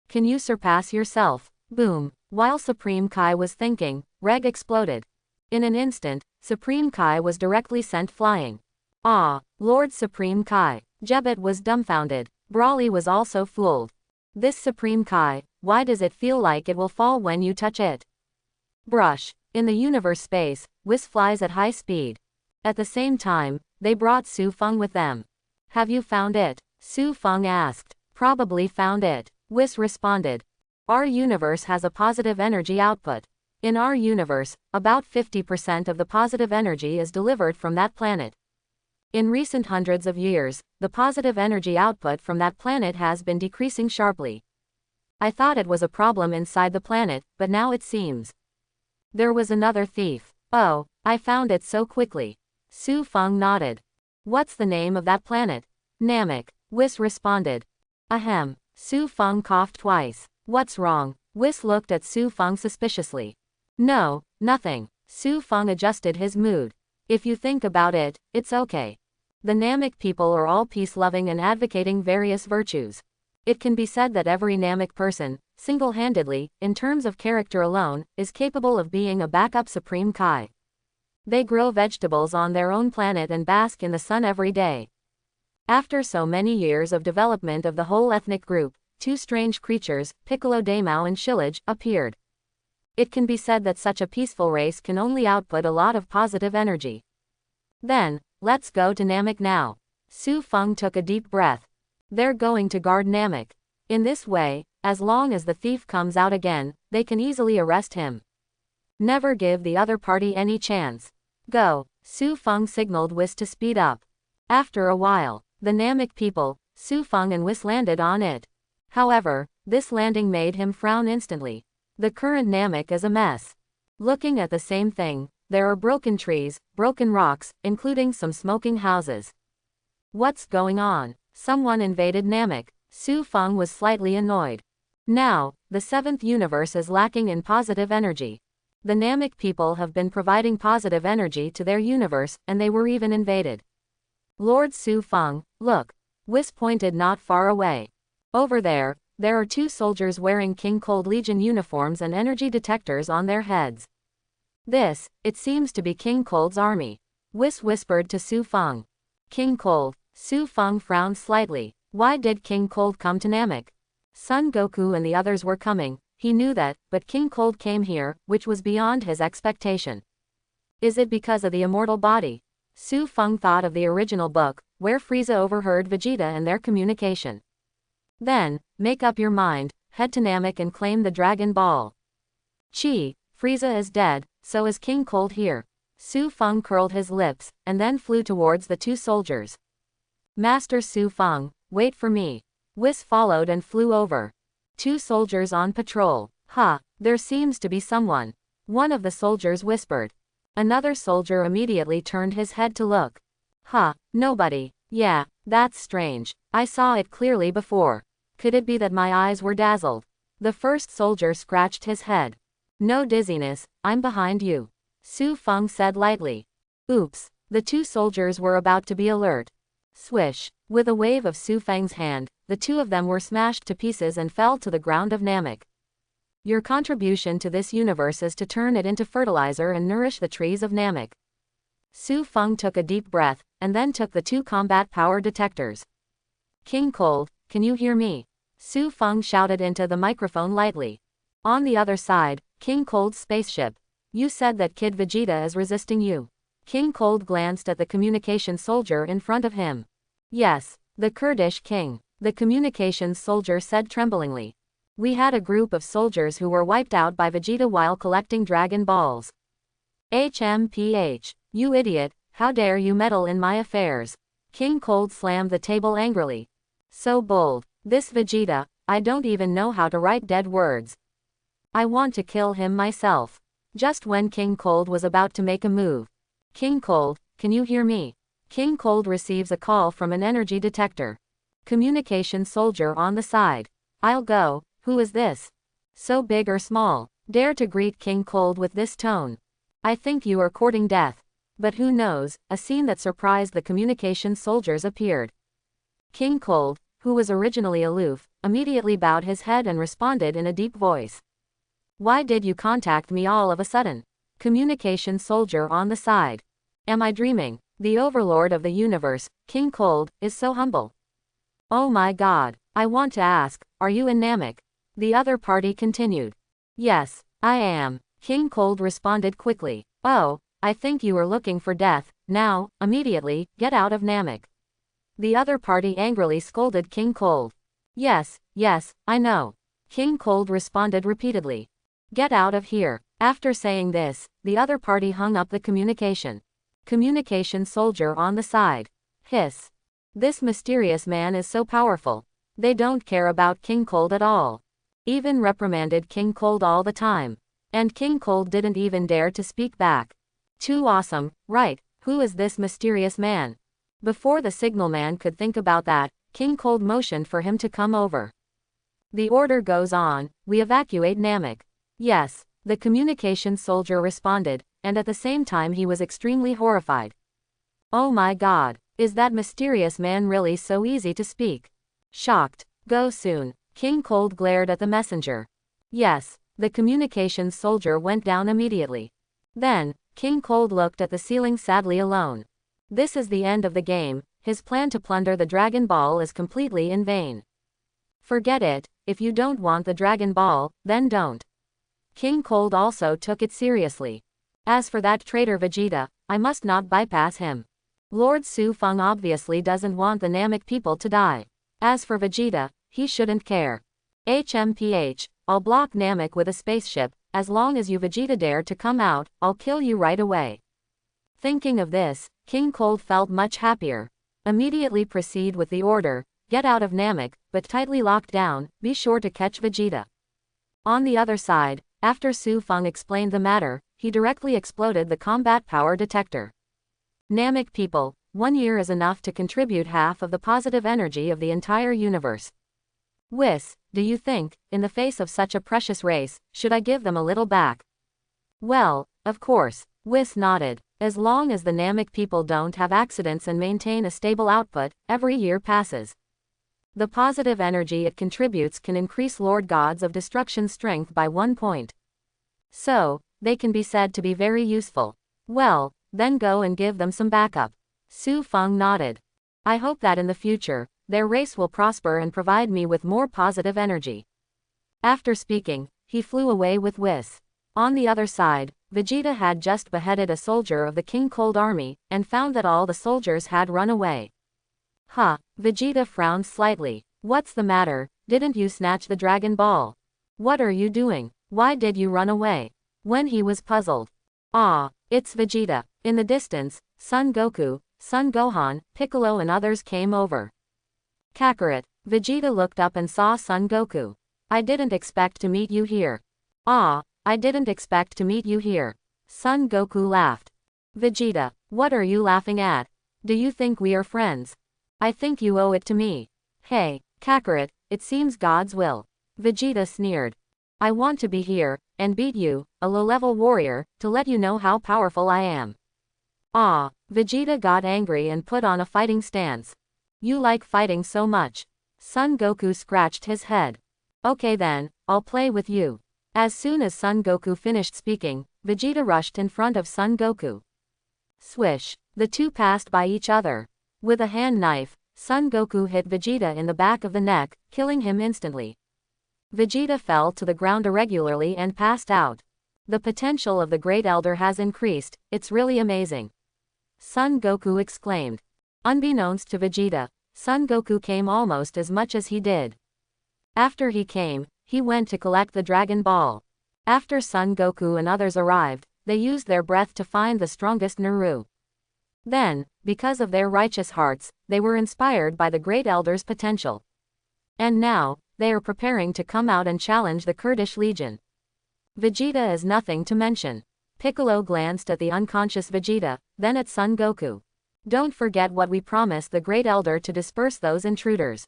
Can you surpass yourself? Boom. While Supreme Kai was thinking, Reg exploded. In an instant, Supreme Kai was directly sent flying. Ah, Lord Supreme Kai. Jebet was dumbfounded. Brawly was also fooled. This Supreme Kai, why does it feel like it will fall when you touch it? Brush. In the universe space, Whis flies at high speed. At the same time, they brought Su Feng with them. Have you found it? Su Feng asked. Probably found it. Whis responded. Our universe has a positive energy output. In our universe, about 50% of the positive energy is delivered from that planet. In recent hundreds of years, the positive energy output from that planet has been decreasing sharply. I thought it was a problem inside the planet, but now it seems. There was another thief. Oh, I found it so quickly. Su Feng nodded. What's the name of that planet? Namek. Whis responded. Ahem. Su Feng coughed twice. What's wrong? Whis looked at Su Feng suspiciously. No, nothing. Su Feng adjusted his mood. If you think about it, it's okay. The Namek people are all peace-loving and advocating various virtues. It can be said that every Namek person, single-handedly, in terms of character alone, is capable of being a backup Supreme Kai. They grow vegetables on their own planet and bask in the sun every day. After so many years of development of the whole ethnic group, two strange creatures, Piccolo Daimao and Shillage, appeared. It can be said that such a peaceful race can only output a lot of positive energy. Then, let's go to Namek now. Su Feng took a deep breath. They're going to guard Namek. In this way, as long as the thief comes out again, they can easily arrest him. Never give the other party any chance. Go. Su Feng signaled Whis to speed up. After a while, the Namek people, Su Feng and Whis landed on it. However, this landing made him frown instantly. The current Namek is a mess. Looking at the same thing, there are broken trees, broken rocks, including some smoking houses. What's going on? Someone invaded Namek. Su Feng was slightly annoyed. Now, the seventh universe is lacking in positive energy. The Namek people have been providing positive energy to their universe, and they were even invaded. Lord Su Feng, look. Whis pointed not far away. Over there are two soldiers wearing King Cold Legion uniforms and energy detectors on their heads. This, it seems to be King Cold's army. Whis whispered to Su Feng. King Cold. Su Feng frowned slightly. Why did King Cold come to Namek? Son Goku and the others were coming, he knew that, but King Cold came here, which was beyond his expectation. Is it because of the immortal body? Su Feng thought of the original book, where Frieza overheard Vegeta and their communication. Then, make up your mind, head to Namek and claim the Dragon Ball. Chi, Frieza is dead, so is King Cold here. Su Feng curled his lips, and then flew towards the two soldiers. Master Su Feng, wait for me. Whis followed and flew over. Two soldiers on patrol. There seems to be someone. One of the soldiers whispered. Another soldier immediately turned his head to look. Nobody. Yeah, that's strange. I saw it clearly before. Could it be that my eyes were dazzled? The first soldier scratched his head. No dizziness, I'm behind you. Su Feng said lightly. Oops. The two soldiers were about to be alert. Swish. With a wave of Su Feng's hand, the two of them were smashed to pieces and fell to the ground of Namek. Your contribution to this universe is to turn it into fertilizer and nourish the trees of Namek. Su Feng took a deep breath, and then took the two combat power detectors. King Cold, can you hear me? Su Feng shouted into the microphone lightly. On the other side, King Cold's spaceship. You said that Kid Vegeta is resisting you. King Cold glanced at the communications soldier in front of him. Yes, the Kurdish king. The communications soldier said tremblingly. We had a group of soldiers who were wiped out by Vegeta while collecting Dragon Balls. HMPH. You idiot, how dare you meddle in my affairs? King Cold slammed the table angrily. So bold. This Vegeta, I don't even know how to write dead words. I want to kill him myself. just when King Cold was about to make a move. King Cold, can you hear me? King Cold receives a call from an energy detector. Communication soldier on the side. I'll go, who is this? So big or small? Dare to greet King Cold with this tone. I think you are courting death. But who knows, a scene that surprised the communication soldiers appeared. King Cold, who was originally aloof, immediately bowed his head and responded in a deep voice. Why did you contact me all of a sudden? Communication soldier on the side. Am I dreaming? The overlord of the universe, King Cold, is so humble. Oh my god, I want to ask, are you in Namek? The other party continued. Yes, I am. King Cold responded quickly. Oh, I think you are looking for death. Now, immediately, get out of Namek. The other party angrily scolded King Cold. Yes, I know. King Cold responded repeatedly. Get out of here. After saying this, the other party hung up the communication. Communication soldier on the side. Hiss. This mysterious man is so powerful. They don't care about King Cold at all. Even reprimanded King Cold all the time. And King Cold didn't even dare to speak back. Too awesome, right? Who is this mysterious man? Before the signalman could think about that, King Cold motioned for him to come over. The order goes on, we evacuate Namek. Yes, the communication soldier responded, and at the same time he was extremely horrified. Oh my god, is that mysterious man really so easy to speak? Shocked. Go soon. King Cold glared at the messenger. Yes, the communications soldier went down immediately. Then, King Cold looked at the ceiling sadly alone. This is the end of the game, his plan to plunder the Dragon Ball is completely in vain. Forget it, if you don't want the Dragon Ball, then don't. King Cold also took it seriously. As for that traitor Vegeta, I must not bypass him. Lord Su Feng obviously doesn't want the Namek people to die. As for Vegeta, he shouldn't care. HMPH, I'll block Namek with a spaceship, as long as you Vegeta dare to come out, I'll kill you right away. Thinking of this, King Cold felt much happier. Immediately proceed with the order, get out of Namek, but tightly locked down, be sure to catch Vegeta. On the other side, after Su Feng explained the matter, he directly exploded the combat power detector. Namek people, 1 year is enough to contribute half of the positive energy of the entire universe. Whis, do you think, in the face of such a precious race, should I give them a little back? Well, of course, Whis nodded. As long as the Namek people don't have accidents and maintain a stable output, every year passes. The positive energy it contributes can increase Lord Gods of Destruction's strength by 1 point. So, they can be said to be very useful. Well, then go and give them some backup. Su Feng nodded. I hope that in the future, their race will prosper and provide me with more positive energy. After speaking, he flew away with Whis. On the other side, Vegeta had just beheaded a soldier of the King Cold army, and found that all the soldiers had run away. Huh, Vegeta frowned slightly. What's the matter, didn't you snatch the Dragon Ball? What are you doing? Why did you run away? When he was puzzled. Ah, it's Vegeta. In the distance, Son Goku, Son Gohan, Piccolo and others came over. Kakarot, Vegeta looked up and saw Son Goku. I didn't expect to meet you here. Ah, I didn't expect to meet you here. Son Goku laughed. Vegeta, what are you laughing at? Do you think we are friends? I think you owe it to me. Hey, Kakarot, it seems God's will. Vegeta sneered. I want to be here, and beat you, a low-level warrior, to let you know how powerful I am. Ah, Vegeta got angry and put on a fighting stance. You like fighting so much. Son Goku scratched his head. Okay then, I'll play with you. As soon as Son Goku finished speaking, Vegeta rushed in front of Son Goku. Swish, the two passed by each other. With a hand knife, Son Goku hit Vegeta in the back of the neck, killing him instantly. Vegeta fell to the ground irregularly and passed out. The potential of the Great Elder has increased, it's really amazing. Son Goku exclaimed. Unbeknownst to Vegeta, Son Goku came almost as much as he did. After he came, he went to collect the Dragon Ball. After Son Goku and others arrived, they used their breath to find the strongest Naru. Then, because of their righteous hearts, they were inspired by the Great Elder's potential. And now, they are preparing to come out and challenge the Kurdish Legion. Vegeta is nothing to mention. Piccolo glanced at the unconscious Vegeta, then at Son Goku. Don't forget what we promised the Great Elder to disperse those intruders.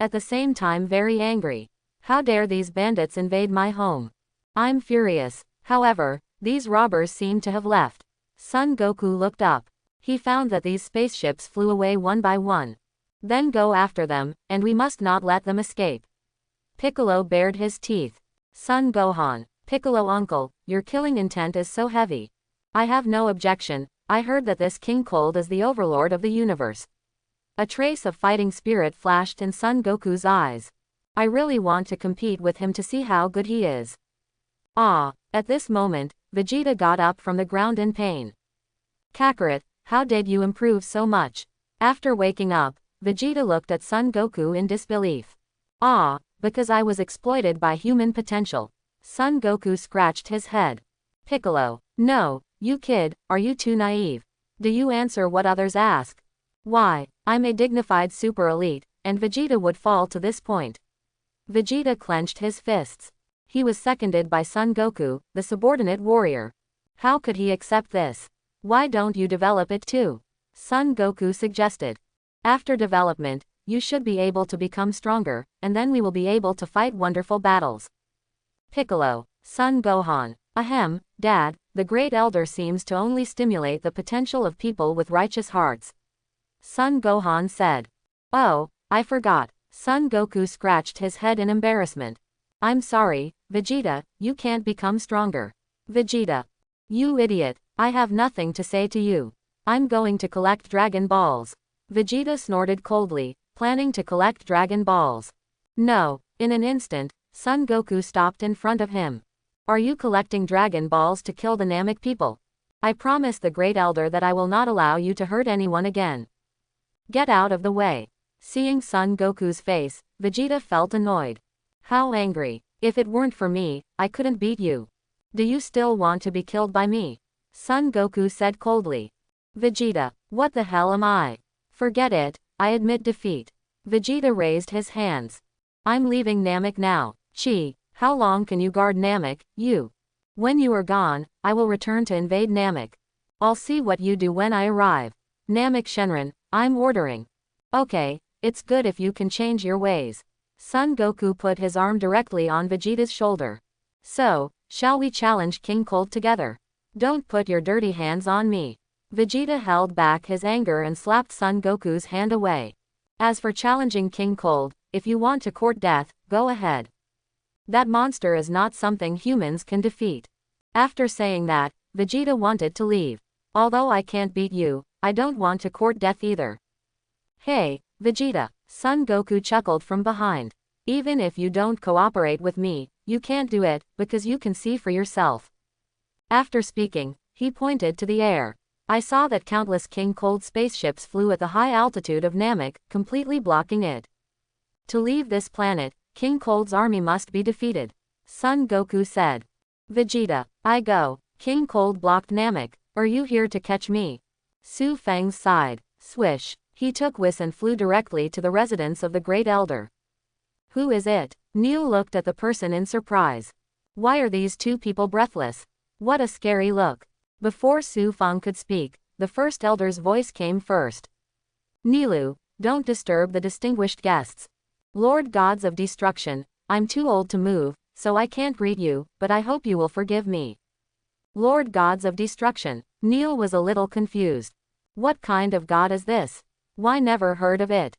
At the same time very angry. How dare these bandits invade my home? I'm furious. However, these robbers seem to have left. Son Goku looked up. He found that these spaceships flew away one by one. Then go after them, and we must not let them escape. Piccolo bared his teeth. Son Gohan, Piccolo uncle, your killing intent is so heavy. I have no objection. I heard that this King Cold is the overlord of the universe. A trace of fighting spirit flashed in Son Goku's eyes. I really want to compete with him to see how good he is. Ah! At this moment, Vegeta got up from the ground in pain. Kakarot, how did you improve so much? After waking up, Vegeta looked at Son Goku in disbelief. Ah, because I was exploited by human potential. Son Goku scratched his head. Piccolo, no, you kid, are you too naive? Do you answer what others ask? Why, I'm a dignified super elite, and Vegeta would fall to this point. Vegeta clenched his fists. He was seconded by Son Goku, the subordinate warrior. How could he accept this? Why don't you develop it too? Son Goku suggested. After development, you should be able to become stronger, and then we will be able to fight wonderful battles. Piccolo, Son Gohan, ahem, Dad, the Great Elder seems to only stimulate the potential of people with righteous hearts. Son Gohan said. Oh, I forgot. Son Goku scratched his head in embarrassment. I'm sorry, Vegeta, you can't become stronger. Vegeta. You idiot, I have nothing to say to you. I'm going to collect Dragon Balls. Vegeta snorted coldly, planning to collect Dragon Balls. No, in an instant, Son Goku stopped in front of him. Are you collecting Dragon Balls to kill the Namek people? I promise the Great Elder that I will not allow you to hurt anyone again. Get out of the way. Seeing Son Goku's face, Vegeta felt annoyed. How angry. If it weren't for me, I couldn't beat you. Do you still want to be killed by me? Son Goku said coldly. Vegeta, what the hell am I? Forget it, I admit defeat. Vegeta raised his hands. I'm leaving Namek now. Chi, how long can you guard Namek, you? When you are gone, I will return to invade Namek. I'll see what you do when I arrive. Namek Shenron, I'm ordering. Okay, it's good if you can change your ways. Son Goku put his arm directly on Vegeta's shoulder. So, shall we challenge King Cold together? Don't put your dirty hands on me. Vegeta held back his anger and slapped Son Goku's hand away. As for challenging King Cold, if you want to court death, go ahead. That monster is not something humans can defeat. After saying that, Vegeta wanted to leave. Although I can't beat you, I don't want to court death either. Hey, Vegeta, Son Goku chuckled from behind. Even if you don't cooperate with me, you can't do it, because you can see for yourself. After speaking, he pointed to the air. I saw that countless King Cold spaceships flew at the high altitude of Namek, completely blocking it. To leave this planet, King Cold's army must be defeated. Son Goku said. Vegeta, I go. King Cold blocked Namek. Are you here to catch me? Su Feng sighed. Swish. He took Whis and flew directly to the residence of the Great Elder. Who is it? Neil looked at the person in surprise. Why are these two people breathless? What a scary look. Before Su Feng could speak, the first elder's voice came first. Nilu, don't disturb the distinguished guests. Lord Gods of Destruction, I'm too old to move, so I can't greet you, but I hope you will forgive me. Lord Gods of Destruction. Neil was a little confused. What kind of god is this? Why never heard of it?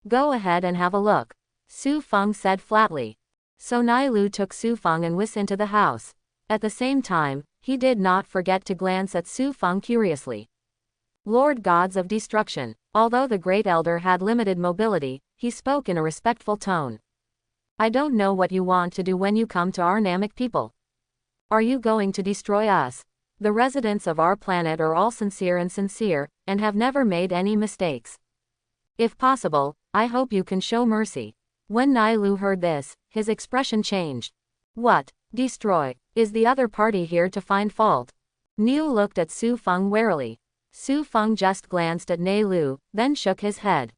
Go ahead and have a look. Su Feng said flatly. So Nilu took Su Feng and Whis into the house. At the same time, he did not forget to glance at Su Feng curiously. Lord Gods of Destruction. Although the Great Elder had limited mobility, he spoke in a respectful tone. I don't know what you want to do when you come to our Namek people. Are you going to destroy us? The residents of our planet are all sincere and have never made any mistakes. If possible, I hope you can show mercy. When Nilu heard this, his expression changed. What? Destroy? Is the other party here to find fault? Neil looked at Su Feng warily. Su Feng just glanced at Nilu, then shook his head.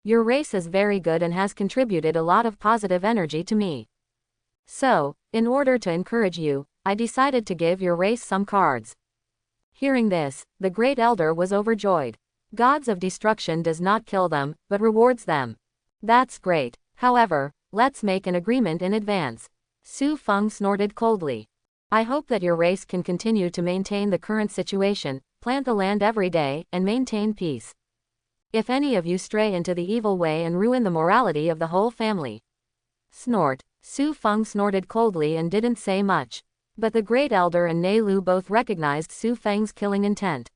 Your race is very good and has contributed a lot of positive energy to me. So, in order to encourage you, I decided to give your race some cards. Hearing this, the Great Elder was overjoyed. Gods of Destruction does not kill them, but rewards them. That's great. However, let's make an agreement in advance. Su Feng snorted coldly. I hope that your race can continue to maintain the current situation, plant the land every day, and maintain peace. If any of you stray into the evil way and ruin the morality of the whole family. Snort. Su Feng snorted coldly and didn't say much. But the Great Elder and Nei Lu both recognized Su Feng's killing intent.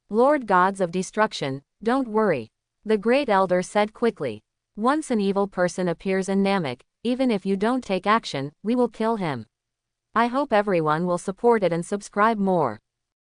Lord Gods of Destruction, don't worry. The Great Elder said quickly. Once an evil person appears in Namek, even if you don't take action, we will kill him. I hope everyone will support it and subscribe more.